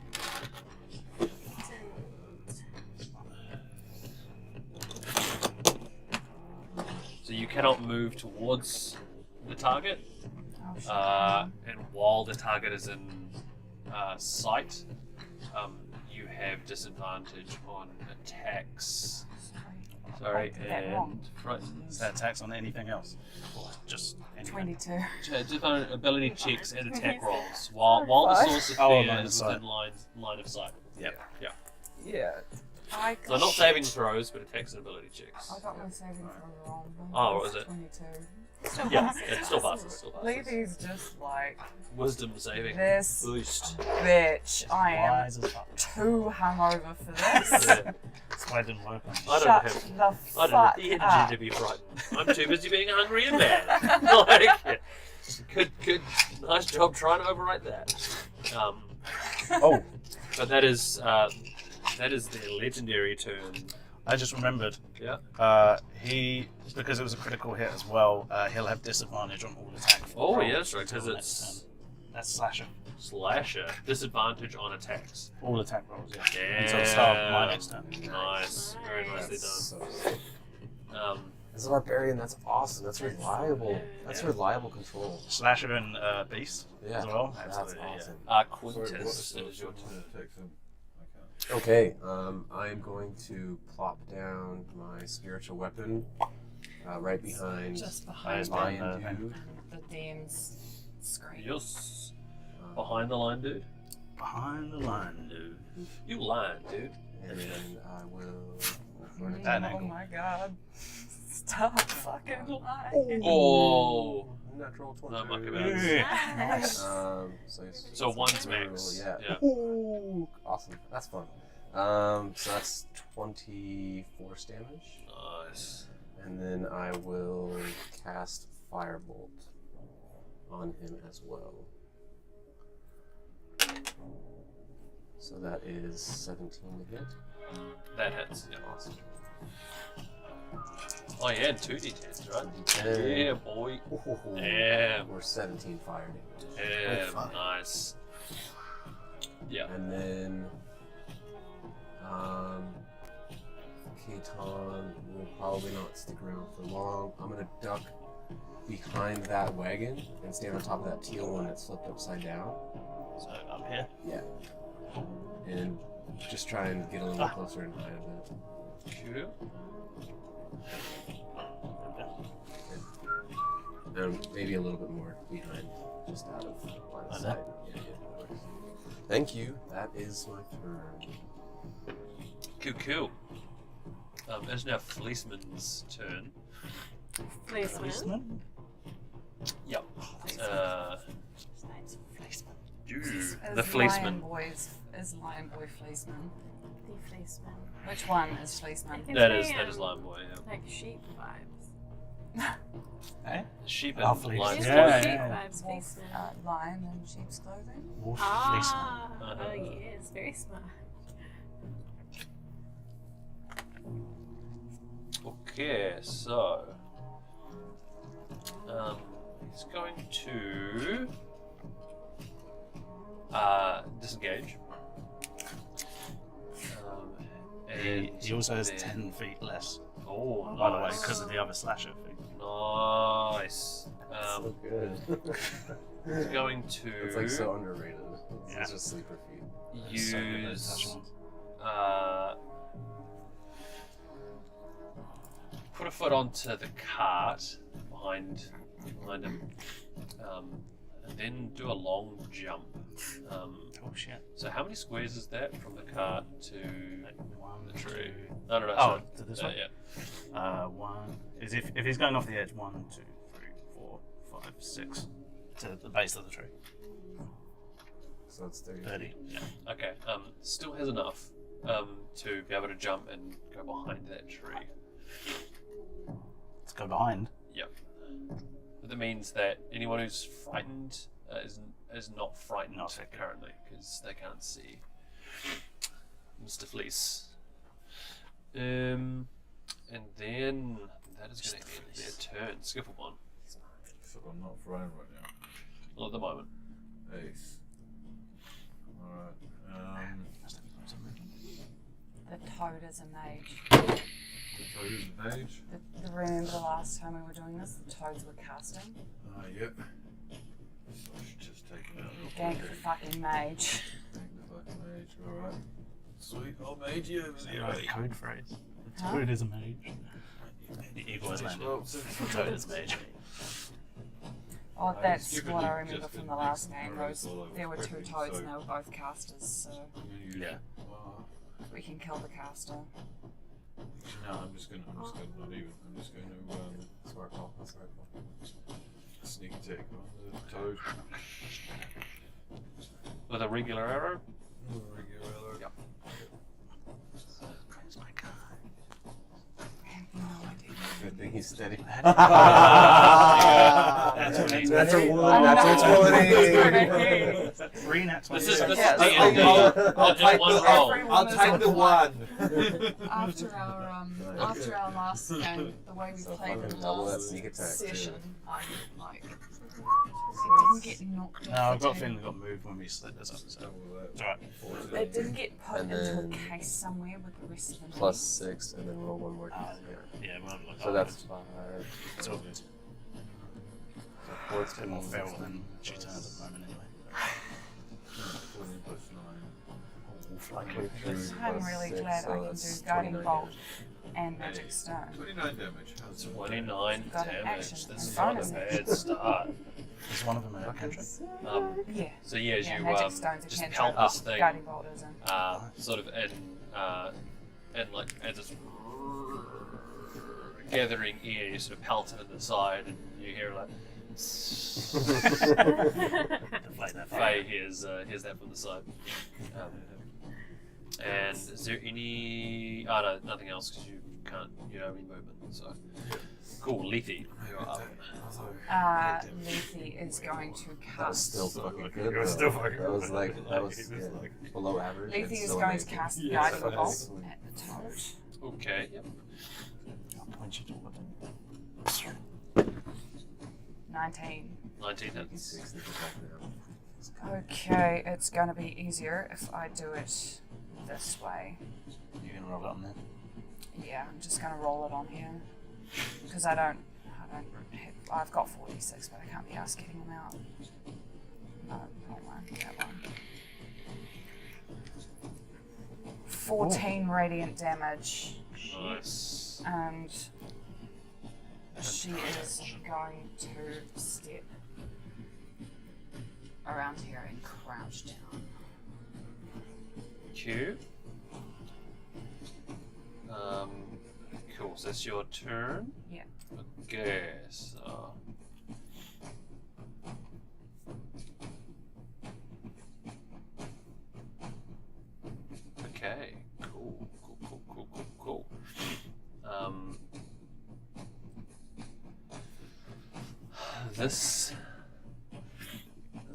So you cannot move towards the target, Oh, shit. and while the target is in sight, you have disadvantage on attacks. Sorry, I did that wrong. and frightened. Is that attacks on anything else? Or just anything? 22. Disadvantage ability checks and attack rolls while the source of Oh, fear line of is sight. within line of sight. Yep. Yeah. I So not saving throws, but attacks and ability checks. I got my saving throw wrong. Oh, what was it? 22. Yeah, it still passes. Still passes. Levy's just like Wisdom saving this boost. bitch. I am Wise as fuck. too hungover for this. Yeah. That's why it didn't work on you. I don't Shut have. the I don't have fuck the energy up. to be frightened. I'm too busy being hungry and bad. Like, good, nice job trying to overwrite that. Oh, But that is their legendary turn. I just remembered. Yeah. Because it was a critical hit as well, he'll have disadvantage on all attack. Oh, rolls yeah, that's right, because until it's- next turn. That's slasher. Slasher. Disadvantage on attacks. All attack rolls, yeah. Damn. Until the start of my next turn. Nice. Very nicely That's done. so sick. Um, As a barbarian, that's awesome. That's reliable. That's Yeah. reliable control. Slasher and Beast Yeah, as well. that's Absolutely, awesome. Quintus, it is your turn. Okay, I'm going to plop down my spiritual weapon right behind Just I behind just Lion found, Dude. the DM's screen. Yes. Behind the line, dude. Behind the line, dude. You lying, dude. And then I will. For an That attack. Oh angle. my god. Stop fucking lying. Oh. Natural 20. No muck about. Nice. So one's max. Yeah. Yeah. Ooh, awesome. That's fun. So that's 20 force damage. Nice. And then I will cast Firebolt on him as well. So that is 17 to hit. That hits. Yeah. Awesome. Oh, yeah, and 2d10s, right? 10. Yeah, boy. Ooh, Damn. Or 17 fire damage. Damn, fuck. nice. Yeah. And then Kaitan will probably not stick around for long. I'm gonna duck behind that wagon and stand on top of that teal one that's flipped upside down. So up here. Yeah. And just try and get a little closer and hide a bit. Shoot him. Maybe a little bit more behind, just out of line of Like sight. that? Yeah, that works. Thank you. That is my turn. Cool. It's now Fleeceman's turn. Policeman. Policeman? Yep. His name's Fleeceman. The Fleeceman. Is Lion Boy Fleeceman? The policeman. Which one is Fleeceman? Gives That me, is Lime Boy. Yeah. like sheep vibes. Eh? Sheep Oh, and Fleece. lime. Gives Yeah, me yeah, sheep yeah. vibes, Wolf, policeman. lion in sheep's clothing. Wolf Ah, Uh-huh. oh yes, very smart. Okay, so he's going to disengage. He also has then- 10 feet less, Oh, by the way, nice. because of the other slasher thing. Nice. So good. He's going to It's like so underrated. It's Yeah. just sleeper feet. use So good, those slasher ones. put a foot onto the cart behind him, and then do a long jump. Oh shit. So how many squares is that from the cart to One, the tree? two- I don't know. Oh, sorry. to this one? Yeah. One is if he's going off the edge. 1, 2, 3, 4, 5, 6 to the base of the tree. So it's 30. 30. Yeah. Okay. Still has enough to be able to jump and go behind that tree. Let's go behind. Yep. But that means that anyone who's frightened is not frightened Not affected. currently because they can't see Mr. Fleece. And then that is going to end their turn. Skiffle one. So I'm not frightened right now. Not at the moment. Ace. Alright. The toad is a mage. The toad is a mage. Remember the last time we were doing this? The toads were casting. Yep. So I should just take it out. Gank the fucking mage. Thank the fucking mage. Alright. Sweet. I'll mage you over there. Right, code phrase. Huh? Toad is a mage. The eagle has landed. Toad is a mage. Oh, that's Stupid what I you remember just from did the last mix game. arrows all over There were two quickly, toads so- and they were both casters, so Yeah. we can kill the caster. No, I'm just gonna not even. I'm just gonna Smart call. Smart call. sneak attack on the toad. With a regular arrow? Regular. Yep. Where's my guy? I have no idea. Good thing he's steady. That's That's a one. That's a 20. 3 nat 20. This is Yeah, the that's end. I'll Just one roll. Everyone is on one. After our last game, the way we So played the fucking double that last sneak attack, too. session, I didn't get knocked No, off I've the got a table. feeling we got moved when we split this up. So it's alright. It didn't get put And into a then case somewhere with the rest of them. Plus 6, and then roll one more. Yeah, we'll have a look. So that's 5. It's all good. So 14. More fail than she turns at the moment anyway. 20 plus 9. I'm really glad I can do Guiding Bolt and Magic Stone. 29 damage. How's it? 29 Got an damage. action This is and not a bonus bad start. Is one of them a cantrip? Yeah. So yeah, as Yeah, you Magic Stone's a just cantrip. pelt this thing, Guiding Bolt isn't. sort of and like as it's gathering air, you sort of pelt it to the side, and you hear like. Deflate that Faye hears that from the side. And is there any? Oh no, nothing else because you don't have any movement. So cool, Lethe, you're up. Lethe is going to That was cast. still fucking good. It was though. still fucking That was good. like, that was It was yeah, like- below average. Lethe It's is still going to amazing. cast Yes, Guiding that Bolt is. at the toad. Okay. Yep. When she talked about 19. 19 hits. 60 attack now. Okay, it's going to be easier if I do it this way. you can roll it on there. Yeah, I'm just going to roll it on here because I've got 46, but I can't be asked getting them out. No, wrong one, that one. 14 radiant damage. Nice. And she is going to step around here and crouch down. Q. Cool. So that's your turn. Yeah. Okay. So. Okay. Cool. Cool. This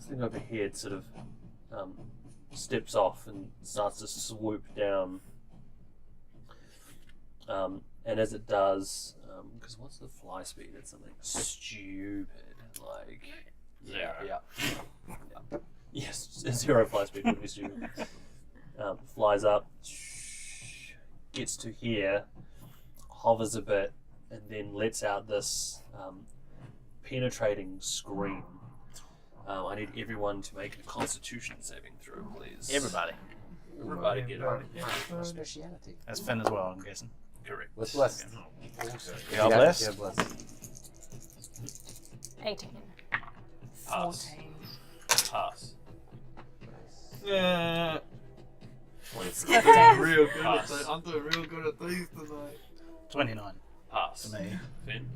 thing overhead sort of steps off and starts to swoop down. And as it does, because what's the fly speed? It's something stupid, like zero. Yeah. Yes, 0 fly speed would be stupid. Flies up, gets to here, hovers a bit, and then lets out this penetrating scream. I need everyone to make a Constitution saving throw, please. Everybody. Everybody get on it. Speciality. That's Finn as well, I'm guessing. Correct. With blessed. You are blessed? Yeah, blessed. 18. Pass. 14. Pass. Yeah. 15. Real good Pass. I'm doing real good at these tonight. 29 Pass. for me. Finn.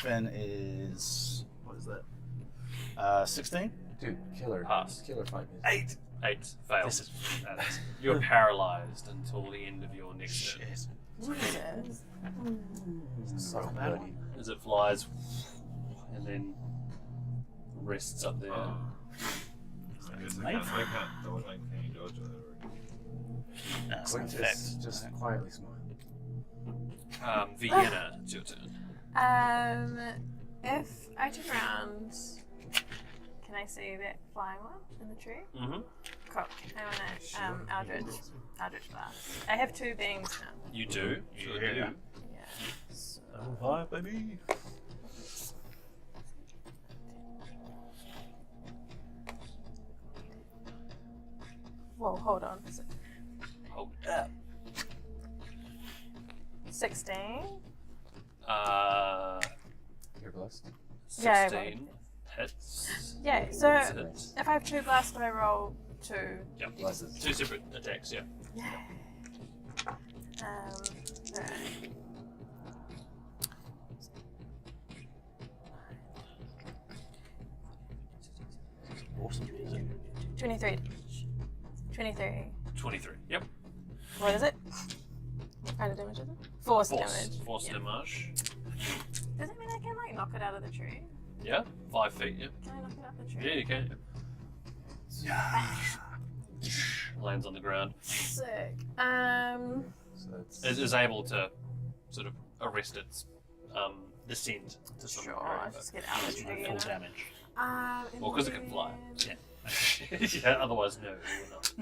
Finn is, what is that? 16? Dude, killer. Pass. Killer fight. 8. 8. Fails. This is You're paralyzed until the end of your next turn. shit. Jesus. So bloody. As it flies and then rests up there. Mate. No, it's Quick, not just, fact. just quietly smile. Vienna, it's your turn. If I turn around, can I see that flying one in the tree? Mm-hmm. Cool. I want to Eldritch Blast. I have 2 beams now. You do. You do. Yeah. So, Hi, baby. whoa, hold on. Hold up. 16. You're blessed. Yeah, 16 hits. Yeah, so Hits. if I have 2 blasts, do I roll 2? Yep. Blessed. 2 separate attacks, yeah. Alright. Awesome music. 23. 23. 23. Yep. What is it? What kind of damage is it? Force damage. Force Yeah. damage. Does it mean I can like knock it out of the tree? Yeah. 5 feet, yeah. Can I knock it out of the Yeah, tree? you can. Lands on the ground. Sick. So it's It is able to sort of arrest its descent to some Sure, degree. I'll but- just get out of the tree. Full damage. Well, 'cause it can fly. Yeah. Yeah, otherwise, no, you will not.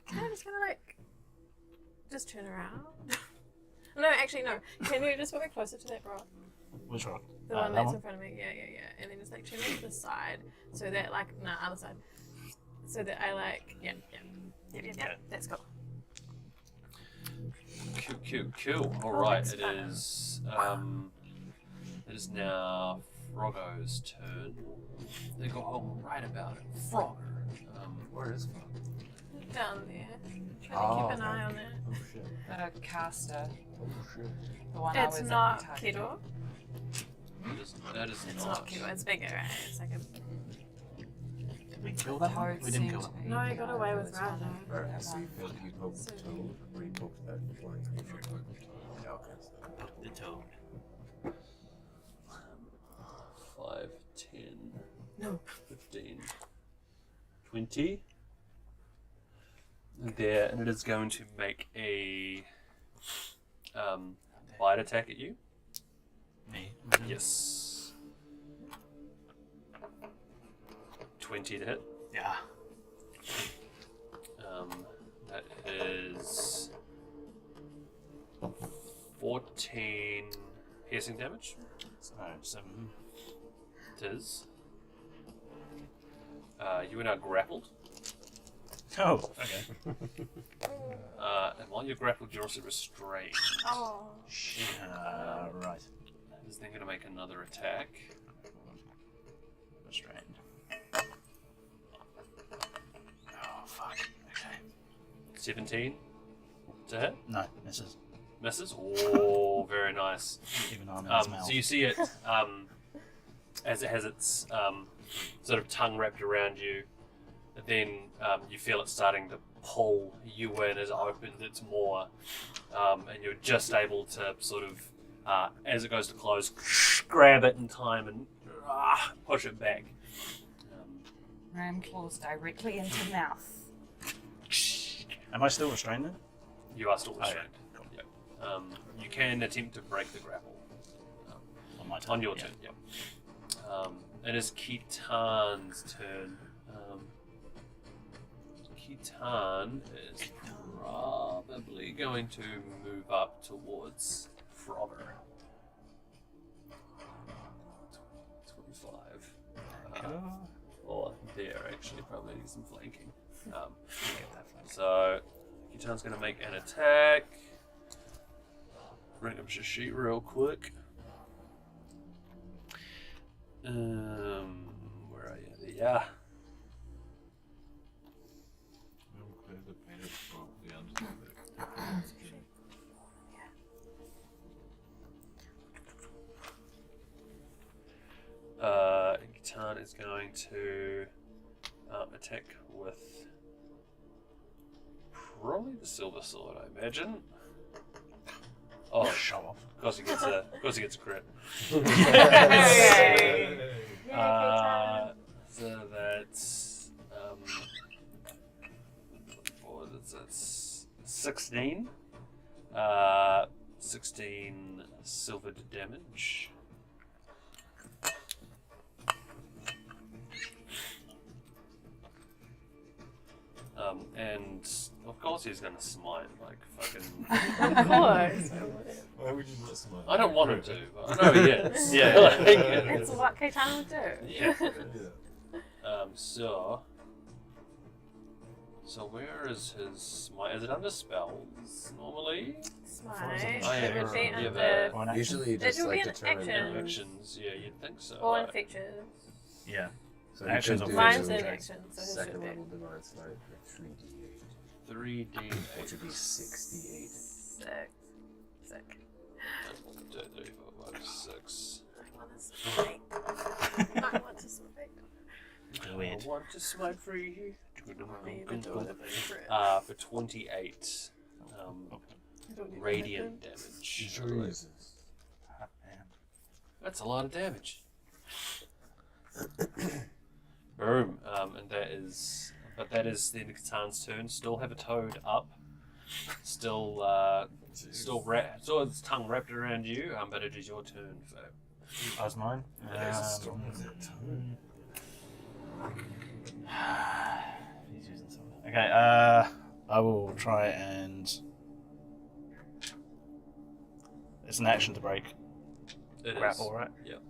Can I just kind of like just turn around? No, actually no. Can you just put me closer to that rock? Which rock? The That one that's one? in front of me. Yeah. And then just like turn me to the side so that like other side. So that I like yeah. That's cool. Cool. All right, it is now Froggo's turn. They go home right about it. Frogger. where is Frog? Down there. Trying to keep an eye on it. Oh shit. The caster. Oh shit. The one It's I was not targeting. Kedor. That is It's not. not Kedor. It's bigger, right? It's like a. Did we kill that one? We didn't kill it. No, I got away with Rhino. Rhino. Alright, so you poked the toad, or you poked that flying creature. Yeah, okay. The toad. 5, 10, No. 15, 20. There, and it is going to make a bite attack at you. Me. Yes. 20 to hit. Yeah. That is 14 piercing damage. So 7. It is. You are now grappled. Oh, okay. And while you're grappled, you're also restrained. Oh. Right. Is then going to make another attack. Restrained. Oh, fuck. Okay. 17 to hit. No, misses. Misses. Oh, very nice. Even though I'm in his mouth. So you see it as it has its sort of tongue wrapped around you. And then you feel it starting to pull you in as it opens its maw. And you're just able to sort of, as it goes to close, grab it in time and push it back. Ram claws directly into mouth. Am I still restrained then? You are still restrained. Cool. Yep. You can attempt to break the grapple. On my turn. On your turn, yep. It is Kitan's turn. Kitan is probably going to move up towards Frobber. 25. Or there, actually, probably do some flanking. So, Kitan's going to make an attack. Bring up Shashit real quick. Where are you? There you are. Kitan is going to attack with probably the silver sword, I imagine. Oh, Show off. of course he gets a crit. So that's what is it? 16. 16 silver damage. And of course he's gonna smite like fucking. Of course. Why would you not smile? I don't want him to, but I know he is. Yeah. Like, It's what Kaitan would do. yeah. Yeah. So where is his smite? Is it under spells normally? Smite. I It would be have under. Or an action? Usually you just It would like be an determine action. Actions, yeah, you'd think so. Or right? infectious. Yeah. So Actions you or could do Mine's Two an trades. action, so his should second be. level divine smite for 3d8, 3d8. which would be 68. Sick. Sick. 2, 3, 4, 5, 6. I want to smite. I want to smite. Do it. I want to smite for you. For For 28 I don't need radiant anything. damage. Jesus. Ah, man. That's a lot of damage. Boom. And that is the end of Katan's turn. Still have a toad up. Still its tongue wrapped around you. But it is your turn, Fo. That's mine. There's a storm with that tongue. He's using silver. Okay, I will try and. It's an action to break. It Grapple, is. right? Yep.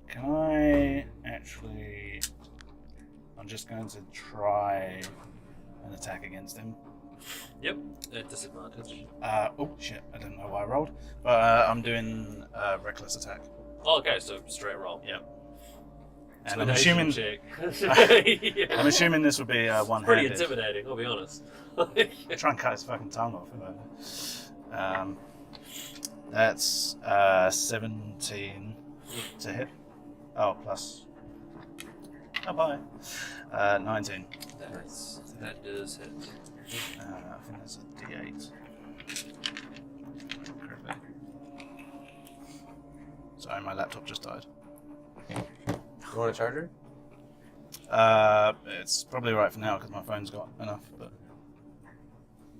Can I actually? I'm just going to try an attack against him. Yep. At disadvantage. Oh shit! I don't know why I rolled, but I'm doing reckless attack. Oh, okay, so straight roll. Yep. And So I'm an assuming Asian check. Yeah. I'm assuming this would be one-handed. Pretty intimidating, I'll be honest. Try and cut his fucking tongue off. If I... That's 17 to hit. Oh, plus. Oh, bye. 19. That does hit. I think that's a D8. Sorry, my laptop just died. You want a charger? It's probably right for now because my phone's got enough, but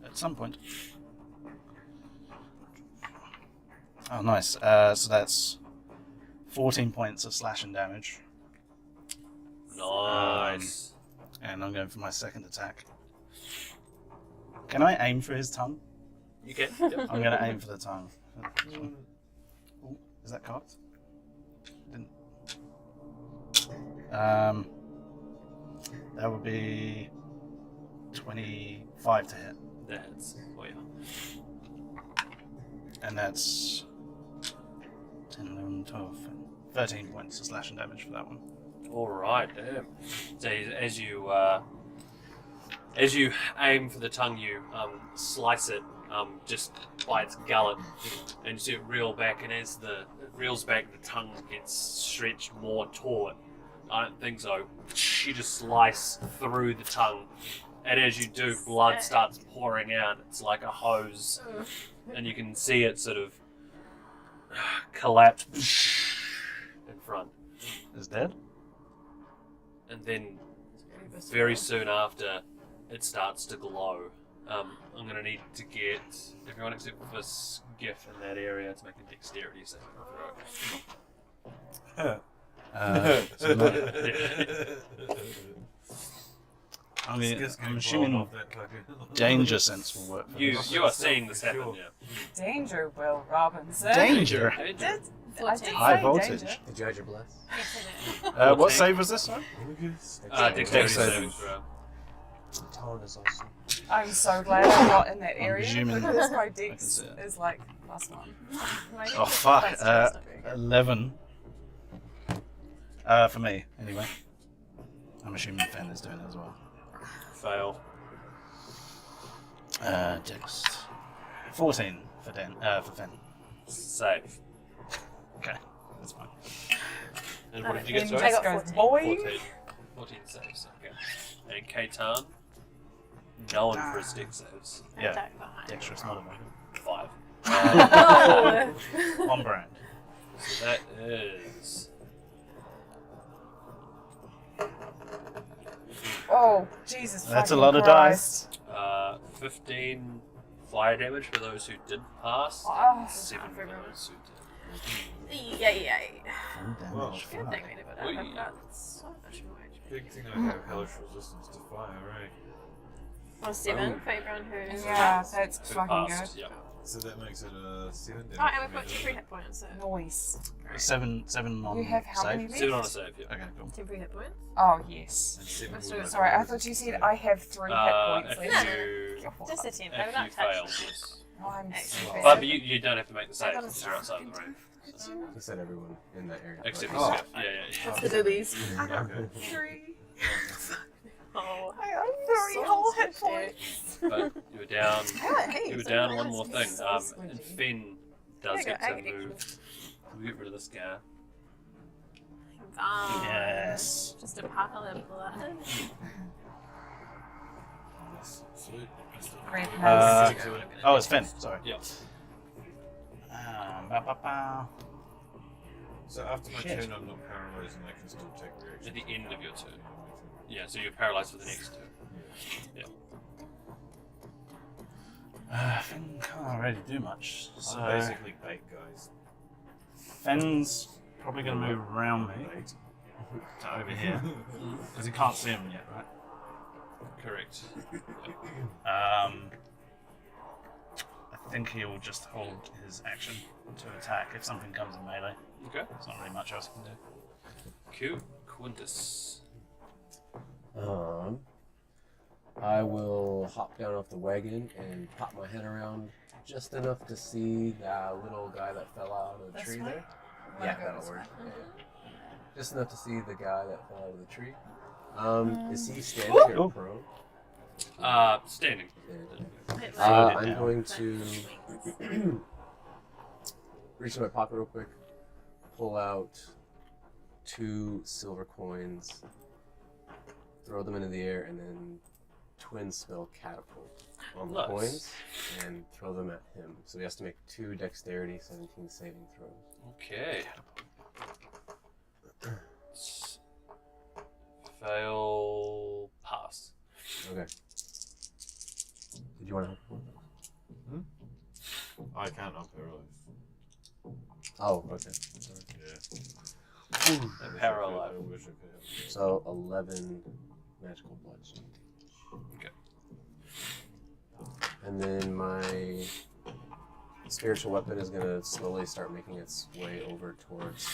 at some point. Oh, nice. So that's 14 points of slashing damage. Nice. And I'm going for my second attack. Can I aim for his tongue? You can. Yep. I'm going to aim for the tongue. Oh, is that cards? Didn't. That would be 25 to hit. That's oh yeah. And that's 10, 11, 12, 13 points of slashing damage for that one. All right, damn. So as you aim for the tongue, you slice it just by its gullet, and you see it reel back. And as it reels back, the tongue gets stretched more taut. I don't think so. You just slice through the tongue, and as you do, blood starts pouring out. It's like a hose, and you can see it sort of collapse in front. Is dead? And then very soon after, it starts to glow. I'm going to need to get everyone except for Skiff in that area to make a dexterity saving throw. So I'm assuming danger sense will work for this. You are seeing this happen, yeah. Danger, Will Robinson. Danger? I did High say voltage. danger. Did you add your bless? What save was this, sorry? Dexterity saving saving throw. Tone is awesome. I'm so glad I'm not in that area presuming because my I can dex see it. is like +1. My Oh dex fuck! is +2, it's not very good. 11. For me, anyway. I'm assuming Fen is doing it as well. Fail. Dex. 14 for Fen. Save. Okay, that's fine. And what did you get, And sorry? just goes, boy. 14 saves, okay. And Katan, known for his dex saves. Yeah. Attack behind. Dexterous modifier. 5. Oh. On brand. So that is... Oh, Jesus That's a fucking lot of Christ. 15 fire damage for those who didn't pass, Oh, and 7 for those who did. Yay. Well, Good thing we never Oi. done. I've got so much more HP. big thing I have hellish resistance to fire, right? Well, 7 for everyone who's Yeah, that's Who fucking passed, good. yeah. So that makes it a 7 damage. Oh, and we've got temporary hit points, so Noise. 7 on You have how save? many left? 7 on a save, yeah. Okay, cool. temporary hit points. Oh, yes. And 7 Let's will do it. make Sorry, I resistance thought you to said save. I have 3 hit points If left. you, Just a 10. if I've you not fail, touched. yes. Oh, I'm Actually, so But you don't have to make the save since you're outside of the range. He said everyone in that area. Except Right. for Skiff. Yeah. That's the boobies. I got Okay. 3. Oh. I got 3 whole hit points. But you were down. Hey, You were so down nice. one more thing. So And squidgy. Finn does There you get go, to I get move. We'll get rid of this guy. Yes. Just a pile of blood. Sweet. Red Uh, nose. Oh, it's Fen, sorry. Yeah. So after my Shit. turn, I'm not paralyzed and I can still take reaction. At the end of your turn. Yeah, so you're paralyzed for the next turn. Yeah. Fen can't really do much. So I'm basically bait, guys. Fen's probably going to move around me to over here. Because he can't see him yet, right? Correct. I think he'll just hold his action to attack if something comes in melee. Okay. There's not really much else he can do. Q. Quintus. I will hop down off the wagon and pop my head around just enough to see that little guy that fell out of the This tree way? there. Wanna Yeah, go that'll this work. way? Yeah. Just enough to see the guy that fell out of the tree. Is he standing Ooh. or prone? Standing. Standing. Slow it I'm down. going to reach in my pocket real quick, pull out 2 silver coins, throw them into the air, and then twin spell catapult on the Nice. coins and throw them at him. So he has to make 2 dexterity, 17 saving throws. Okay. Fail. Pass. Okay. Did you want to help? I can't, I'm paralyzed. Oh, okay. Sorry. Yeah. Paralyzed. I wish I could help. So 11 magical bludgeoning. Okay. And then my spiritual weapon is gonna slowly start making its way over towards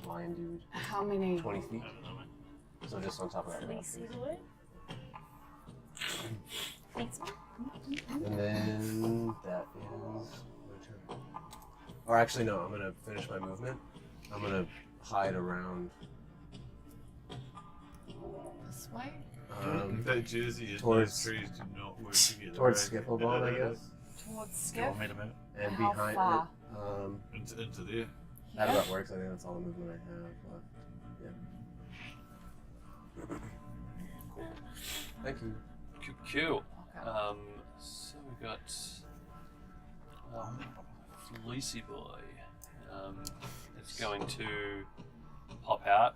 Lion Dude. How many? 20 feet. So just on top of that. And then that is my turn. Or actually, no, I'm gonna finish my movement. I'm gonna hide around. This way? That jersey and towards- those trees do not work together. Towards right? Skifflebone, I guess. Towards Do you Skiff? want me to move? And How behind far? it. Into there. That about works. I think that's all the movement I have. But, yeah. Thank you. Cool. Okay. So we got Fleecy Boy. It's going to pop out.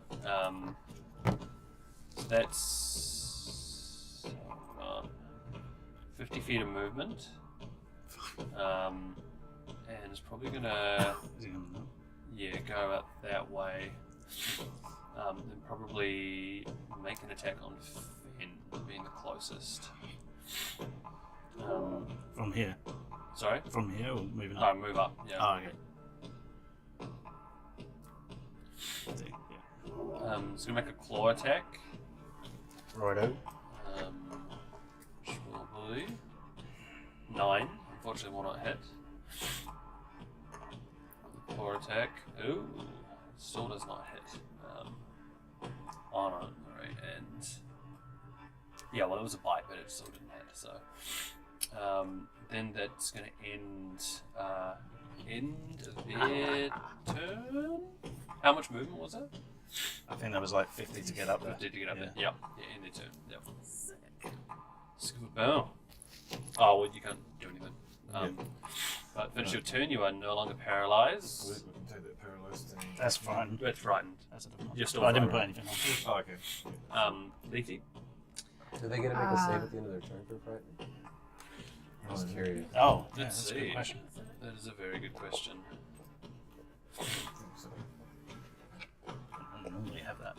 That's 50 feet of movement. And it's probably gonna Is he gonna move? go up that way. And probably make an attack on Finn, being the closest. From here? Sorry? From here or moving Oh, up? move up. Yeah. Oh, okay. See, yeah. It's gonna make a claw attack. Righto. Which will be 9. Unfortunately, will not hit. Claw attack. Ooh, still does not hit. Oh no, alright, and yeah, well, it was a bite, but it still didn't hit. So, then that's gonna end their turn. How much movement was it? I think that was like 50 to get up there. Did you get up Yeah. there? Yep. Yeah, end their turn. Yep. Boom. Oh, well, you can't do anything. But finish your turn. You are no longer paralyzed. We can take that paralyzed thing. That's fine. It's frightened. That's a different You're still I didn't put frightened. anything on. Oh, okay. Leafy. Do they get to make a save at the end of their turn for frightened? I was curious. Oh, yeah, Let's that's a see. good question. That is a very good question. I don't normally have that.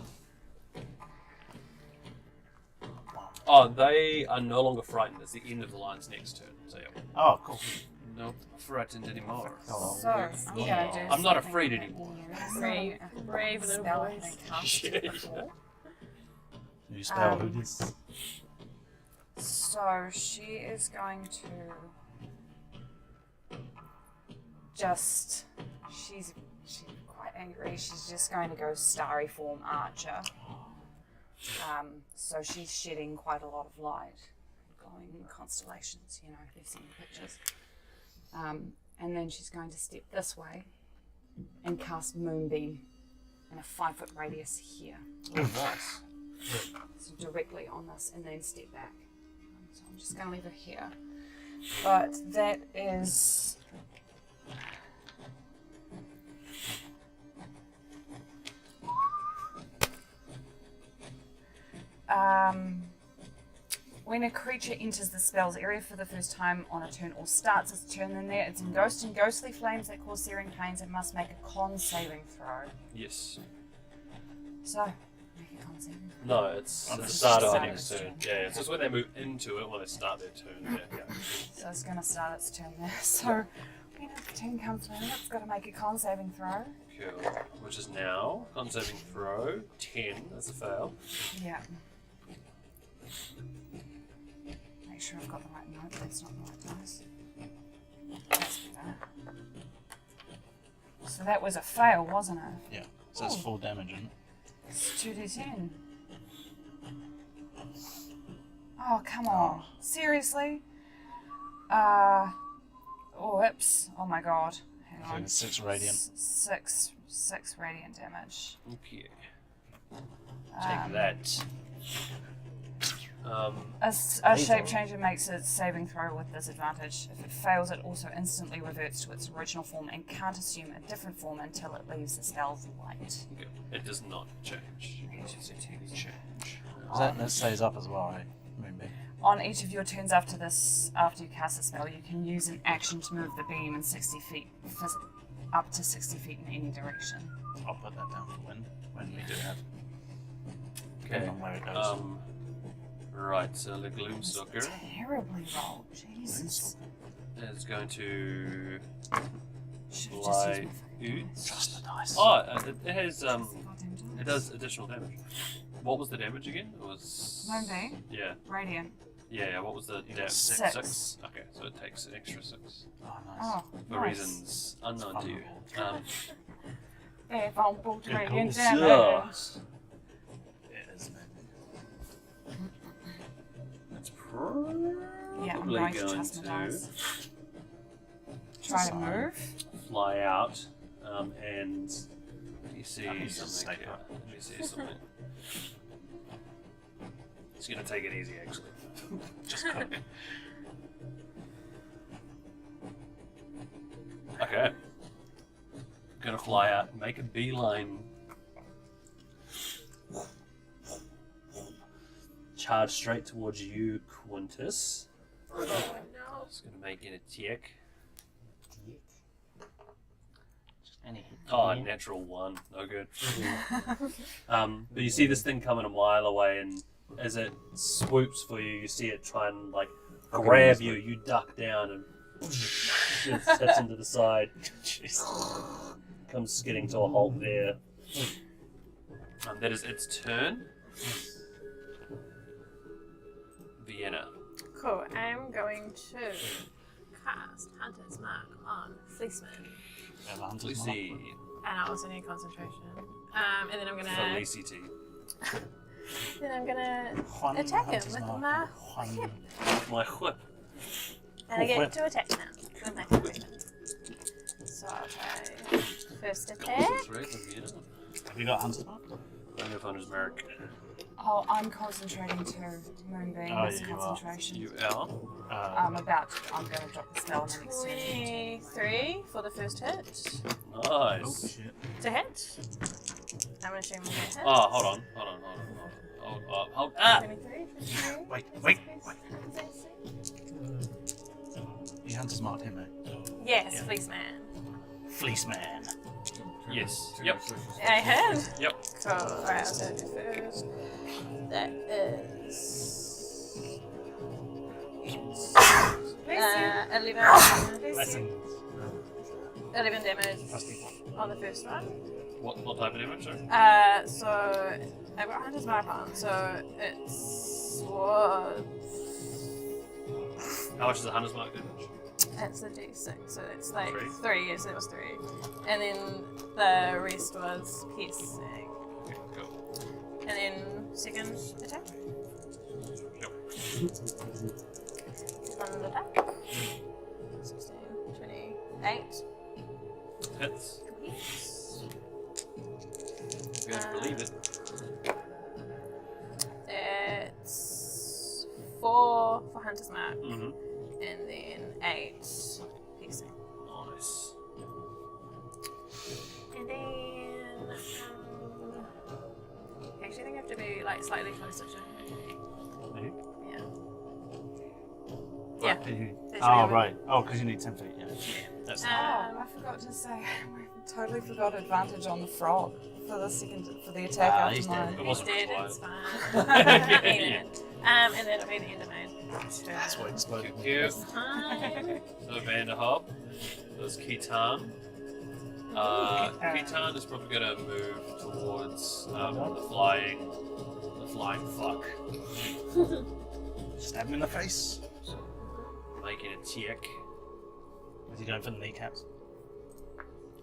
Oh, they are no longer frightened. It's the end of the line's next turn. So yeah, Oh, cool. not frightened anymore. So, I'm gonna do I'm not something afraid that anymore. Brave, brave little spell I boys. haven't cast Yeah. before. New spell, Um, who did? So she is going to she's quite angry. She's just going to go starry form archer. So she's shedding quite a lot of light, glowing constellations. You know, if you've seen the pictures. And then she's going to step this way and cast Moonbeam in a 5-foot radius here. Oh, nice. So directly on this, and then step back. So I'm just going to leave her here. But that is. When a creature enters the spell's area for the first time on a turn or starts its turn in there, it's engrossed in ghostly flames that cause searing pains and must make a con saving throw. Yes. So, make a con saving throw. No, it's On the the start of the start next of turn. its Yeah, it's just when they move into it, when they start their turn. Yeah. So it's going to start its turn there. So when its turn comes around, it's got to make a con saving throw. Cool. Which is now con saving throw 10. That's a fail. Yeah. Make sure I've got the right note. That's not the right dice. That's better. So that was a fail, wasn't it? Yeah. So that's Oh. full damage, isn't it? It's 2d10. Oh, come on. Seriously? Whoops. Oh my god. Hang So on. it's 6 radiant. Six radiant damage. Okay. Um, Take that. A shape changer makes its saving throw with disadvantage. If it fails, it also instantly reverts to its original form and can't assume a different form until it leaves the spell's light. Okay. It does not change. Change. That stays up as well, right? Moonbeam. On each of your turns after you cast a spell, you can use an action to move the beam in 60 feet, up to 60 feet in any direction. I'll put that down for when we do have. Okay. Depending on where it goes. Right, so the Gloomstalker. Terribly rolled, Jesus. is going to Should've just fly used my out. Trust the dice. Oh, it has goddamn it does additional damage. What was the damage again? It was Moonbeam. Yeah, Radiant. yeah. What was the damage? Six. Okay, so it takes an extra 6 Oh, nice. Oh, for nice. reasons unknown to you. They're vulnerable to Good radiant call. damage. It is, man. That's probably Yeah, I'm going to trust my dice. Try to move. fly out, and you see I think it's just something. stay Here. Let me see something. It's gonna take it easy, actually. Just cook. Okay. Gonna fly out and make a beeline. Charge straight towards you, Quintus. Oh no. It's gonna make an attack. Any. Oh, natural 1. No good. But you see this thing coming a mile away, and as it swoops for you, you see it try and like grab you. You duck down and it steps into the side. Comes skidding to a halt there. That is its turn. Vienna. Cool. I'm going to cast Hunter's Mark on Fleeceman. Felicity. And I also need concentration. And then I'm gonna Felicity. attack him with my whip. My whip. And I Cool whip. get to attack now with my whip weapon. So I'll try first attack. Concentration, Vienna. Have you got Hunter's Mark? I have Hunter's Mark. Oh, I'm concentrating too. Moonbeam Oh, is you are. concentration. You are. I'm going to drop the spell in the next turn. 23 for the first hit. Oh, Nice. shit. To hit. I'm gonna assume we'll get hit. Oh, hold on. Hold. Ah! 23. Wait. You Hunter's Mark him, mate. Yes, Yeah. Fleeceman. Fleece Man. Yes. Yep. I had. Yep. Cool. Alright, I'll do it first. That is. 11. Blessings. 11 damage Rusty. on the first one. What type of damage, sorry? So I've got Hunter's Mark on, so it's what? How much is the Hunter's Mark damage? It's a d6, so it's like Three? 3. Yes, it was 3, and then the rest was piercing, Okay, cool. and then second attack. Yep. One attack. 16, 28. Hits. Hits. You guys believe it. It's 4 for Hunter's Mark, Mm-hmm. and then 8 piercing. Nice. And then, actually, I think I have to be like slightly closer to him. Yeah. Yeah. There's Oh, really- right. Oh, because you need 10 feet, yeah. That's Oh, I forgot to say, I totally forgot advantage on the frog for the attack Ah, after he's mine. dead. It He's wasn't dead, required. it's fine. Even. And that'll be the end of my turn. That's what exploded. Cute. Time. So Vanderhob. There's Kitan. Kitan is probably gonna move towards the flying fuck. Stab him in the face. Making a check. Is he going for the kneecaps?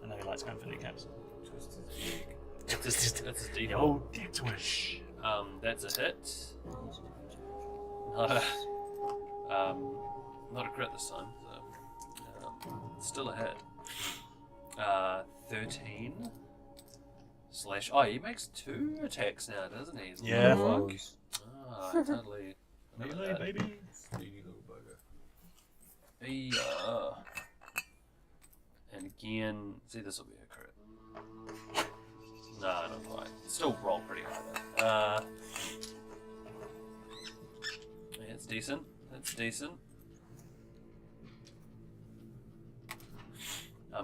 I know he likes going for kneecaps. That's his The default. old dick swish. That's a hit. Not a crit this time. So, still a hit. 13 slash. Oh, he makes 2 attacks now, doesn't he? Yeah. Fuck. Ah, totally. Melee, baby. Yeah. And again, see, this will be a crit. No, not quite. Still roll pretty high though. Yeah, it's decent. That's decent.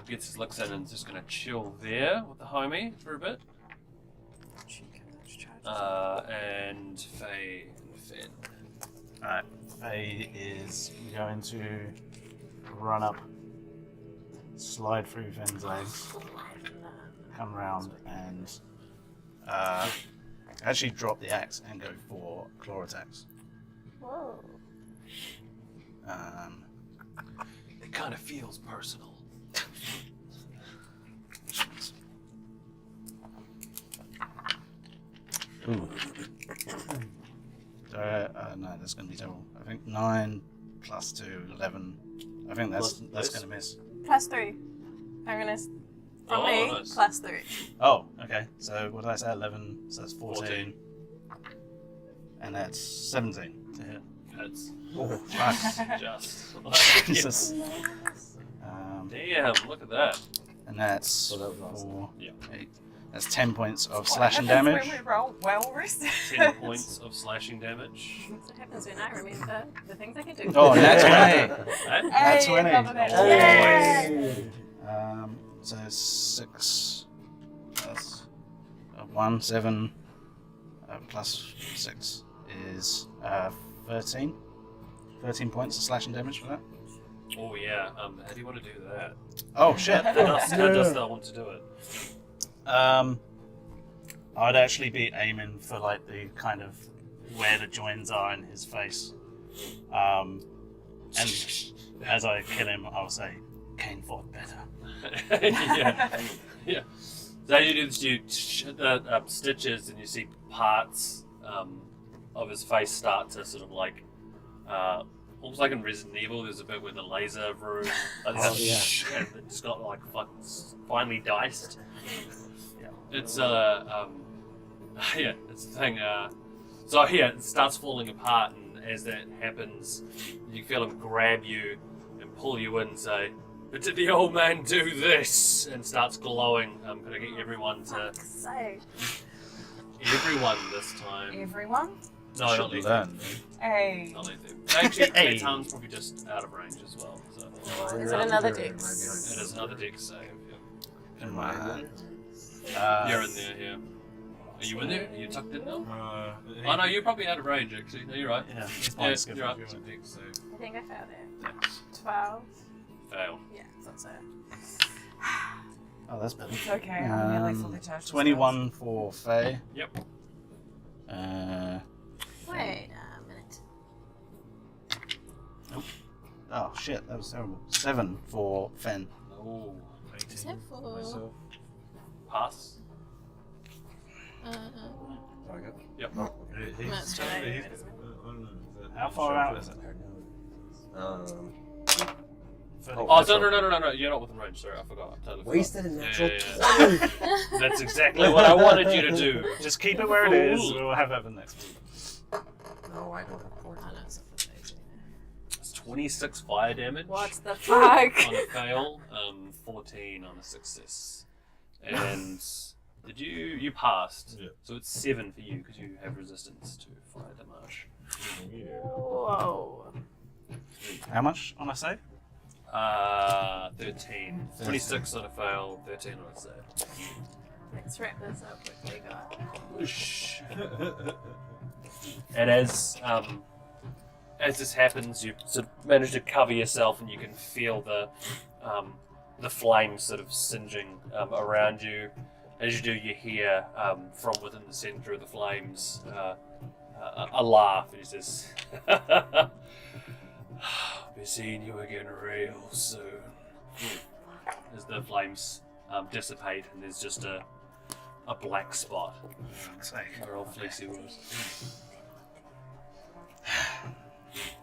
Gets his licks in and is just gonna chill there with the homie for a bit. And Faye and Finn. Alright, Faye is going to run up, slide through Ven's legs, come round, and actually drop the axe and go for claw attacks. Whoa. It kind of feels personal. Ooh. No, that's going to be terrible. I think 9 plus 2, 11. I think that's going to miss. +3. I'm gonna. From me, nice. +3. Oh, okay. So what did I say? 11. So that's 14. And that's 17 to hit. That's Fuck. just. Jesus. Damn, look at that. And that's So that was awesome. 4, Yeah. 8. That's 10 points of What slashing happens damage. when we roll well rested? 10 points of slashing damage. That's what happens when I remember the things I can do. Oh, that's 20. That- That's Hey, 20. above that. Oh, Yay! So 6 plus 1, 7 plus 6 is 13. 13 points of slashing damage for that. Oh yeah. How do you want to do that? Oh shit. How does that want to do it? I'd actually be aiming for like the kind of where the joins are in his face. And as I kill him, I'll say, Kane fought better. Yeah. Yeah. So you do this, you stitches, and you see parts of his face start to sort of like, almost like in Resident Evil. There's a bit where the laser room, and it's got like finely diced. It's it's the thing. So it starts falling apart, and as that happens, you feel him grab you and pull you in and say, "But did the old man do this?" And starts glowing. I'm gonna get everyone to everyone this time. Everyone? No, not Should Lethe. learn. Hey. Not Lethe. Actually, Clayton's probably just out of range as well. So Is it another it dex? is another dex save. Yeah. In my hand. You're in there. Yeah. Are you in there? Are you tucked in now? Oh no, you're probably out of range actually. No, you're right. Yeah, it's Yeah, fine. you're right. I think I failed it. 12. Fail. Yeah, thought so. Oh, that's better. It's okay. I'm nearly fully charged. 21 for Faye. Yep. Wait a minute. Oh shit, that was terrible. 7 for Fen. Oh. Except for. Pass. Yep. That's right. How far out is it? Oh, no. You're not within range. Sorry, I forgot. I totally Wasted a forgot. natural Yeah. That's exactly what I wanted you to do. Just keep it where it is. We'll have that for next week. No, I don't have 14. Oh, no, it's not the phase. It's 26 fire damage. What the fuck? On a fail, 14 on a success. And did you passed? Yeah. So it's 7 for you because you have resistance to fire damage. Whoa. How much on a save? 13. 26 on a fail, 13 on a save. Let's wrap this up quickly, guys. And as this happens, you sort of manage to cover yourself, and you can feel the flames sort of singeing around you. As you do, you hear from within the centre of the flames a laugh, and he says, "I'll be seeing you again real soon." As the flames dissipate, and there's just a black spot. Fuck's sake. They're all fleecy wolves.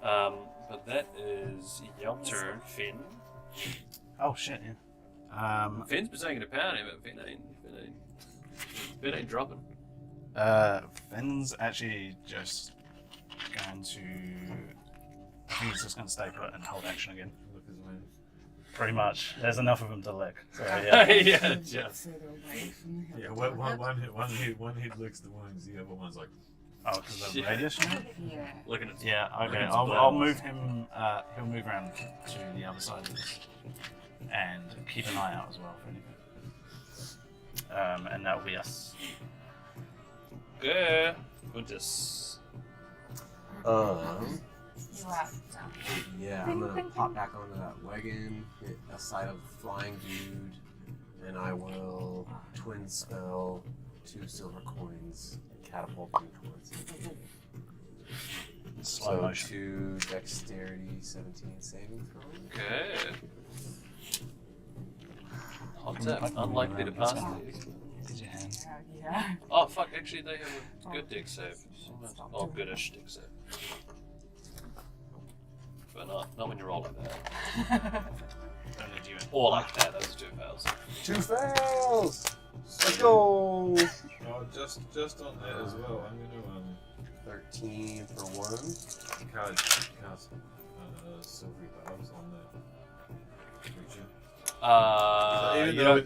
But that is your turn, Finn. Oh shit, yeah. Finn's been taking a pound, but Finn ain't dropping. Finn's actually just going to. I think he's just going to stay put and hold action again. Pretty much. There's enough of them to lick. So yeah. Yeah, just. Yeah, one hit licks the wounds, the other one's like, Oh, because of the Yeah. radius? Yeah. Looking at Yeah, okay. It's I'll blood. move him. He'll move around to the other side of this, and keep an eye out as well for anything. And that'll be us. Good. Quintus. You are. Yeah, I'm gonna pop back onto that wagon, hit a side of flying dude, and I will twin spell 2 silver coins and catapult them towards him. Slow So motion. 2 dexterity, 17 saving throw. Okay. Hot tip. Unlikely to pass these. Did your hand? Yeah. Oh fuck! Actually, they have a good deck save. Oh, goodish deck save. But not when you roll like that. Only do you. Or like that. Those 2 fails. 2 fails! Let's go! Oh, just on that as well. I'm gonna 13 for 1. cast silvery barbs on that creature.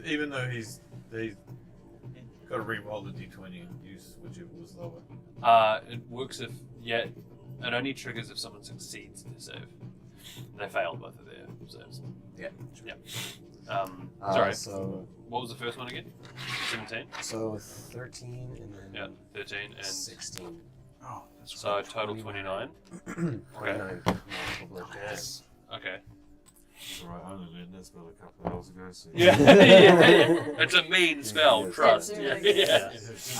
Even though he's got to re-roll the d20 and use whichever was lower. It works if it only triggers if someone succeeds their save. They failed both of their saves. Yeah. Sorry. So, What was the first one again? 17. so 13 and then Yeah, 13 and 16. Oh, that's so total 29. 29 multiple Yes. Okay. It's alright, I only learned that spell a couple of hours ago, so Yeah. It's a mean spell. Yeah. Trust. It's Yeah. really good. Yeah.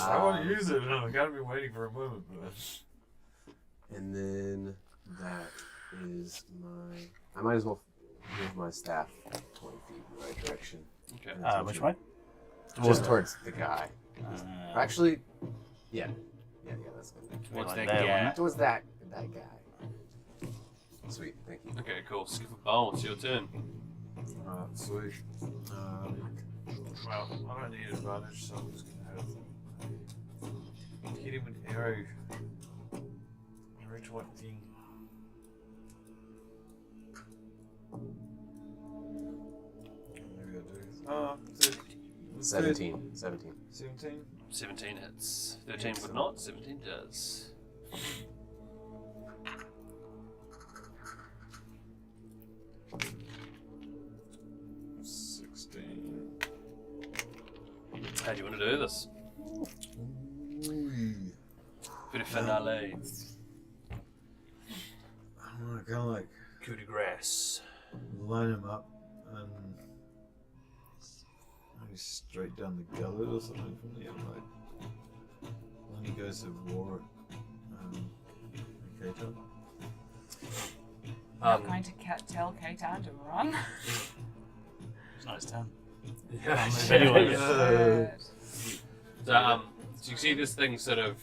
I want to use it, and I've got to be waiting for a moment. But And then that is I might as well move my staff 20 feet in the right direction. Okay. And that's which what way? Just towards the guy. Uh, Actually, yeah, that's good. What's like that there, guy? wasn't Towards that guy. Sweet, thank you. Okay, cool. Skip a bone. It's your turn. alright, sweet. Well, I don't need advantage, so I'm just gonna have hit him with arrow. Arrow 20. Maybe I'll do 17. 17. 17 hits. 13 would not. 17 does. How do you want to do this? Bit of finale. I want to kind of like Coup de grace. line him up and maybe straight down the gullet or something from the outside. When he goes to war at Kato. Not going to tell Katar to run. it's not his turn. Anyway, Shit. so you see this thing sort of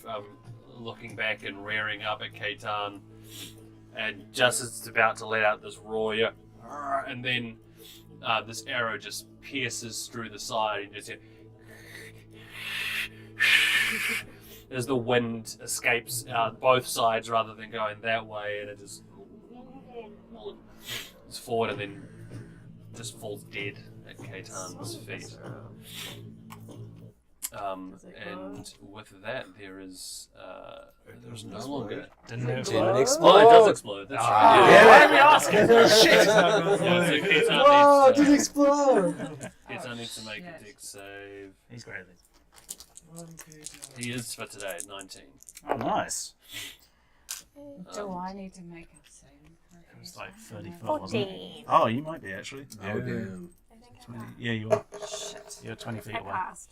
looking back and rearing up at Katan, and just as it's about to let out this roar, and then this arrow just pierces through the side, and you just hear as the wind escapes both sides rather than going that way, and it just is forward and then just falls dead at Katan's feet. And with that, there's no longer. Didn't it? Didn't explode. Oh, it does explode. That's right. Yeah, why are we asking? Shit! Yeah, so Whoa, it Katan didn't needs explode! Katan needs to make a shit. dex save. He's great. He is for today at 19. Oh, nice. Do I need to make a save? It was like 34, wasn't it? 14. Oh, you might be actually. Oh, damn. I think 20, I passed. yeah, you are. Shit. You're 20 feet I away. passed.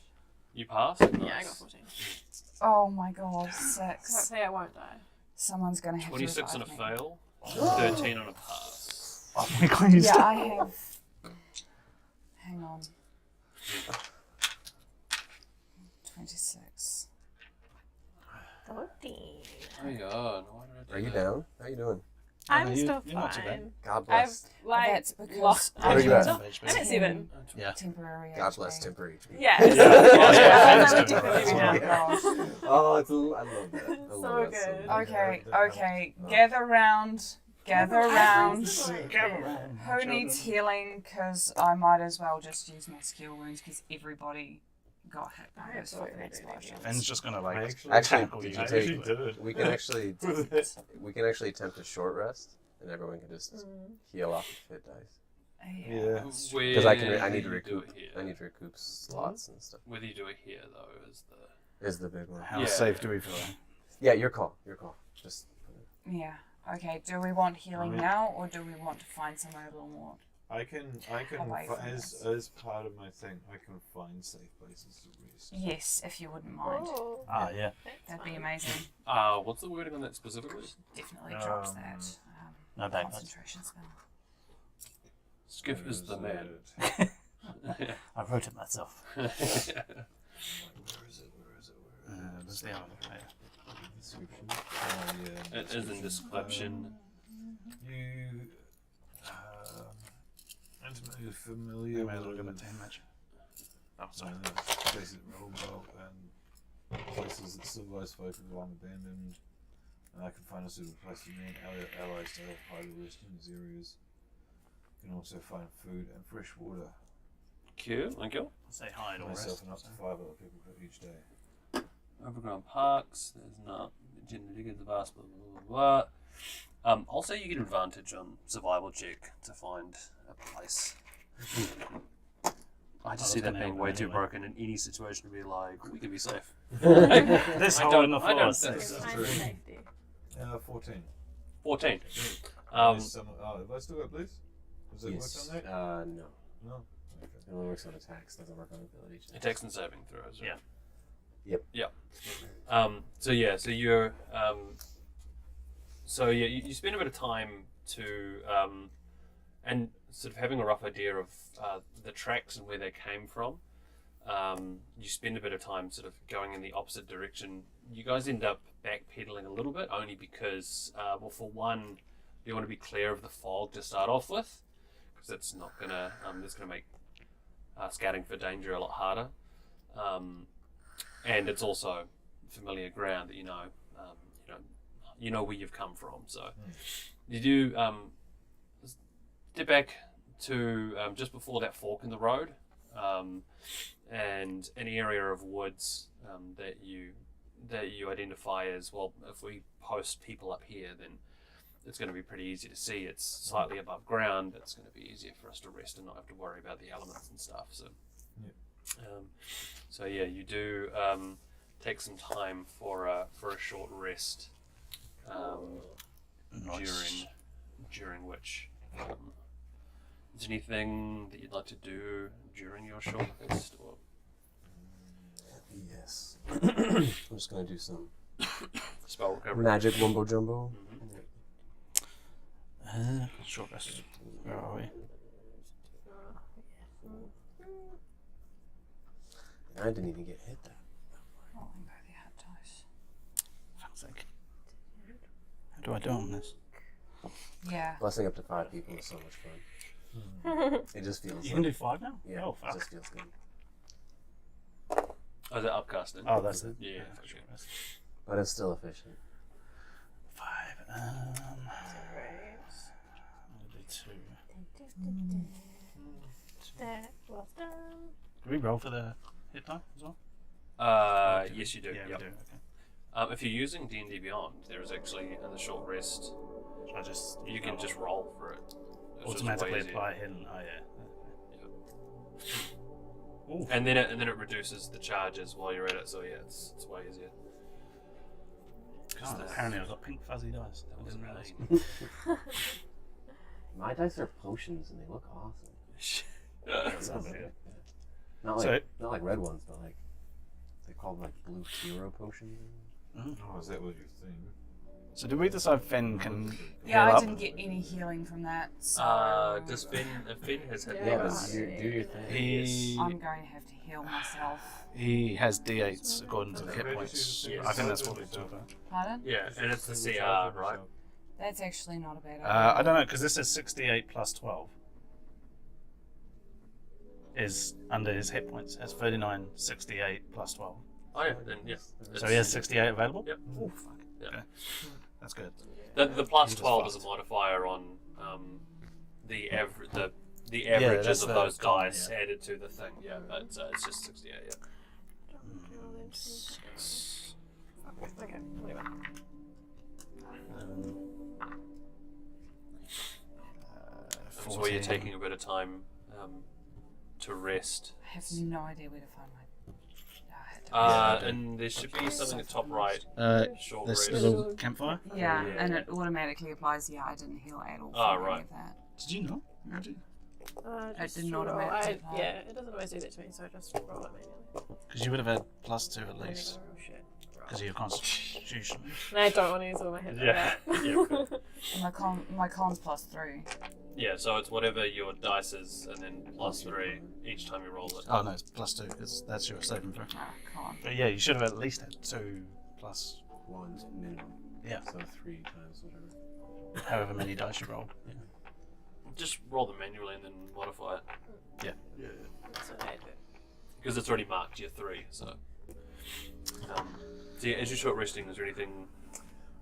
You passed? Yeah, I got Nice. 14. Oh my god, 6. Hopefully I won't die. Someone's gonna have 26 to on a revive me. fail, 13 on a pass. Oh my god, you Yeah, still- I have. Hang on. 26. 14. Oh yeah, no wonder I did Are you that. down? How you doing? I'm you- still you're not too bad. fine. God I've bless. like That's because lost. Where are you I'm at? still- I'm at 7. Yeah. Temporary. God bless HP. temporary HP. Yeah. Yeah. That's Yeah. what definitely Oh now. my gosh. Oh, I love that. I So love that good. much. Okay, okay. Gather round. Gather round. Gather round. Who needs healing? Because I might as well just use my skill wounds because everybody got hit by I those absolutely fucking do. explosions. Ben's just gonna like Actually, tackle did you. you take? We can actually attempt a short rest, and everyone can just heal off of hit dice. Yeah. Because I need to Where do recoup. it here. I need to recoup slots and stuff. Whether you do it here though is the. Is the big one. How Yeah. safe do we feel? Yeah, your call. Your call. Just Yeah. Okay, do we want healing I mean- now, or do we want to find somewhere a little more? I can Away from as part of my thing, I can find safe places to rest. Yes, if you wouldn't mind. Oh, Ah, yeah. That'd be amazing. What's the wording on that specifically? Definitely drops Um, that No backwards. concentration spell. Skiff is the man. I wrote it myself. Where is it? There's the armor. Yeah. Description. Yeah. It is in description. You intimately familiar I may as well with give it to him, Mitch. Oh, sorry. places that roll about and places that civilized folk have long abandoned, and I can find a suitable place for me and allies to have hide or rest in these areas. You can also find food and fresh water. Cool, thank you. Say hi to Myself rest. and up to 5 other people each day. Overgrown parks, there's not the vast blah blah blah blah. I'll say you get advantage on survival check to find a place. I just see that being way too broken in any situation to be like, we can be safe. This I hole don't- in the I floor don't is think six. so. find safety. 14. 14. There's some, have I still got bliss? Does it Yes. work on that? No. No. It only works on attacks. Doesn't work on ability checks. Attacks and saving throws. Right? Yeah. Yep. So you're you spend a bit of time to and sort of having a rough idea of the tracks and where they came from. You spend a bit of time sort of going in the opposite direction. You guys end up backpedaling a little bit, only because, well, for one, you want to be clear of the fog to start off with, because it's not gonna, it's gonna make scouting for danger a lot harder. And it's also familiar ground that you know where you've come from. So you do step back to just before that fork in the road, and an area of woods that you identify as, well, if we post people up here, then it's going to be pretty easy to see. It's slightly above ground. It's going to be easier for us to rest and not have to worry about the elements and stuff. So you do take some time for a short rest, Nice. during which is there anything that you'd like to do during your short rest? Or Yes. I'm just gonna do some spell recovery? magic wumbo jumbo. Short rest. Where are we? I didn't even get hit that. Rolling by the hot dice. Fuck's sake. How do I do on this? Yeah. Blessing up to 5 people is so much fun. It just feels You like, can do 5 now? yeah, Oh, it fuck. just feels good. Oh, is it upcasting? Oh, that's it. Yeah, for short sure. rest. But it's still efficient. 5. I'm gonna do 2. That was done. Do we roll for the hit die as well? Yes, you do. Yeah, Yep. we do. Okay. If you're using D&D Beyond, there is actually in the short rest, So I just you can just roll for it. It's just automatically way easier. apply hidden. Oh yeah. Ooh. And then it reduces the charges while you're at it. So yeah, it's way easier. God, apparently I've got pink fuzzy dice. That I was didn't realise. amazing. My dice are potions and they look awesome. Not like So- not like red ones, but like they're called like blue hero potions. Oh, is that what you think? So did we decide Finn can Yeah, heal I up? didn't get any healing from that. So Does Finn has hit Yeah, the but do your thing. He I'm going to have to heal myself. he has D8s according to the hit points. Yes. I think that's what we've talked about. Pardon? Yeah, and it's the CR, right? That's actually not a bad idea. I don't know because this is 68 plus 12 is under his hit points. Has 39, 68 plus 12. Oh yeah, then yeah. So he has 68 available. Yep. Oh fuck. Yeah. Okay. That's good. The plus Just 12 is a fast. modifier on the average the that's averages of the those common, dice yeah. added to the thing. Yeah, but it's just 68. Yeah. Okay, whatever. So where you're taking a bit of time to rest. I have no idea where to find my hit And there should be something at top right. Short This rest. little campfire. Yeah, and it automatically applies. Yeah, I didn't heal at all. Oh, for any right. of that. Did you not? Did you? Just did not roll. automatically apply. Yeah, it doesn't always do that to me, so I just roll it manually. Because you would have had +2 at I'm gonna least. go roll shit. Because of your constitution. No, I don't want to use all my hit. Yeah. Yeah. And my con's +3. Yeah, so it's whatever your dice is, and then +3 each time you roll it. Oh no, it's +2 because that's your saving throw. Oh, con. But yeah, you should have at least had 2 plus 1 minimum. Yeah. So 3 times whatever. however many dice you roll. Yeah. Just roll them manually and then modify it. Yeah. That's what I do. Because it's already marked year 3, so. So yeah, as you're short resting, is there anything you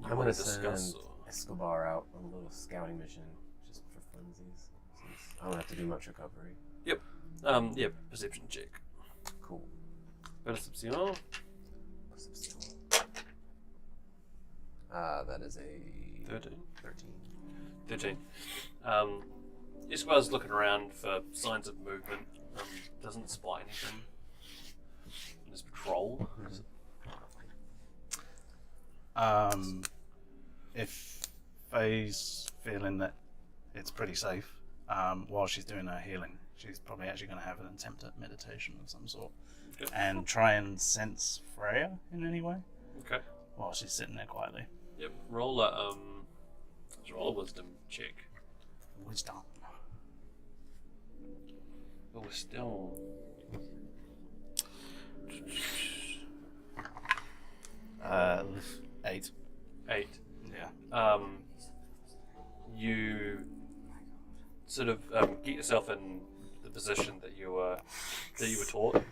I'm want gonna to discuss? send Escobar out on a little scouting mission, just for funsies. Since I don't have to do much recovery. Yeah, perception check. Cool. Perception. That is a 13. 13. 13. Escobar's looking around for signs of movement. Doesn't spot anything. In his patrol. If Faye's feeling that it's pretty safe, while she's doing her healing, she's probably actually going to have an attempt at meditation of some sort. Okay. And try and sense Freya in any way Okay. while she's sitting there quietly. Yep. Roll a wisdom check. Wisdom. Wisdom. Uh, 8. 8. Yeah. You sort of get yourself in the position that you were taught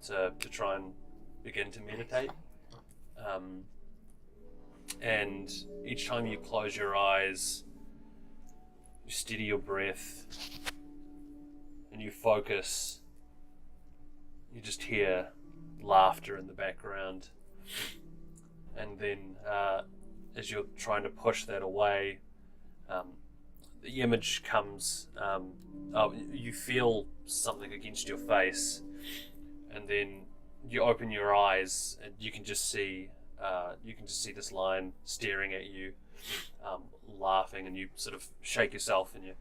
to try and begin to meditate. And each time you close your eyes, you steady your breath, and you focus. You just hear laughter in the background, and then as you're trying to push that away, the image comes. You feel something against your face, and then you open your eyes, and you can just see this line staring at you, laughing, and you sort of shake yourself, and you.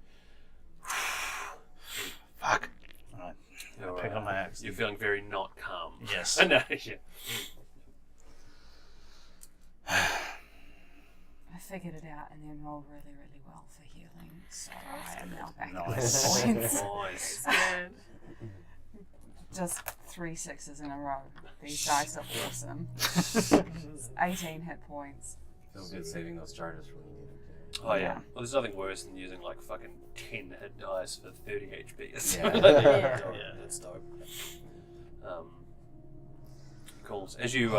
Fuck. Alright. You're, Pick on my axe. You're feeling very not calm. Yes. No, yeah. I figured it out and then rolled really, really well for healing. So I am now back at Nice. points. Nice. Good. Just 3 6s in a row. These dice are awesome. 18 hit points. Feels good saving those charges for when you need them. Oh yeah. Yeah. Well, there's nothing worse than using like fucking 10 hit dice for 30 HP. It's Yeah. Yeah. That's dope. Cool. As you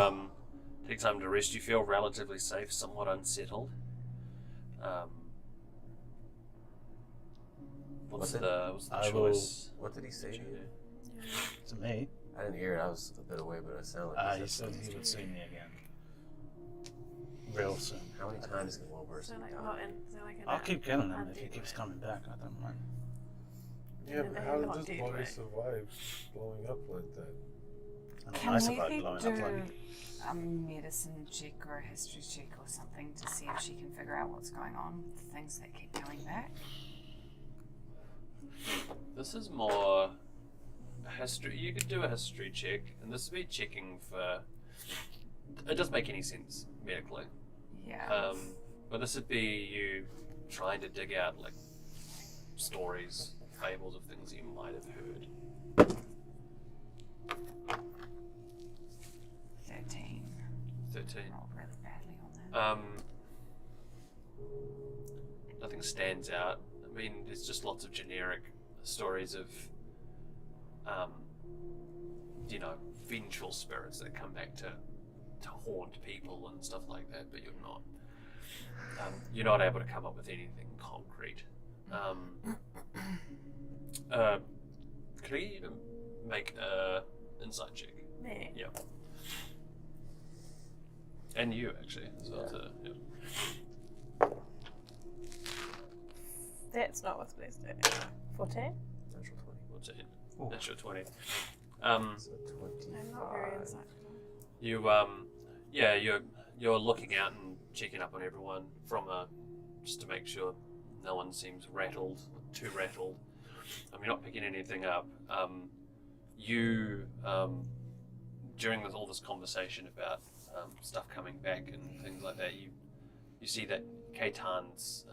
take time to rest, you feel relatively safe, somewhat unsettled. What's the I will- choice? What did he say to you? To me, I didn't hear it. I was a bit away, but it sounded like he said he would see me again. Real soon. How many times can one person So like, die? what? And so like I'll keep killing him if he keeps coming back. I don't mind. Yeah, but how Not did this dead, body right? survive blowing up like that? I don't Can know about we blowing do up like a medicine check or a history check or something to see if she can figure out what's going on with the things that keep coming back? This is more history. You could do a history check, and this would be checking for. It doesn't make any sense medically. Yeah. But this would be you trying to dig out like stories, fables of things you might have heard. 13. 13. Rolled really badly on that. Nothing stands out. I mean, there's just lots of generic stories of, vengeful spirits that come back to haunt people and stuff like that. But you're not able to come up with anything concrete. Could you make a insight check? Me. Yeah. And you actually as well too. Yeah. That's not what's blessed. 14. Natural 20. 14. That's your 20. So I'm not very 25. insightful. You're looking out and checking up on everyone just to make sure no one seems rattled, too rattled. You're not picking anything up. During all this conversation about stuff coming back and things like that, you see that Kaitan's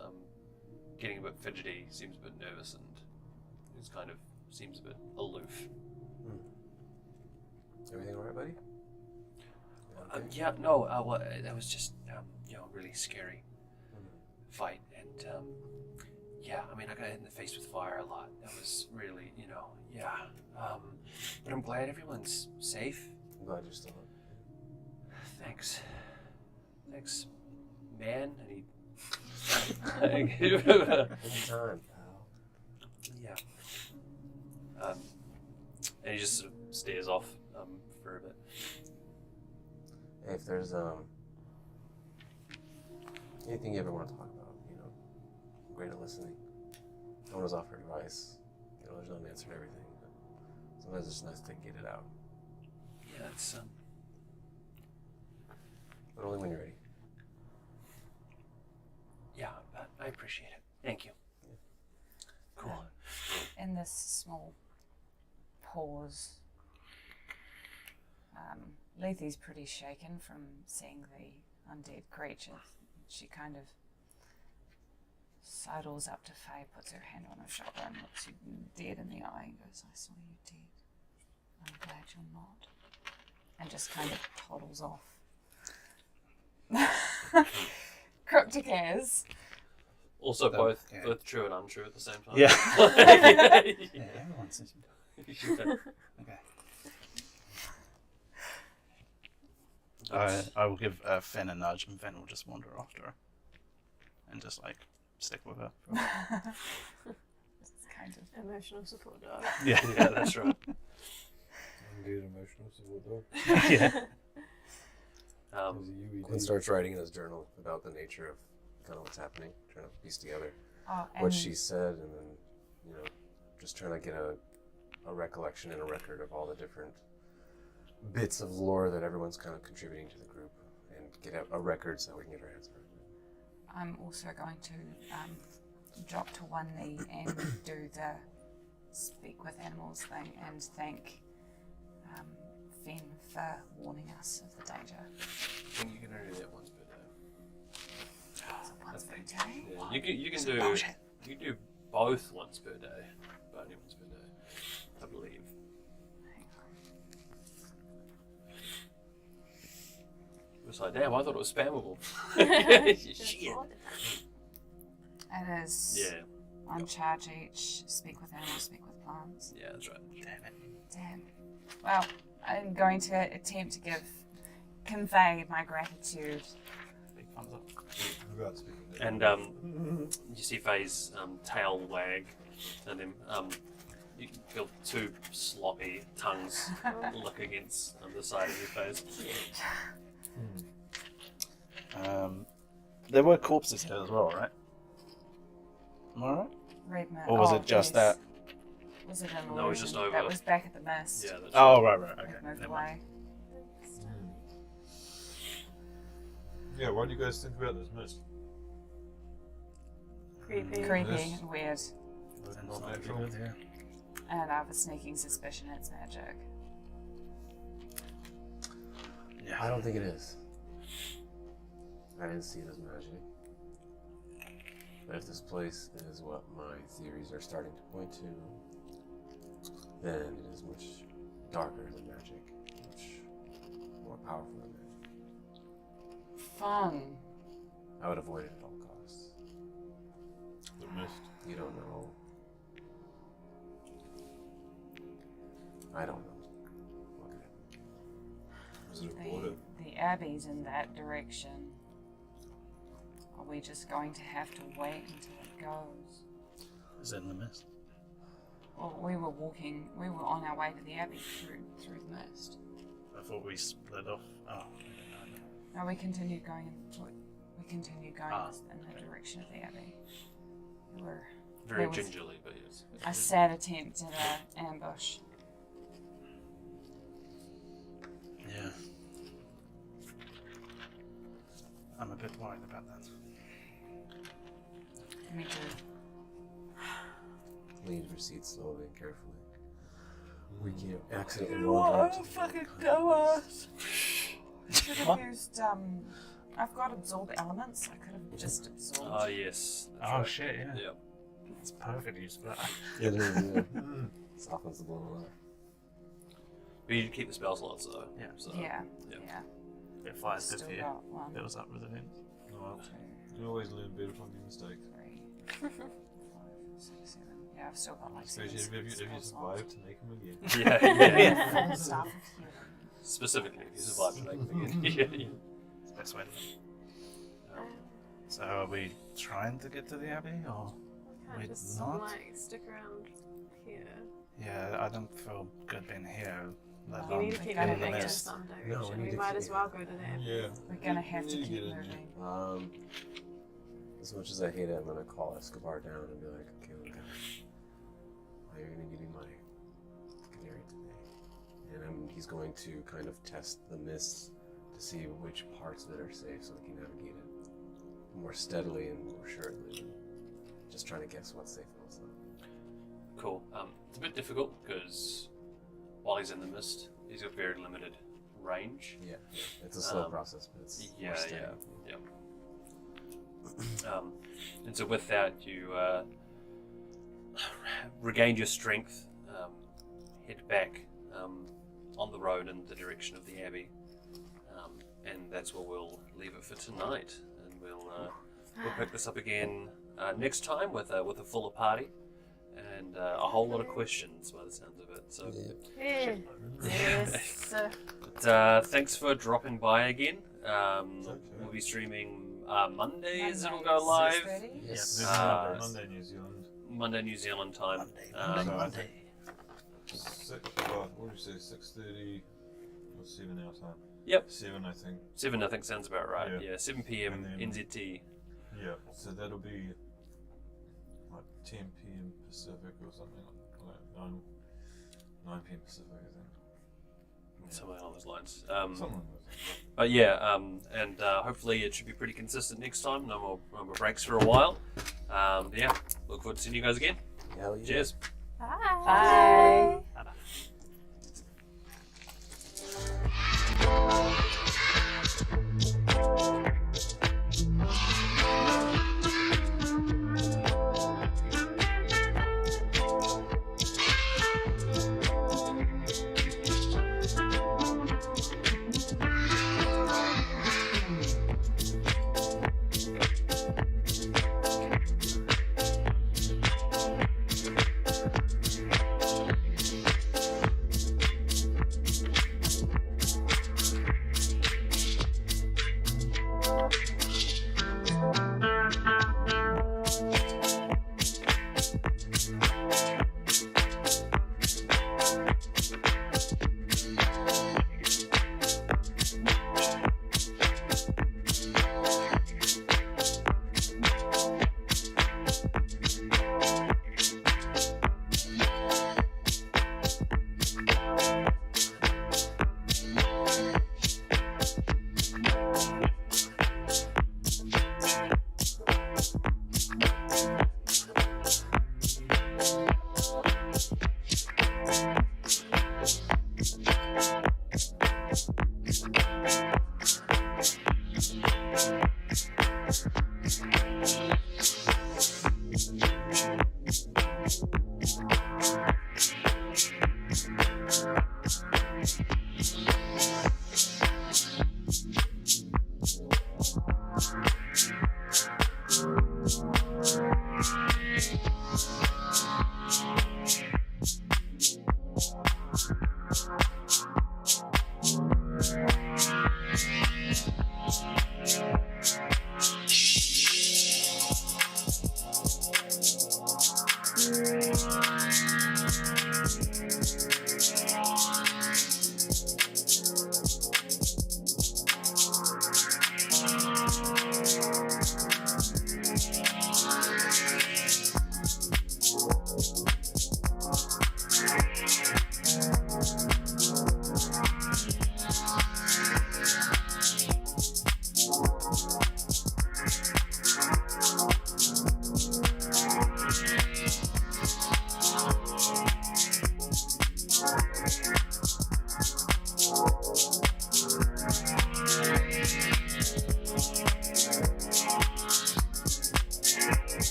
getting a bit fidgety, seems a bit nervous, and he's kind of seems a bit aloof. Everything alright, buddy? Okay. Well, that was just really scary fight, and I got hit in the face with fire a lot. That was really, but I'm glad everyone's safe. I'm glad you're still up. Thanks, man. And he, Anytime, pal. yeah. And he just sort of stares off for a bit. Hey, if there's anything you ever want to talk about, I'm great at listening. No one was offered advice. There's no answer to everything. But sometimes it's just nice to get it out. Yeah, it's But only when you're ready. yeah. But I appreciate it. Thank you. Cool. In this small pause, Lethe's pretty shaken from seeing the undead creature. She kind of sidles up to Faye, puts her hand on her shoulder and looks you dead in the eye and goes, "I saw you dead. I'm glad you're not." And just kind of toddles off. Cryptic as. Also, both yeah. both true and untrue at the same time. Yeah. Yeah, everyone says okay. I will give Finn a nudge, and Finn will just wander after her, and just stick with her. It's kind of Emotional support dog. Yeah, Yeah, that's right. Indeed, emotional support dog. yeah. Quinn starts writing in his journal about the nature of kind of what's happening, trying to piece together oh, what and she said, and then, just trying to get a recollection and a record of all the different bits of lore that everyone's kind of contributing to the group, and get a record so we can get our hands on it. I'm also going to drop to one knee and do the speak with animals thing and thank Finn for warning us of the danger. I think you can only do that once per day. So once per day? Yeah, you can That's do bullshit. you can do both once per day, but only once per day, I believe. It was like, damn, I thought it was spammable. Shit. It is Yeah, one charge each, speak with animals, speak with plants. yeah, that's right. Damn it. Damn. Well, I'm going to attempt to convey my gratitude. Big thumbs up. Forgot speaking to And you see Faye's tail wag, and then you can feel two sloppy tongues lick against the side of your face. There were corpses here as well, right? Am I right? Red mist. Or was it just that? Was it an No, it was just illusion? over. That was back at the mist. Yeah, that's Oh, right. Okay. It moved Never mind. away. Yeah, what do you guys think about this mist? Creepy. Creepy Yes. and weird. Not natural. And I have a sneaking suspicion it's magic. Yeah. I don't think it is. I didn't see it as magic. But if this place is what my theories are starting to point to, then it is much darker than magic, much more powerful than magic. Fun. I would avoid it at all costs. The mist. You don't know. I don't know. Look at it. Was it a border? The abbey's in that direction. Are we just going to have to wait until it goes? Is it in the mist? Well, we were on our way to the abbey through the mist. I thought we split off. Oh, No, we continued going in the direction of the abbey. We were very There was- gingerly, but yes. a sad attempt at an ambush. I'm a bit worried about that. Me too. Lead proceed slowly and carefully. We can't accidentally wander into fucking dumbass. Should have used I've got absorb elements. I could have just absorbed. Oh yes. That's Oh right. shit, yeah. Yep. It's perfect use for that. It is, yeah. Softens the blow away. But you keep the spell slots though. Yeah. So, Yeah. yeah. Yeah. If I did Still here, got one, builds up resilience. Well, 2, you can always learn better from your mistakes. 3, 5, 6, 7. Yeah, I've still got like Especially if you spells survive left. to make them again. Yeah. Full staff of healing. Specifically, if you survive to make them again. Yeah. It's the best way to Um, So are we trying to get to the Abbey or? Can't Wait, just not? like stick around here. Yeah, I don't feel good being here. Let You alone need to keep in the moving in mist. some No, direction. we need we to might keep- as well go to them. Yeah. We're gonna have to You need keep get in moving. As much as I hate it, I'm gonna call Escobar down and be like, okay, look, why are you gonna give me my canary today? And he's going to kind of test the mists to see which parts of it are safe so we can navigate it more steadily and more surely than just trying to guess what's safe and what's not. Cool. It's a bit difficult because while he's in the mist, he's got very limited range. Yeah, it's a slow process, but it's Yeah, more steady. yeah. And so with that, you regained your strength, head back on the road in the direction of the Abbey, and that's where we'll leave it for tonight. And we'll pick this up again next time with a fuller party and a whole lot of questions by the sounds of it. So, Yeah. Yes. but, thanks for dropping by again. We'll be streaming Mondays. It'll go live. 6:30? Yes. Yeah, Monday, New Zealand. Monday New Zealand time. Monday. What did you say? 6:30 or 7 our time? Yep. 7, I think. 7, I think, sounds about right. Yeah. Yeah, 7 p.m. And then- NZT. Yeah. So that'll be like 10 p.m. Pacific or something like 9 p.m. Pacific, I think. Somewhere along those lines. Something like that. But yeah, and hopefully it should be pretty consistent next time. No more breaks for a while. But yeah, look forward to seeing you guys again. Hell yeah. Cheers. Bye. Bye.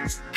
Bye.